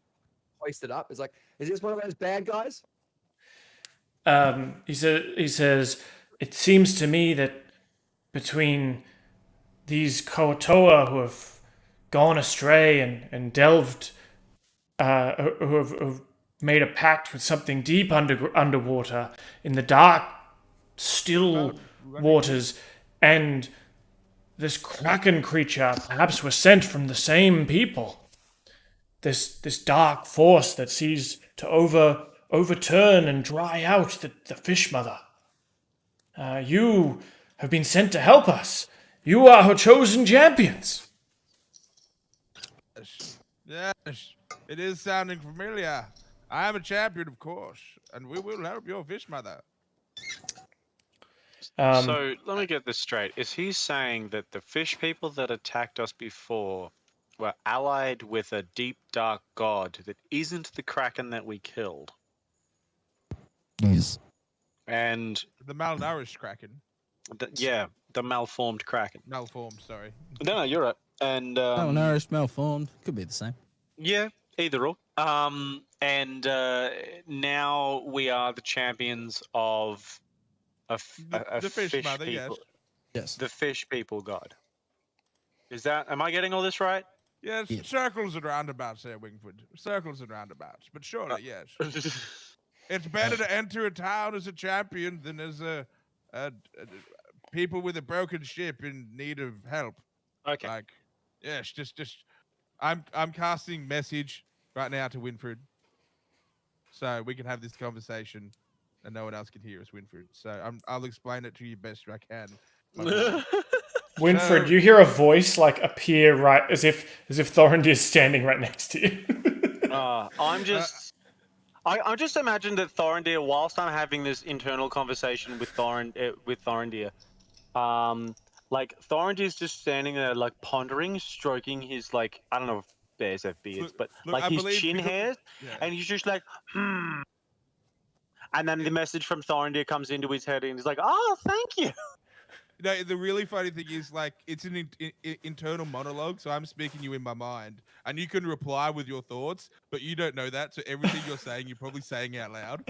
hoist it up? It's like, is this one of those bad guys? He says, it seems to me that between these Koatoa who have gone astray and delved, who have made a pact with something deep underwater in the dark, still waters, and this Kraken creature perhaps was sent from the same people. This dark force that sees to overturn and dry out the fish mother. You have been sent to help us. You are her chosen champions. Yes, it is sounding familiar. I am a champion, of course, and we will help your fish mother. So let me get this straight. Is he saying that the fish people that attacked us before were allied with a deep, dark god that isn't the Kraken that we killed? Yes. And The malnourished Kraken. the malformed Kraken. Malformed, sorry. No, you're right. And Malnourished, malformed. Could be the same. yeah, either or. And now we are the champions of a The fish mother, people. Yes. The fish people god. Am I getting all this right? Yes, Yeah. circles and roundabouts there, Wingfoot. Circles and roundabouts. But surely, yes. It's better to enter a town as a champion than as a people with a broken ship in need of help. Okay. Like, yes, just I'm casting message right now to Winfred, so we can have this conversation, and no one else can hear us, Winfred. So I'll explain it to you best I can. my boy. Winfred, you hear a voice like appear right as if Thorendir is standing right next to you. I'm just imagine that Thorendir, whilst I'm having this internal conversation with Thorendir, like Thorendir's just standing there, like pondering, stroking his like I don't know if bears have beards, but Look, I like his believe chin because- hairs, Yeah. and he's just like, and then the message from Thorendir comes into his head, and he's like, "Oh, thank you." No, the really funny thing is, like, it's an internal monologue, so I'm speaking you in my mind, and you can reply with your thoughts, but you don't know that, so everything you're saying, you're probably saying out loud.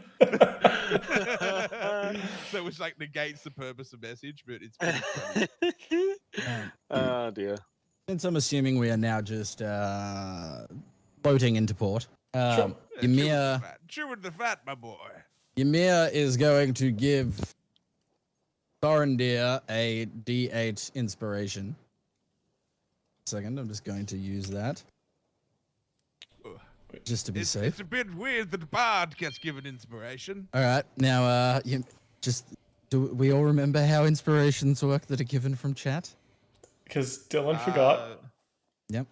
So which like negates the purpose of message, but it's pretty funny. Oh dear. Since I'm assuming we are now just boating into port, Yeah, Ymir chewing the fat, my boy. Ymir is going to give Thorendir a D8 inspiration. Second, I'm just going to use that. Just to be safe. It's a bit weird that Bard gets given inspiration. All right, now do we all remember how inspirations work that are given from chat? Because Dylan forgot. Yep.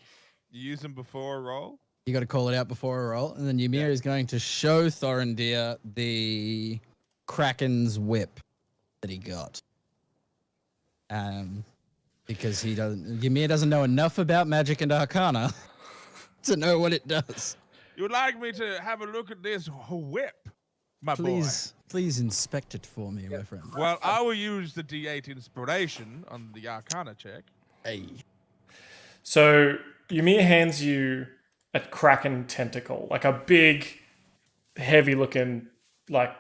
You use them before a roll? You got to call it out before a roll, and then Ymir is going to show Thorendir the Kraken's whip that he got. Because Ymir doesn't know enough about magic and arcana to know what it does. You would like me to have a look at this whip, my boy? Please inspect it for me, my friend. Well, I will use the D8 inspiration on the arcana check. Hey. So Ymir hands you a Kraken tentacle, like a big, heavy-looking, like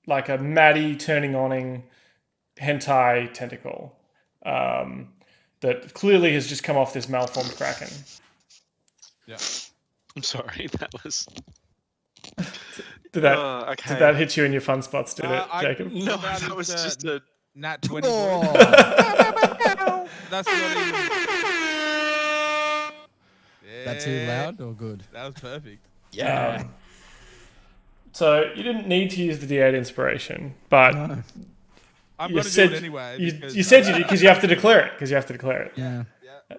a Maddie turning oning hentai tentacle that clearly has just come off this malformed Kraken. Yeah. I'm sorry, that was. Did that okay. did that hit you in your fun spots, did it, Jacob? No, That that was is, just a. Nat 20. Oh. That's not even. That too loud or good? That was perfect. Yeah. So you didn't need to use the D8 inspiration, but No. I'm you going to do said it anyway. you because- said you did because you have to declare it. Yeah. Yeah.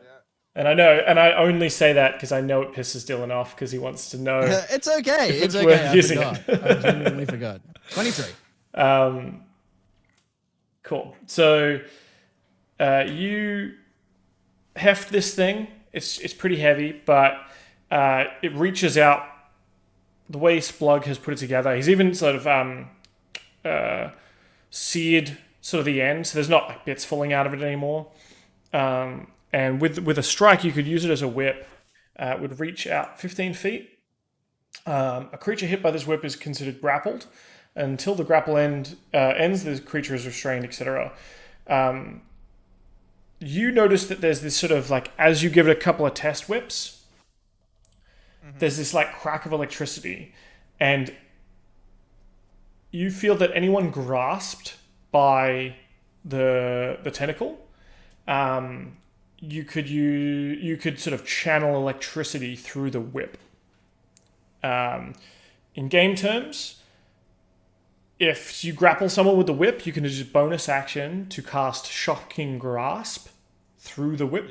And I know, and I only say that because I know it pisses Dylan off because he wants to know. It's okay. If It's it's okay. worth I using forgot. it. I genuinely forgot. 23. Cool. So you heft this thing. It's pretty heavy, but it reaches out. The way Splug has put it together, he's even sort of seared sort of the end, so there's not like bits falling out of it anymore. And with a strike, you could use it as a whip. It would reach out 15 feet. A creature hit by this whip is considered grappled. Until the grapple ends, the creature is restrained, etc. You notice that there's this sort of like, as you give it a couple of test whips, there's this like crack of electricity. And you feel that anyone grasped by the tentacle, you could sort of channel electricity through the whip. In game terms, if you grapple someone with the whip, you can just bonus action to cast Shocking Grasp through the whip.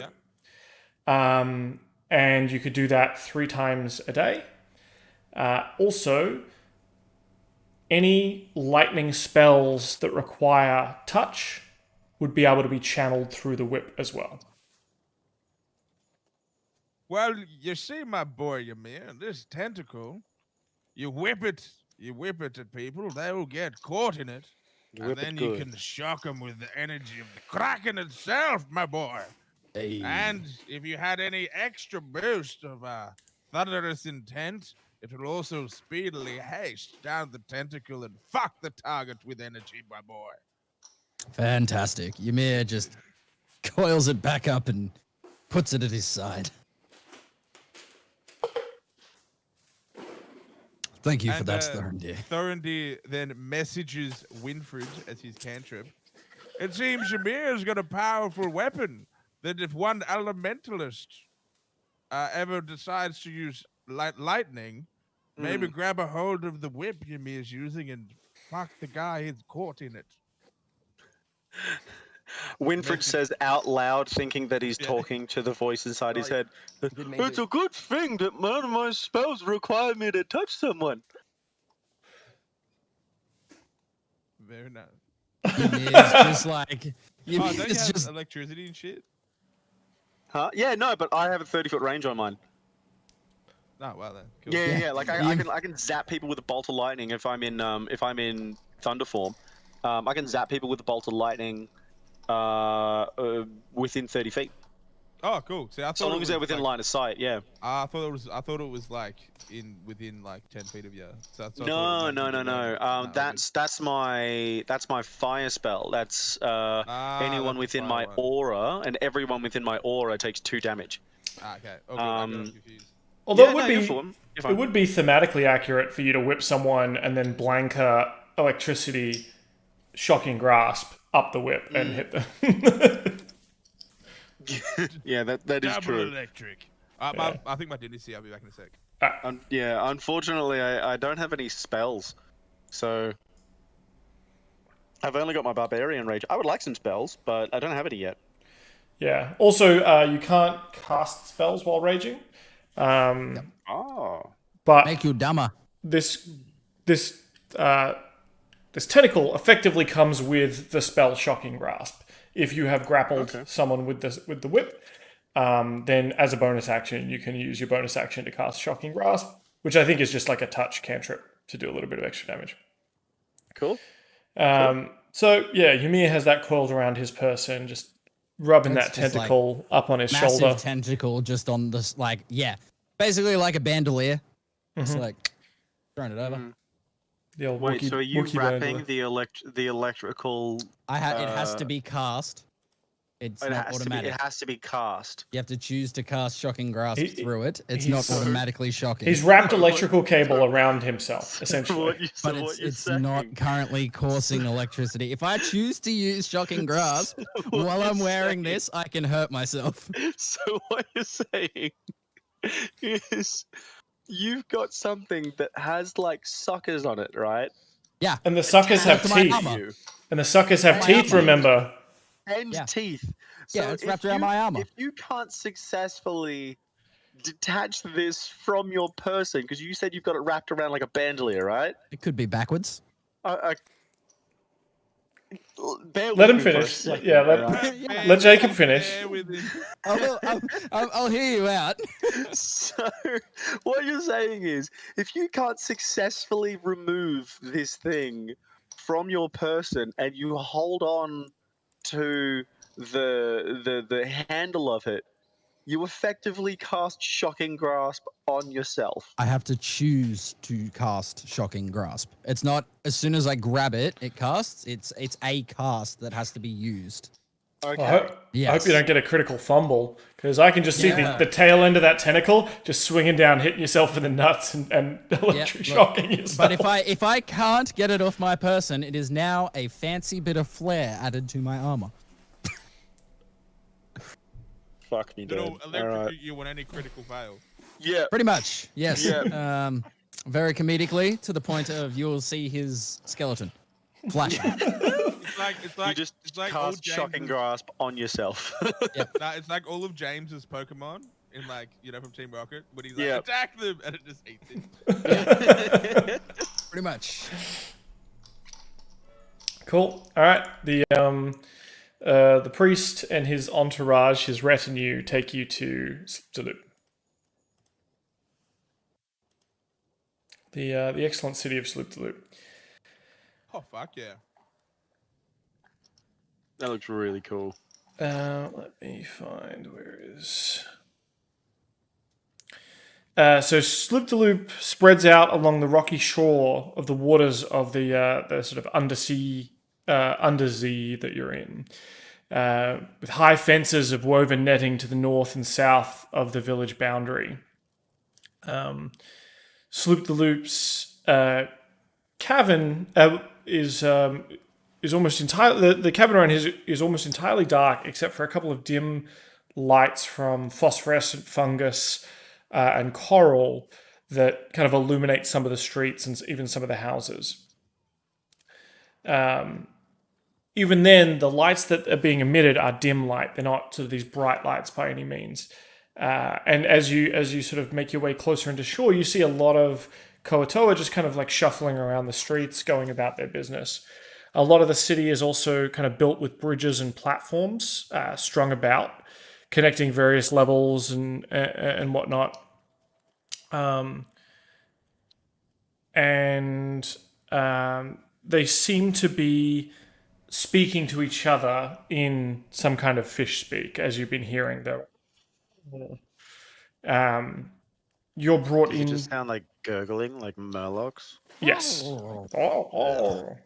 Yeah. And you could do that 3 times a day. Also, any lightning spells that require touch would be able to be channeled through the whip as well. Well, you see, my boy Ymir, this tentacle, you whip it at people, they will get caught in it, and then you can shock them with the energy of the Kraken itself, my boy. Hey. And if you had any extra boost of thunderous intent, it will also speedily haste down the tentacle and fuck the target with energy, my boy. Fantastic. Ymir just coils it back up and puts it at his side. Thank you for And, that, Thorendir. Thorendir then messages Winfred as his cantrip. It seems Ymir's got a powerful weapon that if one elementalist ever decides to use lightning, maybe grab a hold of the whip Ymir's using and fuck the guy who's caught in it. Winfred says out loud, thinking that he's Yeah. talking to the voice inside his Right. head. Didn't mean It's to. a good thing that none of my spells require me to touch someone. Very nice. Ymir's just like Oh, don't you Ymir's have just electricity and shit? Huh? Yeah, no, but I have a 30-foot range on mine. Oh, well then. Cool. Yeah. Like I You- can zap people with a bolt of lightning if I'm in thunder form. I can zap people with a bolt of lightning within 30 feet. Oh, cool. See, I thought So long it as they're was, within like, line of sight, yeah. I thought it was like within like 10 feet of you. So I thought it No. might be the damage. That's my fire spell. That's anyone that's the within fire my one. aura, and everyone within my aura takes 2 damage. Okay. Oh, good. I got Um, confused. Although Yeah, it would no, be you're fine. You're fine. it would be thematically accurate for you to whip someone and then blanker electricity, shocking grasp up the whip and hit them. Yeah, that is Double true. electric. Yeah. I think my DDC. I'll be back in a sec. Yeah, unfortunately, I don't have any spells, so I've only got my barbarian rage. I would like some spells, but I don't have any yet. Yeah. Also, you can't cast spells while raging. Oh. But make you dumber. this tentacle effectively comes with the spell Shocking Grasp. If you have grappled someone with the whip, then as a bonus action, you can use your bonus action to cast Shocking Grasp, which I think is just like a touch cantrip to do a little bit of extra damage. Cool. So yeah, Ymir has that coiled around his person, just rubbing That's that just, like, tentacle up on his Massive shoulder. tentacle just on this, like, yeah, basically like a bandolier. It's like throwing it over. The old Wait, Wookiee- so are you Wookiee wrapping bandolier. the electrical? It has to be cast. It's It not has automatic. it has to be cast. You have to choose to cast Shocking Grasp He- through it. It's not he's- automatically shocking. He's wrapped electrical cable around himself, essentially. but it's not currently causing electricity. If I choose to use Shocking Grasp while I'm wearing this, I can hurt myself. So what you're saying is you've got something that has like suckers on it, right? And the suckers have to my teeth. armor. You. And the suckers have My teeth, armor. remember? And Yeah. teeth. Yeah, So it's if wrapped around you- my armor. If you can't successfully detach this from your person, because you said you've got it wrapped around like a bandolier, right? It could be backwards. Bear Let with him me for a finish. second, Yeah, let- alright? Let Jacob finish. Bear with him. I'll hear you out. So, what you're saying is, if you can't successfully remove this thing from your person and you hold on to the handle of it, you effectively cast Shocking Grasp on yourself. I have to choose to cast Shocking Grasp. It's not as soon as I grab it, it casts. It's a cast that has to be used. Okay. I hope you Yes. don't get a critical fumble, because I can just see Yeah. the tail end of that tentacle just swinging down, hitting yourself in the nuts and electric look, shocking yourself. But if I can't get it off my person, it is now a fancy bit of flair added to my armor. Fuck me, dude. It'll Alright. electrocute you when any critical fail. Yeah. Pretty much, yes. Yeah. Very comedically, to the point of you'll see his skeleton flashing. It's like You just it's like all cast Shocking James's- Grasp on yourself. Nah, it's like all of James's Pokemon in like from Team Rocket, when he's like Yeah. attack them and it just eats it. Pretty much. Cool. All right. The priest and his entourage, his retinue, take you to Sloobludop. The excellent city of Sloobludop. Oh fuck yeah! That looks really cool. Let me find where it is. So Sloobludop spreads out along the rocky shore of the waters of the sort of undersea that you're in, with high fences of woven netting to the north and south of the village boundary. Sloobludop's cavern is almost entirely the cavern around is almost entirely dark, except for a couple of dim lights from phosphorescent fungus and coral that kind of illuminate some of the streets and even some of the houses. even then, the lights that are being emitted are dim light. They're not sort of these bright lights by any means. And as you sort of make your way closer into shore, you see a lot of Koatoa just kind of like shuffling around the streets, going about their business. A lot of the city is also kind of built with bridges and platforms strung about, connecting various levels and whatnot. They seem to be speaking to each other in some kind of fish speak, as you've been hearing, though. You're brought Does in. it just sound like gurgling, like murlocs? Yes. Oh.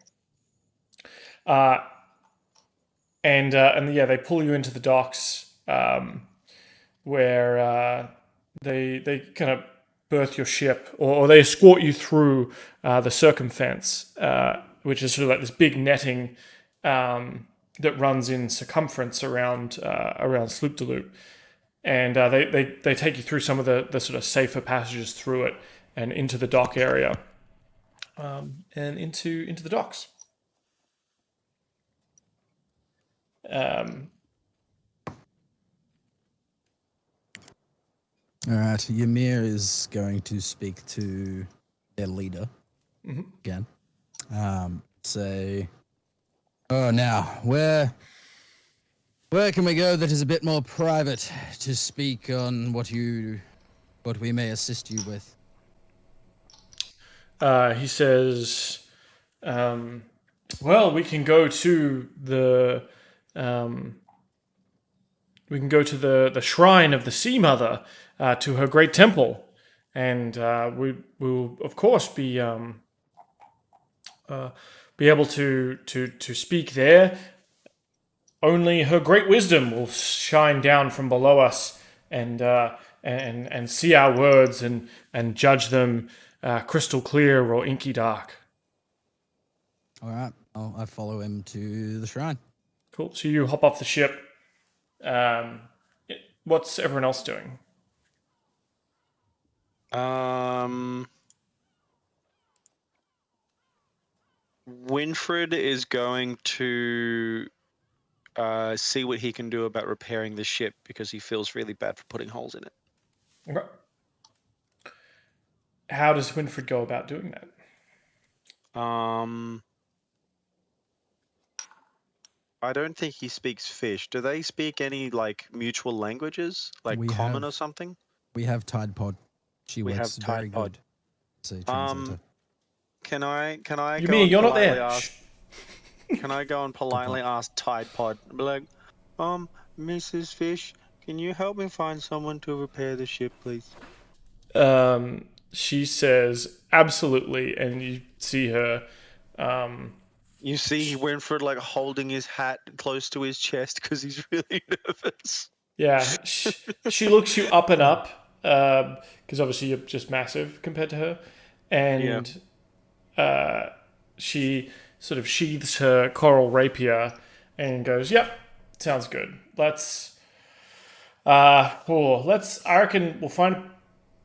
And yeah, they pull you into the docks, where they kind of berth your ship, or they escort you through the circumfence, which is sort of like this big netting that runs in circumference around Sloobludop. And they take you through some of the sort of safer passages through it and into the dock area, and into the docks. All right, Ymir is going to speak to their leader again. Say, oh, now where can we go that is a bit more private to speak on what we may assist you with? He says, well, we can go to the shrine of the Sea Mother, to her great temple, and we will of course be able to speak there. Only her great wisdom will shine down from below us and see our words and judge them crystal clear or inky dark. All right, I follow him to the shrine. Cool. So you hop off the ship. What's everyone else doing? Winfred is going to see what he can do about repairing the ship because he feels really bad for putting holes in it. Okay. How does Winfred go about doing that? I don't think he speaks fish. Do they speak any like mutual languages, like We common have- or something? We have Tide Pod. She We works have very Tide Pod. good. So translator. Can I You go mean and you're not politely there? ask? Can I go and politely ask Tide Pod? Be like, Mrs. Fish, can you help me find someone to repair the ship, please? She says absolutely, and you see her. You see Winfred like holding his hat close to his chest because he's really nervous. Yeah, she looks you up and up, because obviously you're just massive compared to her, and she sort of sheathes her coral rapier and goes, "Yep, sounds good. I reckon we'll find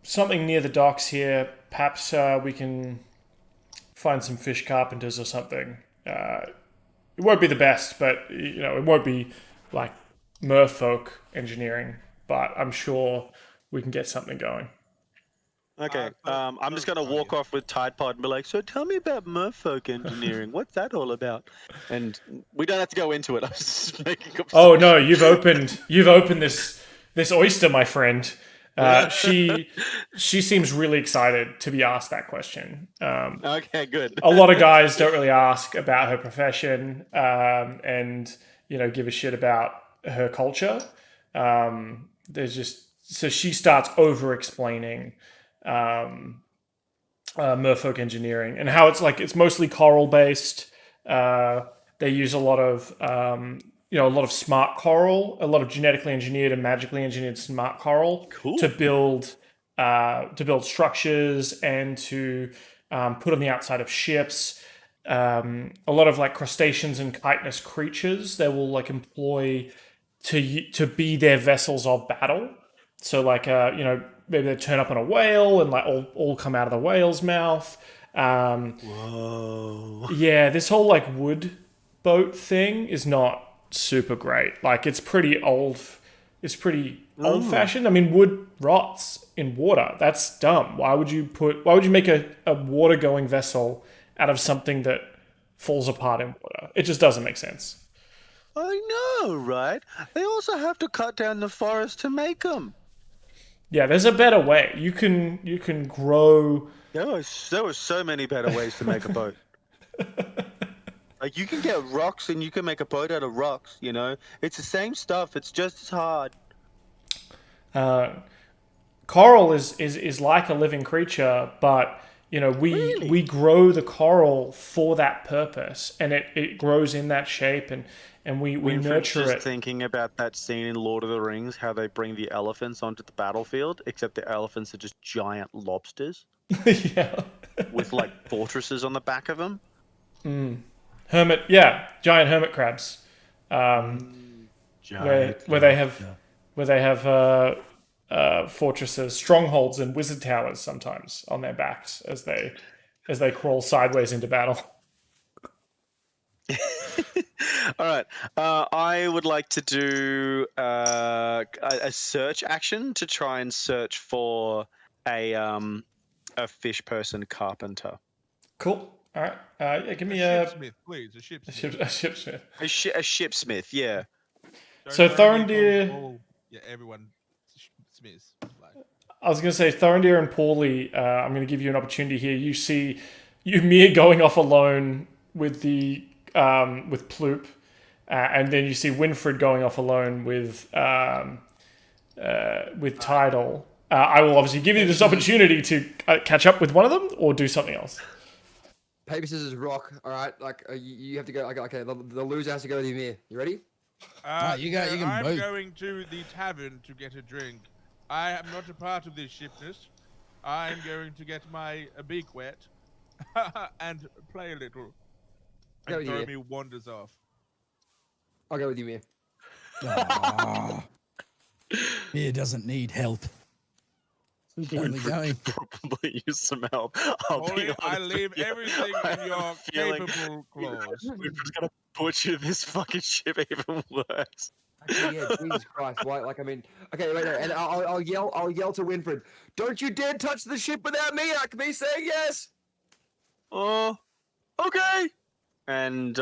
something near the docks here. Perhaps we can find some fish carpenters or something. It won't be the best, but it won't be like merfolk engineering, but I'm sure we can get something going." Okay, I'm just gonna walk off with Tide Pod and be like, "So tell me about merfolk engineering. What's that all about?" And we don't have to go into it. I was just making up. Oh no, you've opened this oyster, my friend. She seems really excited to be asked that question. Okay, good. A lot of guys don't really ask about her profession, and give a shit about her culture. So she starts over explaining merfolk engineering and how it's mostly coral based. They use a lot of smart coral, a lot of genetically engineered and magically engineered smart coral to build structures and to put on the outside of ships. A lot of like crustaceans and chitinous creatures they will like employ to be their vessels of battle. So like maybe they turn up on a whale and like all come out of the whale's mouth. Whoa. Yeah, this whole like wood boat thing is not super great. Like it's pretty old. It's pretty old fashioned. I mean, wood rots in water. That's dumb. Why would you make a water going vessel out of something that falls apart in water? It just doesn't make sense. I know, right? They also have to cut down the forest to make them. Yeah, there's a better way. You can grow. There were so many better ways to make a boat. Like you can get rocks and you can make a boat out of rocks. You know, it's the same stuff. It's just as hard. Coral is like a living creature, but you know we grow the coral for that purpose, and it grows in that shape, and we nurture just it. Thinking about that scene in Lord of the Rings, how they bring the elephants onto the battlefield, except the elephants are just giant lobsters Yeah. with like fortresses on the back of them. Giant hermit crabs, where they have fortresses, strongholds, and wizard towers sometimes on their backs as they crawl sideways into battle. All right, I would like to do a search action to try and search for a fish person carpenter. Cool. All right. Yeah, give me A shipsmith, please. A shipsmith. a shipsmith. A shipsmith, yeah. So Don't Thorendir. everyone smiths. Like, I was going to say Thorendir and Pauly. I'm going to give you an opportunity here. You see Ymir going off alone with the with Ploop, and then you see Winfred going off alone with Tidal. I will obviously give you this opportunity to catch up with one of them or do something else. Paper, scissors, rock. All right, like you have to go. Okay, the loser has to go with Ymir. You ready? You can I'm vote. going to the tavern to get a drink. I am not a part of this shipness. I'm going to get my beak wet and play a little. Go And with throw Ymir. me wanders off. I'll go with Ymir. Aw. He doesn't need help. Only going. Probably use some help. I'll be Pauly, I honest leave with you. everything I in have your a feeling capable claws. We're just gonna butcher this fucking ship even worse. Actually, yeah, Jesus Christ! Why? Like, I mean, okay, wait, and I'll yell to Winfred. Don't you dare touch the ship without me saying yes. Oh, okay. And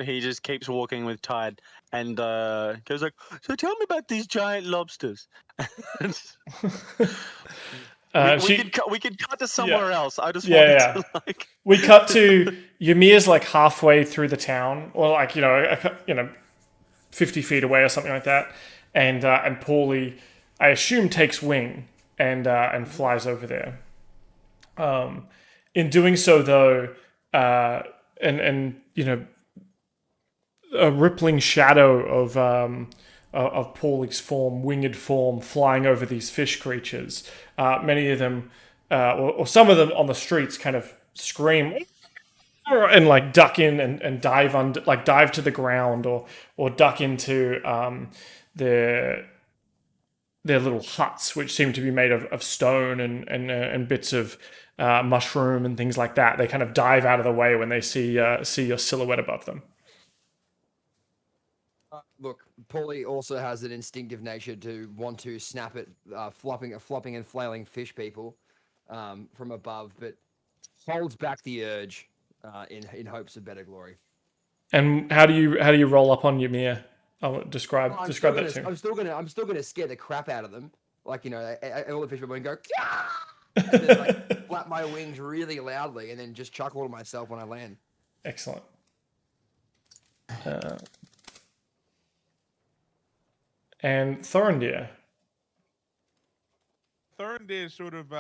he just keeps walking with Tide, and goes like, "So tell me about these giant lobsters." We could cut to somewhere else. I just wanted to like. We cut to Ymir's like halfway through the town, or like 50 feet away or something like that, and Pauly, I assume, takes wing and flies over there. In doing so, though, and a rippling shadow of Pauly's form, winged form, flying over these fish creatures. Many of them, or some of them on the streets, kind of scream and like duck in and dive under, like dive to the ground, or duck into their little huts, which seem to be made of stone and bits of mushroom and things like that. They kind of dive out of the way when they see your silhouette above them. Look, Pauly also has an instinctive nature to want to snap at flopping and flailing fish people from above, but holds back the urge in hopes of better glory. And how do you roll up on Ymir? I'll describe that to me. I'm still gonna scare the crap out of them, like all the fish people and go, "Kah!" and then like flap my wings really loudly, and then just chuckle to myself when I land. Excellent. And Thorendir. Thorendir sort of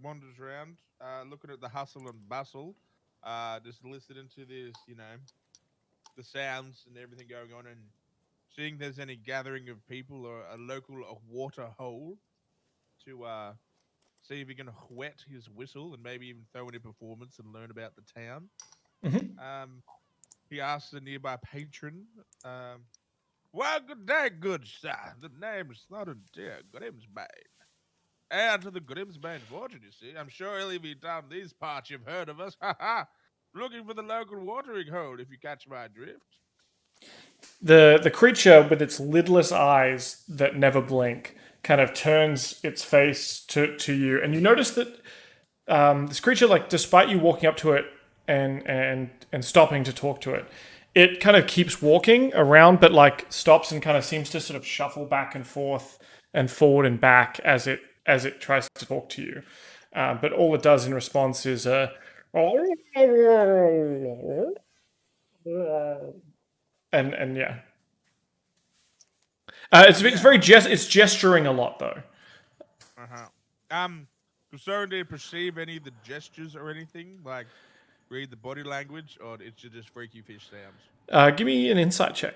wanders around, looking at the hustle and bustle, just listening to this, the sounds and everything going on, and seeing there's any gathering of people or a local water hole to see if he can whet his whistle and maybe even throw in a performance and learn about the town. Mm-hmm. He asks a nearby patron, well, good day, good sir. The name's Thorendir Grimsbane. Heir to the Grimsbane fortune, you see. I'm sure if you've done these parts, you've heard of us. Ha ha! Looking for the local watering hole, if you catch my drift. The creature with its lidless eyes that never blink kind of turns its face to you, and you notice that this creature, like, despite you walking up to it and stopping to talk to it, it kind of keeps walking around, but like stops and kind of seems to sort of shuffle back and forth and forward and back as it tries to talk to you. But all it does in response is and yeah. It's very it's gesturing a lot though. Does Thorendir perceive any of the gestures or anything? Like, read the body language, or it's just freaky fish sounds? Give me an insight check.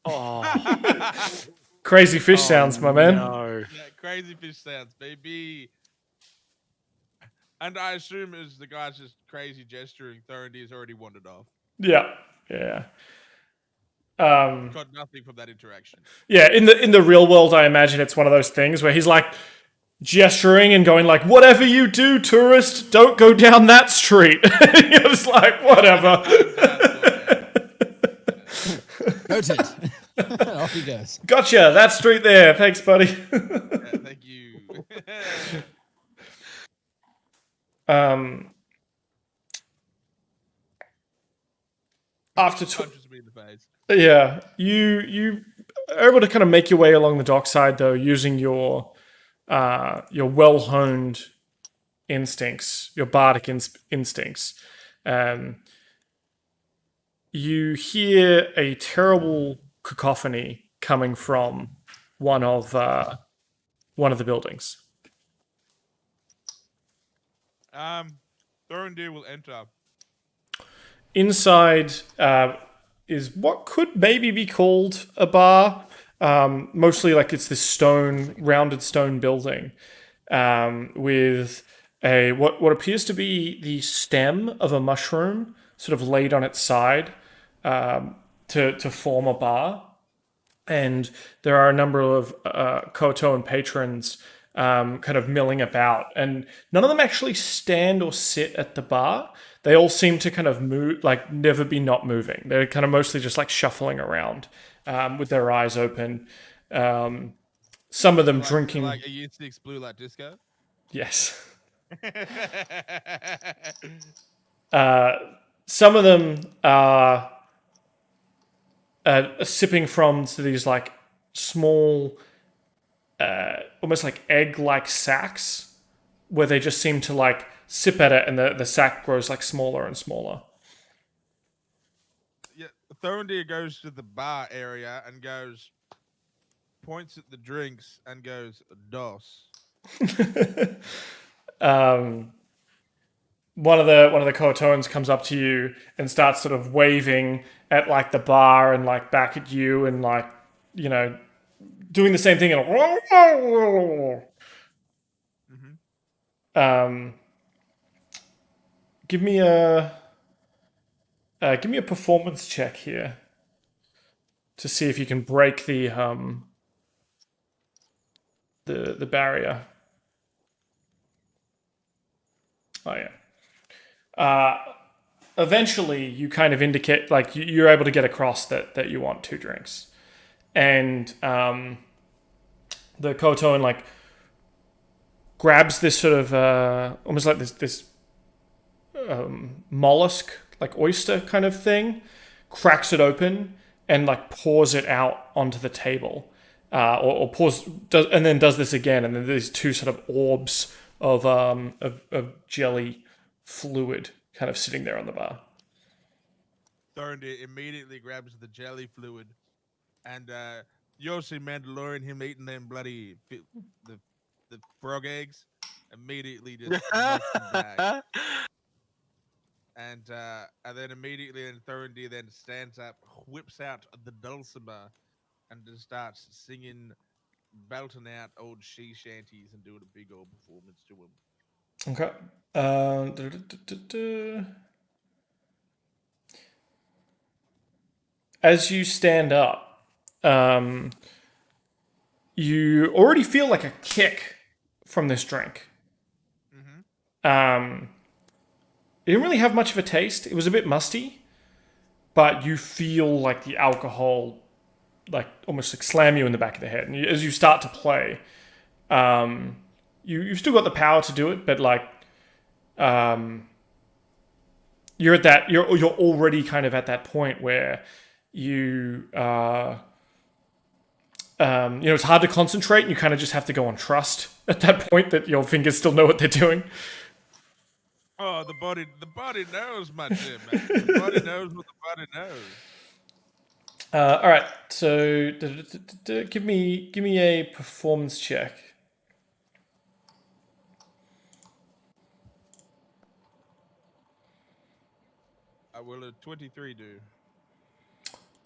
Oh, Crazy fish sounds, my man. no. Yeah, crazy fish sounds, baby. And I assume as the guy's just crazy gesturing, Thorendir's already wandered off. Yeah. Got nothing from that interaction. Yeah, in the real world, I imagine it's one of those things where he's like gesturing and going like, "Whatever you do, tourist, don't go down that street." You're just like, whatever. Noted. Off he goes. Gotcha, that street there. Thanks, buddy. Yeah, thank you. After Punches me in the face. yeah, you are able to kind of make your way along the dockside though, using your well-honed instincts, your bardic instincts. You hear a terrible cacophony coming from one of the buildings. Thorendir will enter. Inside is what could maybe be called a bar. Mostly like it's this rounded stone building with a what appears to be the stem of a mushroom sort of laid on its side to form a bar. And there are a number of Kotoan patrons kind of milling about, and none of them actually stand or sit at the bar. They all seem to kind of move, like never be not moving. They're kind of mostly just like shuffling around with their eyes open. Some of them drinking. Like a U6 blue light disco? Yes. Some of them are sipping from these like small, almost like egg-like sacks, where they just seem to like sip at it, and the sack grows like smaller and smaller. Yeah, Thorendir goes to the bar area and points at the drinks and goes, "Dos." One of the Kotoans comes up to you and starts sort of waving at like the bar and like back at you and like, you know, doing the same thing. And give me a performance check here to see if you can break the barrier. Oh yeah. Eventually, you kind of indicate, like, you're able to get across that you want 2 drinks. And the Kotoan, like, grabs this sort of, almost like this mollusk, like oyster kind of thing, cracks it open, and, like, pours it out onto the table. Or and then does this again, and then there's 2 sort of orbs of jelly fluid kind of sitting there on the bar. Thorendir immediately grabs the jelly fluid, and you'll see Mandalorian him eating them bloody the frog eggs. Immediately just knocks them back. And then immediately, Thorendir then stands up, whips out the dulcimer, and just starts singing, belting out old she shanties and doing a big old performance to him. Okay. As you stand up, you already feel like a kick from this drink. It didn't really have much of a taste. It was a bit musty, but you feel like the alcohol, like almost like slam you in the back of the head. And as you start to play, you've still got the power to do it, but like, you're at that. You're already kind of at that point where you. It's hard to concentrate, and you kind of just have to go on trust at that point that your fingers still know what they're doing. Oh, the body knows, my dear man. The body knows what the body knows. All right, so give me a performance check. I will a 23 do.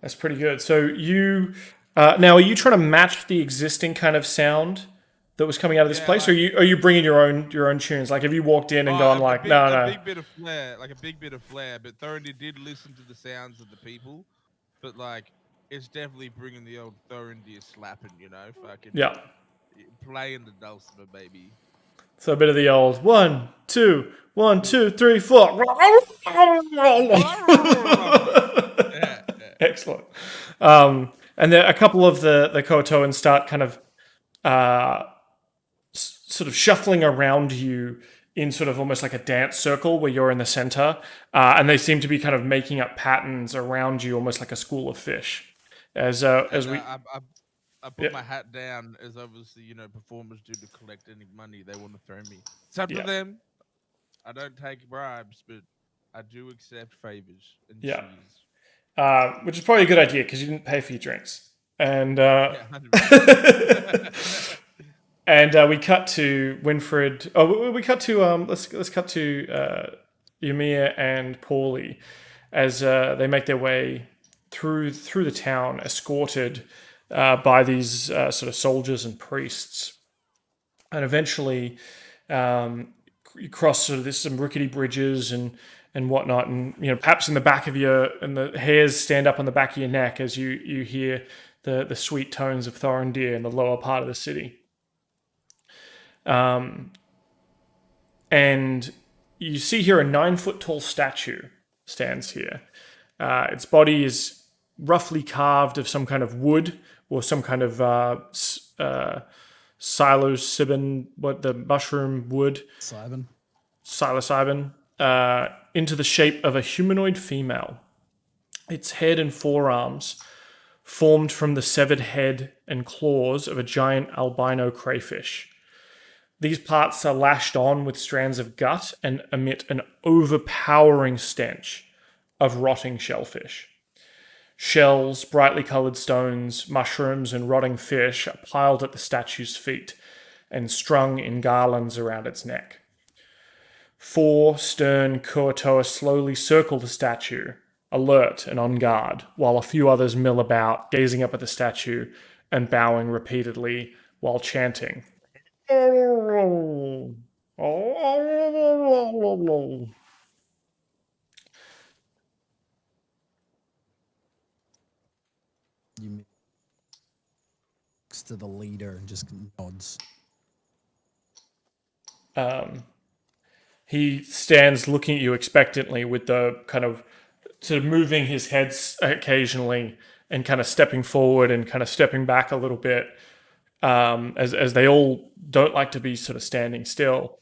That's pretty good. So you now are you trying to match the existing kind of sound that was coming out of this place, or are you bringing your own tunes? Like, have you walked in and gone like, no, a big bit of flair, But Thorendir did listen to the sounds of the people, but like, it's definitely bringing the old Thorendir slapping, fucking playing the dulcimer, baby. So a bit of the old 1, 2, 1, 2, 3, 4. Excellent. And there a couple of the Kotoans start kind of sort of shuffling around you in sort of almost like a dance circle where you're in the center, and they seem to be kind of making up patterns around you, almost like a school of fish. I put my hat down, as obviously performers do, to collect any money they want to throw me. It's up to them. I don't take bribes, but I do accept favors and cheese. Which is probably a good idea because you didn't pay for your drinks. And and we cut to Winfred. Oh, we cut to let's cut to Ymir and Pauly as they make their way through the town, escorted by these sort of soldiers and priests, and eventually you cross sort of some rickety bridges and whatnot, and perhaps in the back of and the hairs stand up on the back of your neck as you hear the sweet tones of Thorendir in the lower part of the city. And you see here a 9-foot tall statue stands here. Its body is roughly carved of some kind of wood or some kind of psilocybin, the mushroom wood. Psilocybin. Into the shape of a humanoid female. Its head and forearms formed from the severed head and claws of a giant albino crayfish. These parts are lashed on with strands of gut and emit an overpowering stench of rotting shellfish. Shells, brightly coloured stones, mushrooms, and rotting fish are piled at the statue's feet and strung in garlands around its neck. 4 stern Kuo-toa slowly circle the statue, alert and on guard, while a few others mill about, gazing up at the statue and bowing repeatedly while chanting. You next to the leader and just nods. He stands looking at you expectantly with the kind of sort of moving his head occasionally and kind of stepping forward and kind of stepping back a little bit, as they all don't like to be sort of standing still.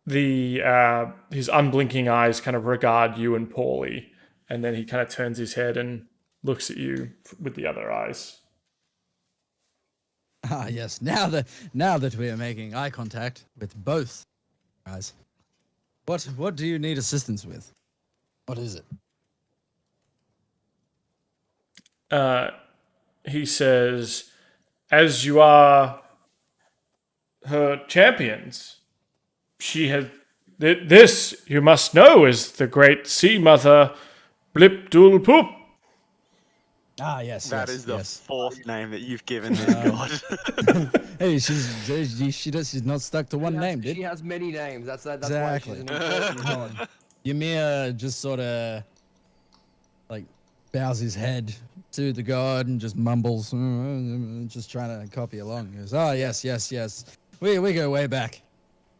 His unblinking eyes kind of regard you and Pauly, and then he kind of turns his head and looks at you with the other eyes. Ah, yes. Now that we are making eye contact with both eyes, what do you need assistance with? What is it? He says, as you are her champions, she has this, you must know, is the great sea mother Blip Dul Poop. Ah, yes. That yes, is the yes. 4th name that you've given this god. Hey, she's not stuck to one name, dude. She has many names. That's Exactly. why she's an important god. Ymir just sort of like bows his head to the god and just mumbles, just trying to copy along. He goes, oh, yes, yes, yes. We go way back.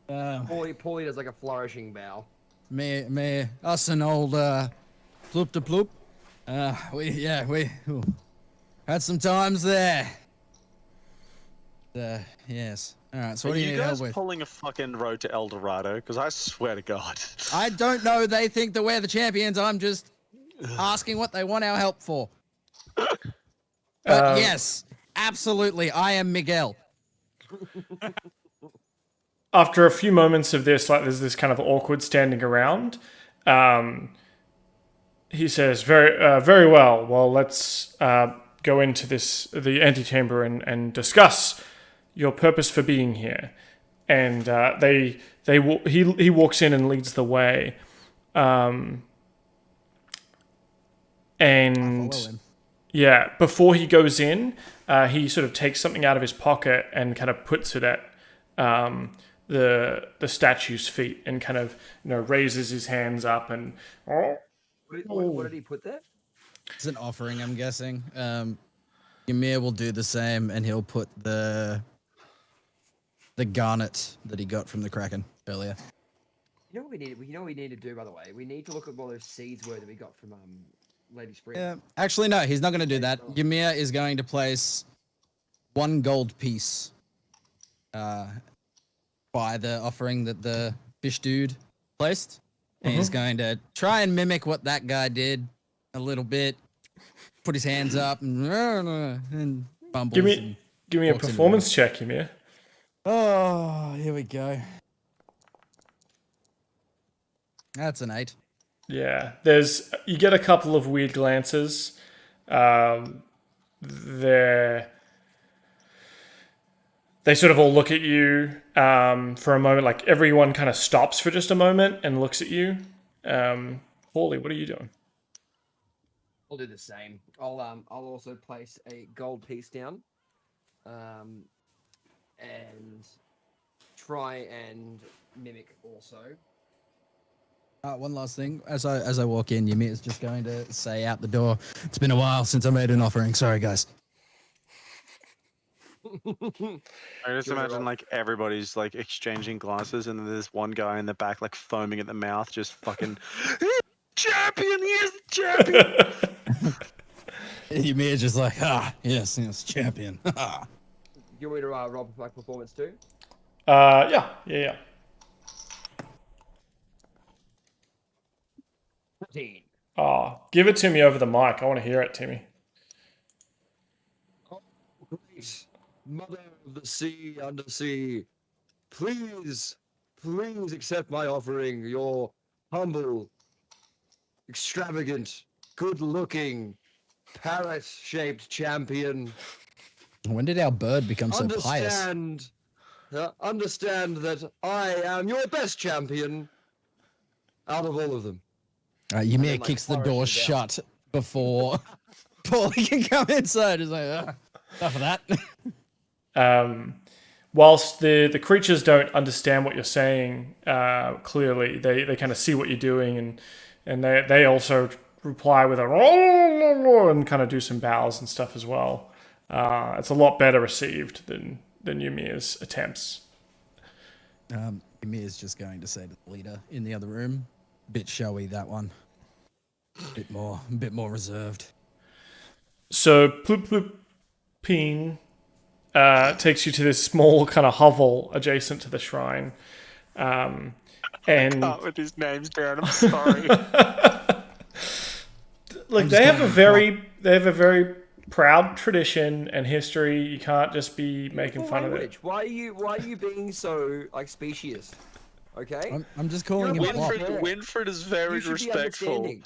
Pauly does like a flourishing bow. Me, us and old Ploop de Ploop. We had some times there. Yes. All right. So what Are do you you need help guys with? pulling a fucking road to El Dorado? Because I swear to God. I don't know. They think that we're the champions. I'm just asking what they want our help for. But yes, absolutely. I am Miguel. After a few moments of this, like there's this kind of awkward standing around, he says, very well. Well, let's go into the antechamber and discuss your purpose for being here. And he walks in and leads the way. Follow And him. yeah, before he goes in, he sort of takes something out of his pocket and kind of puts it at the statue's feet and kind of raises his hands up and What did he put there? It's an offering, I'm guessing. Ymir will do the same, and he'll put the garnet that he got from the Kraken earlier. You know what we need? You know what we need to do, by the way? We need to look at what those seeds were that we got from Lady Spring. Yeah. Actually, no, he's not going to do that. Ymir is going to place 1 gold piece by the offering that the fish dude placed. And he's going to try and mimic what that guy did a little bit. Put his hands up and bumbles. give and me a walks into performance check, Ymir. Oh, here we go. That's an 8. Yeah, you get a couple of weird glances. They sort of all look at you for a moment. Like everyone kind of stops for just a moment and looks at you. Pauly, what are you doing? I'll do the same. I'll also place a gold piece down, and try and mimic also. One last thing. As I walk in, Ymir is just going to say out the door, "It's been a while since I made an offering. Sorry, guys." I just imagine like everybody's like exchanging glances, and then there's one guy in the back like foaming at the mouth, just fucking champion. He is the champion. Ymir just like, yes, champion. You want me to rob my performance too? Yeah. 14. Give it to me over the mic. I want to hear it, Timmy. Oh, great. Mother of the sea, undersea, please accept my offering, your humble, extravagant, good-looking, parrot-shaped champion. When did our bird become so pious? Understand that I am your best champion out of all of them. Ymir then, like, kicks the door flourishes down. shut before Pauly can come inside. He's like, enough of that. Whilst the creatures don't understand what you're saying clearly, they kind of see what you're doing, and they also reply with a and kind of do some bows and stuff as well. It's a lot better received than Ymir's attempts. Ymir's just going to say to the leader in the other room, bit showy that one, bit more reserved. So Ploop Ploop Peen takes you to this small kind of hovel adjacent to the shrine. And I can't with his names down. I'm sorry. Look, they have a very proud tradition and history. You can't just be making fun of it. Why are you being so like specious? Okay. I'm just calling him Plop. Winfred is very You should be respectful. understanding.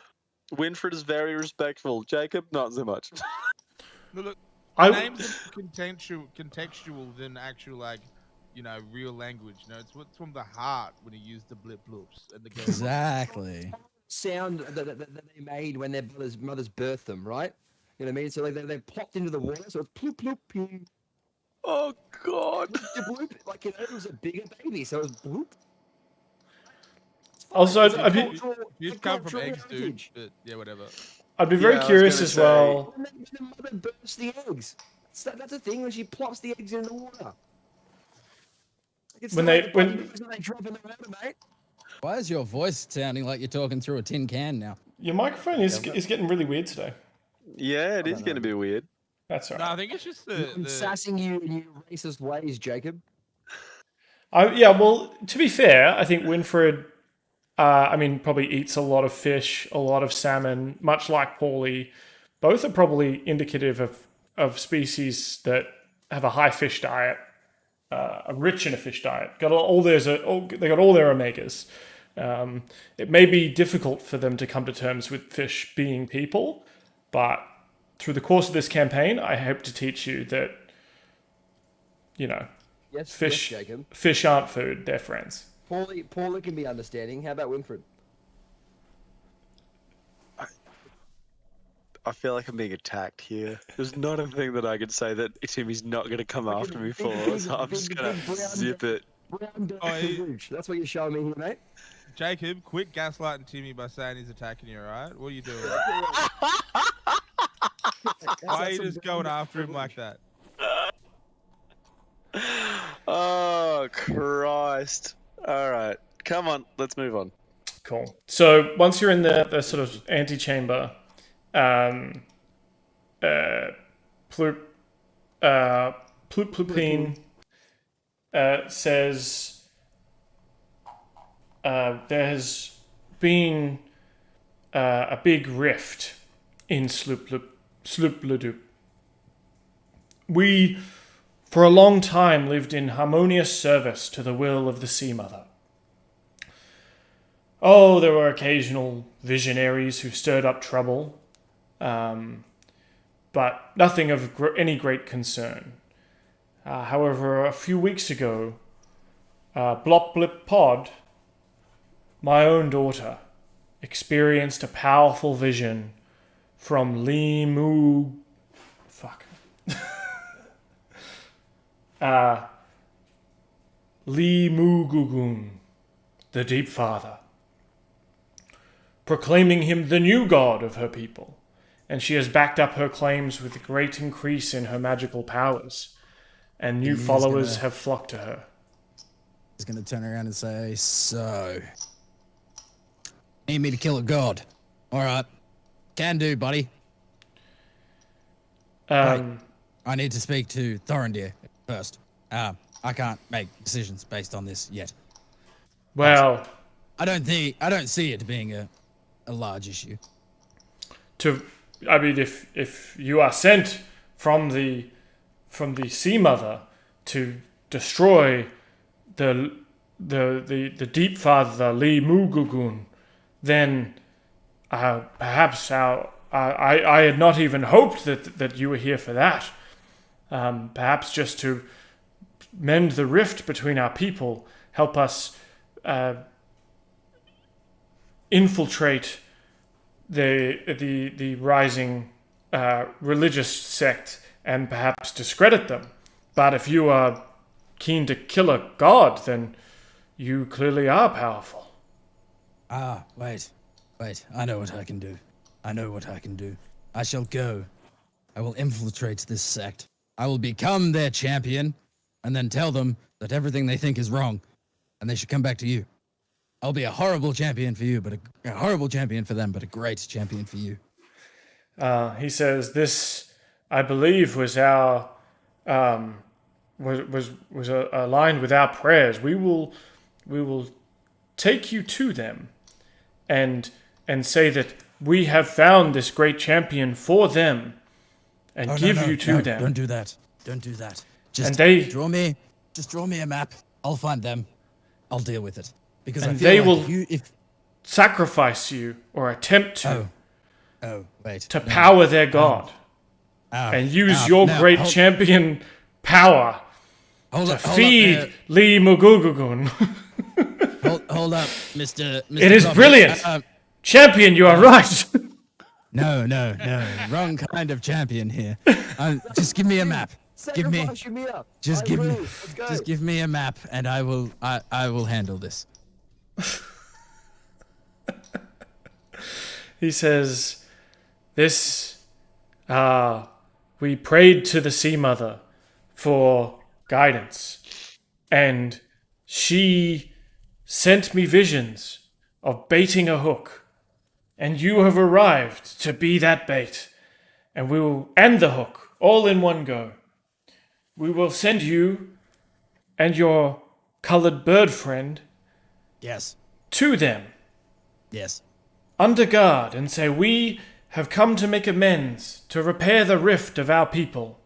Winfred is very respectful. Jacob, not so much. Look, I- names are contextual than actual like, real language. It's what's from the heart when you use the blip bloops and the go. Exactly. Sound that they made when their mothers birthed them, right? You know what I mean? So like they popped into the water, so it's ploop ploop ping. Oh God. Bloop, like it was a bigger baby, so it was bloop. Also, It's a have you- cultural- You've it's a come from cultural eggs, dude. heritage. But yeah, whatever. I'd be very Yeah, I was curious gonna as say- well. When the mother bursts the eggs. That's a thing when she plops the eggs in the water. When they- when- they drop in the water, mate. Why is your voice sounding like you're talking through a tin can now? Your microphone is getting really weird today. Yeah, it is don't going to know. be weird. That's all No, I right. think it's just I'm the sassing you in your racist ways, Jacob. Yeah, well, to be fair, I think Winfred, probably eats a lot of fish, a lot of salmon, much like Pauly. Both are probably indicative of species that have a high fish diet, are rich in a fish diet. They got all their omegas. It may be difficult for them to come to terms with fish being people, but through the course of this campaign, I hope to teach you that, Yes, fish yes, Jacob. fish aren't food; they're friends. Pauly can be understanding. How about Winfred? I feel like I'm being attacked here. There's not a thing that I could say that Timmy's not going to come after me for, so I'm just going to zip it. Brown dirt Oh, yeah. caboose. That's what you're showing me here, mate. Jacob. Quit gaslighting Timmy by saying he's attacking you. Alright, what are you doing? Why are you just going after him like that? Oh, Christ. All right. Come on, let's move on. Cool. So once you're in the sort of antechamber, Plupine says there has been a big rift in Sloobludop. We, for a long time, lived in harmonious service to the will of the Sea Mother. Oh, there were occasional visionaries who stirred up trouble, but nothing of any great concern. However, a few weeks ago, Blop Blip Pod, my own daughter, experienced a powerful vision from Limu... Fuck. Limugugun, the Deep Father, proclaiming him the new god of her people, and she has backed up her claims with a great increase in her magical powers, and new He's followers gonna- have flocked to her. He's going to turn around and say, so, need me to kill a god? All right, can do, buddy. I need to speak to Thorendir first. I can't make decisions based on this yet. Well, I don't see it being a large issue. if you are sent from the Sea Mother to destroy the Deep Father Li Mugugun, then perhaps I had not even hoped that you were here for that. Perhaps just to mend the rift between our people, help us infiltrate the rising religious sect and perhaps discredit them. But if you are keen to kill a god, then you clearly are powerful. Wait. I know what I can do. I shall go. I will infiltrate this sect. I will become their champion, and then tell them that everything they think is wrong, and they should come back to you. I'll be a horrible champion for you, but a horrible champion for them, but a great champion for you. He says, "This, I believe, was our was aligned with our prayers. We will take you to them, and say that we have found this great champion for them, and give you to them." Don't do that. Just And they- draw me a map. I'll find them. I'll deal with it. Because And I feel they like will- sacrifice you or attempt to wait. to power their god and use your great champion power to feed Li Mugugugun. Hold up, Mr. It is Robbie. brilliant. Champion, you are right. No. Wrong kind of champion here. Just give me a map. Give me Sacrifice Ymir. just I give me will. Let's go. just give me a map and I will handle this. He says, This, we prayed to the Sea Mother for guidance, and she sent me visions of baiting a hook, and you have arrived to be that bait, and we will end the hook all in one go. We will send you and your colored bird friend Yes. to them Yes. under guard and say, we have come to make amends, to repair the rift of our people.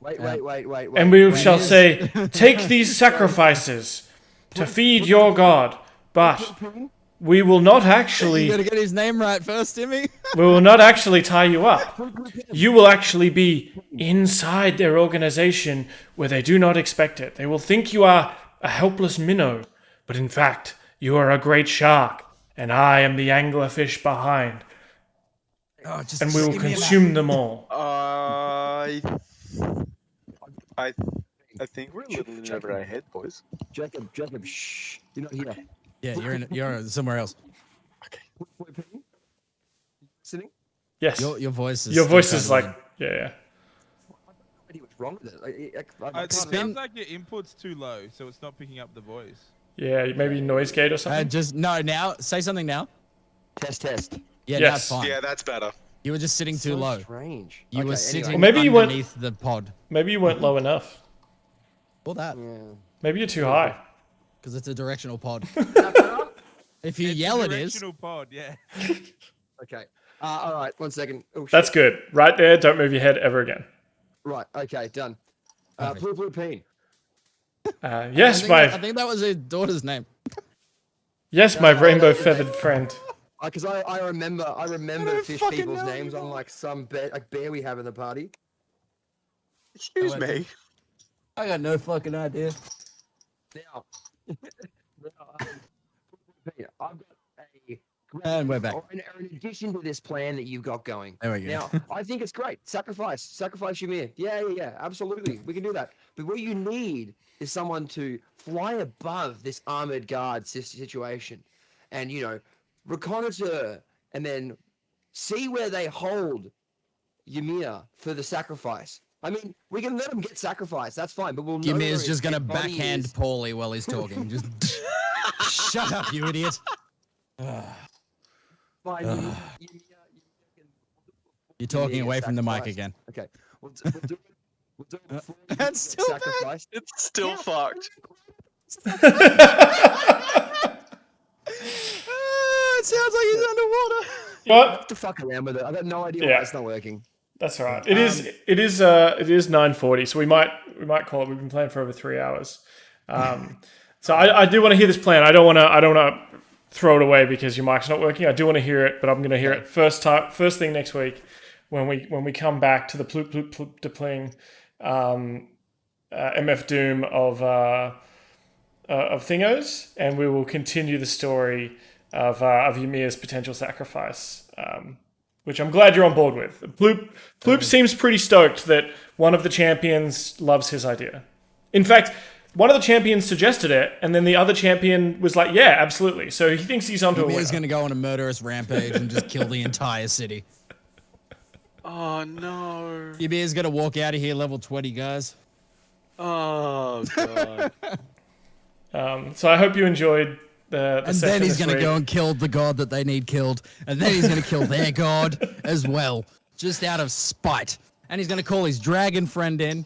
Wait. And we wait. shall say, take these sacrifices to feed your god, but we will not You actually gotta get his name right first, Timmy. we will not actually tie you up. You will actually be inside their organization where they do not expect it. They will think you are a helpless minnow, but in fact, you are a great shark, and I am the anglerfish behind, Oh, just and we will give me a map. consume them all. I think we're a little in over our head, boys. Jacob, shh. You're not here. Yeah, you're somewhere else. Sitting? Yes. Your voice is Your still voice kinda is like, weird. yeah. What's wrong with it? I It can't- sounds like your input's too low, so it's not picking up the voice. Yeah, maybe noise gate or something. Just no. Now say something now. Test. Yeah, now Yes. it's fine. Yeah, that's better. You were just sitting too So low. strange. You Okay, were anyway. sitting Well, maybe you weren't- underneath the pod. Maybe you weren't low enough. Or that, Yeah. Maybe you're too high. because it's a directional pod. Is that better? If you It's a yell, it is. directional pod, yeah. Okay. All right. 1 second. Oh, shit. That's good. Right there. Don't move your head ever again. Right. Okay. Done. Perfect. Blue Peen. Yes, I think that was his daughter's name. my rainbow feathered friend. Because I remember don't fish fucking people's know names on anymore. like some bear we have in the party. Excuse me. I got no fucking idea. Now, I've got a And we're back. or in addition to this plan that you've got going. There we go. Now, I think it's great. Sacrifice Ymir. Yeah, absolutely. We can do that. But what you need is someone to fly above this armored guard situation and, reconnoiter and then see where they hold Ymir for the sacrifice. I mean, we can let him get sacrificed. That's fine, but we'll know where Ymir's his just gonna dead body backhand is. Pauly while he's talking. Just shut up, you idiot. Fine, Ugh. Ymir You're talking Ymir away from the mic sacrifice. again. Okay, we'll do it. We'll do it before you That's get still bad. sacrificed. It's still fucked. It sounds like he's underwater. I What? have to fuck around with it. I got no idea Yeah. why it's not working. That's all right. It is 9:40, so we might call it. We've been playing for over 3 hours. So I do want to hear this plan. I don't want to throw it away because your mic's not working. I do want to hear it, but I'm going to hear it first thing next week when we come back to the ploop ploop ploop deploying MF Doom of Thingos, and we will continue the story of Ymir's potential sacrifice. Which I'm glad you're on board with. Ploop seems pretty stoked that one of the champions loves his idea. In fact, one of the champions suggested it, and then the other champion was like, yeah, absolutely. So he thinks he's onto a Ymir's winner. gonna go on a murderous rampage and just kill the entire city. Oh no. Ymir's gonna walk out of here level 20, guys. Oh god. So I hope you enjoyed the And session then he's this gonna week. go and kill the god that they need killed. And then he's gonna kill their god as well. Just out of spite. And he's gonna call his dragon friend in.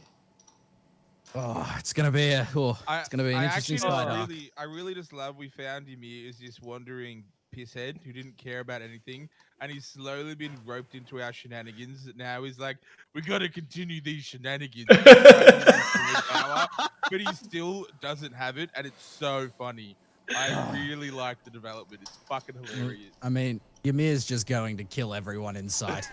Oh, it's gonna be an interesting side arc. I really just love we found Ymir as this wandering pisshead who didn't care about anything, and he's slowly been roped into our shenanigans. Now he's like, we got to continue these shenanigans, but he still doesn't have it, and it's so funny. I really like the development. It's fucking hilarious. I mean, Ymir's just going to kill everyone in sight.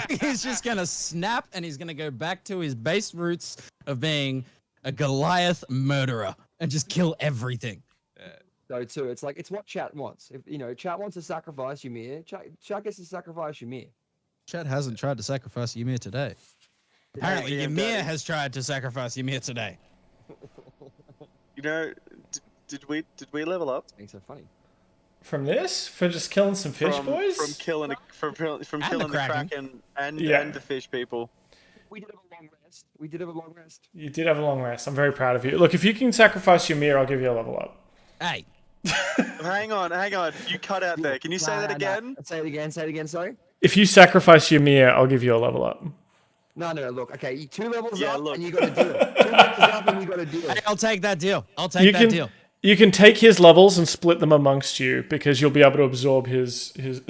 He's just going to snap and he's going to go back to his base roots of being a Goliath murderer and just kill everything. So too, it's like it's what chat wants. If chat wants to sacrifice Ymir, chat gets to sacrifice Ymir. Chat hasn't tried to sacrifice Ymir today. Apparently, Yeah, Ymir Daddy. has tried to sacrifice Ymir today. You know, did we level up? It's being so funny. From this? For just killing some fish boys? From killing And the the Kraken. Kraken and Yeah. and the fish people. We did have a long rest. We did have a long rest. You did have a long rest. I'm very proud of you. Look, if you can sacrifice Ymir, I'll give you a level up. Hey, Hang on. You cut out there. Can you say that again? Say it again. Say it again. Sorry. If you sacrifice Ymir, I'll give you a level up. No. Look. Okay. You 2 levels Yeah, up, look. and you got to do it. 2 levels up, and you got to do hey, it. I'll take that deal. I'll You take that can deal. you can take his levels and split them amongst you because you'll be able to absorb his. Well,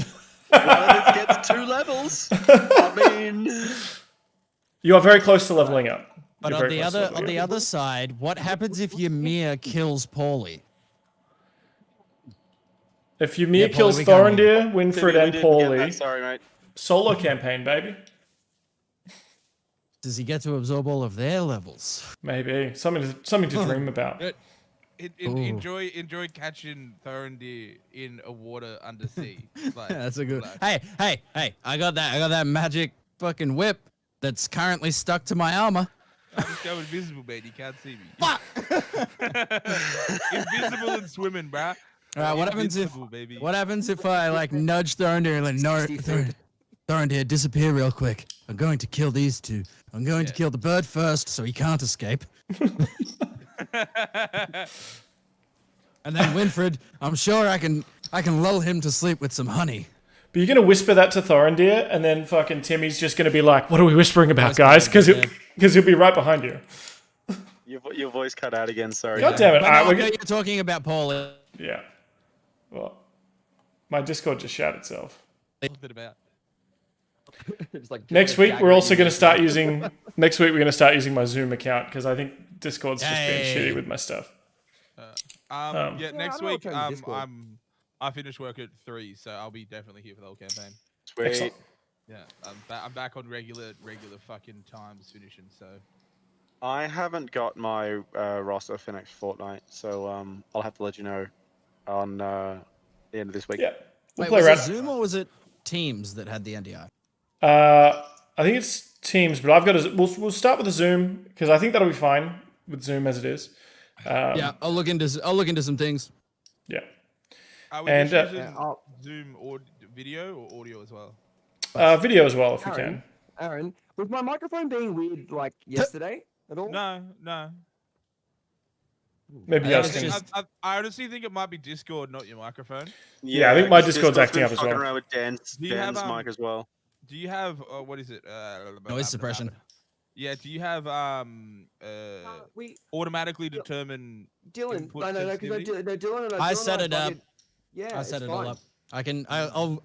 it gets 2 levels. I mean, You are very close to leveling up. But You're on very the close to other leveling on the up. other side, what happens if Ymir kills Pauly? If Ymir Yeah, Pauly, kills we got him. Thorendir, Timmy, Winfred, we and didn't get that. Pauly, Sorry, mate. solo campaign, baby. Does he get to absorb all of their levels? Maybe something to dream about. Enjoy catching Thorendir in a water under sea. Like, That's a good. like, Hey! I got that magic fucking whip that's currently stuck to my armor. I just go invisible, man. You can't see me. Fuck! Invisible and swimming, bruh. All right, what happens if Invincible, baby. what happens if I like nudge Thorendir and like no 60 feet. Thorendir, disappear real quick. I'm going to kill these two. I'm going to kill the bird first so he can't escape. And then Winfred, I'm sure I can lull him to sleep with some honey. But you're gonna whisper that to Thorendir, and then fucking Timmy's just gonna be like, "What are we whispering about, Whispering, guys?" Because yeah. he'll be right behind you. Your voice cut out again. Sorry. God damn it! But All no, right, I we're know good. you're talking about Pauly. Yeah. Well, my Discord just shut itself. What's it about? It's like Next a week dagger we're in also your going to face. start using. Next week we're going to start using my Zoom account because I think Discord's just been Hey. shitty with my stuff. Yeah, Yeah, next I know week, I'll try Discord. I finish work at 3, so I'll be definitely here for the whole campaign. Sweet. Excellent. Yeah, I'm back on regular fucking times finishing. So I haven't got my roster for next fortnight, so I'll have to let you know on the end of this week. Yeah, we'll Wait, play was around. it Zoom or was it Teams that had the NDI? I think it's Teams, but I've got a. We'll start with the Zoom because I think that'll be fine with Zoom as it is. Yeah, I'll look into some things. Yeah. are we And, just using I'll- Zoom or video or audio as well? Video as well if we can. Aaron, was my microphone being weird like yesterday at all? No. Maybe you I guys think can. it's I honestly think it might be Discord, not your microphone. Yeah, I think my 'cause Discord's acting been up as fucking well. around with Dan's Do you have, mic as well. Do you have what is it? Noise suppression. Yeah. Do you have We automatically determine? Dylan, input no, because sensitivity? Dylan and I Dylan set and it up. fucking- Yeah, I it's set it all fine. up.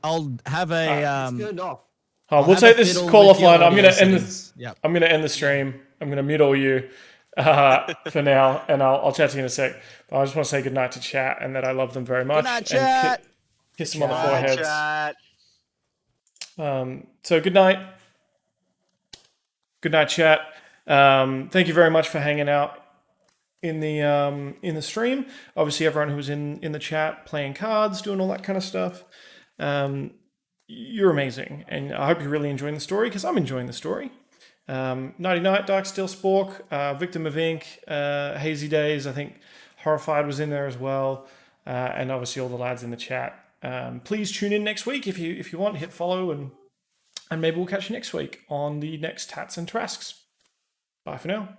I'll have a It's turned off. Oh, we'll have a take this fiddle call with your offline. I'm audio gonna end settings. Yep. I'm going to end the stream. I'm going to mute all you for now, and I'll chat to you in a sec. But I just want to say goodnight to chat and that I love them very much. Good night, and chat. kiss them on the Bye, foreheads. chat. So good night. Good night, chat. Thank you very much for hanging out in the stream. Obviously, everyone who was in the chat, playing cards, doing all that kind of stuff. You're amazing, and I hope you're really enjoying the story because I'm enjoying the story. Nighty Night, Dark Steel Spork, Victim of Ink, Hazy Days. I think Horrified was in there as well, and obviously all the lads in the chat. Please tune in next week if you want. Hit follow and maybe we'll catch you next week on the next Tatts and Tarrasques. Bye for now.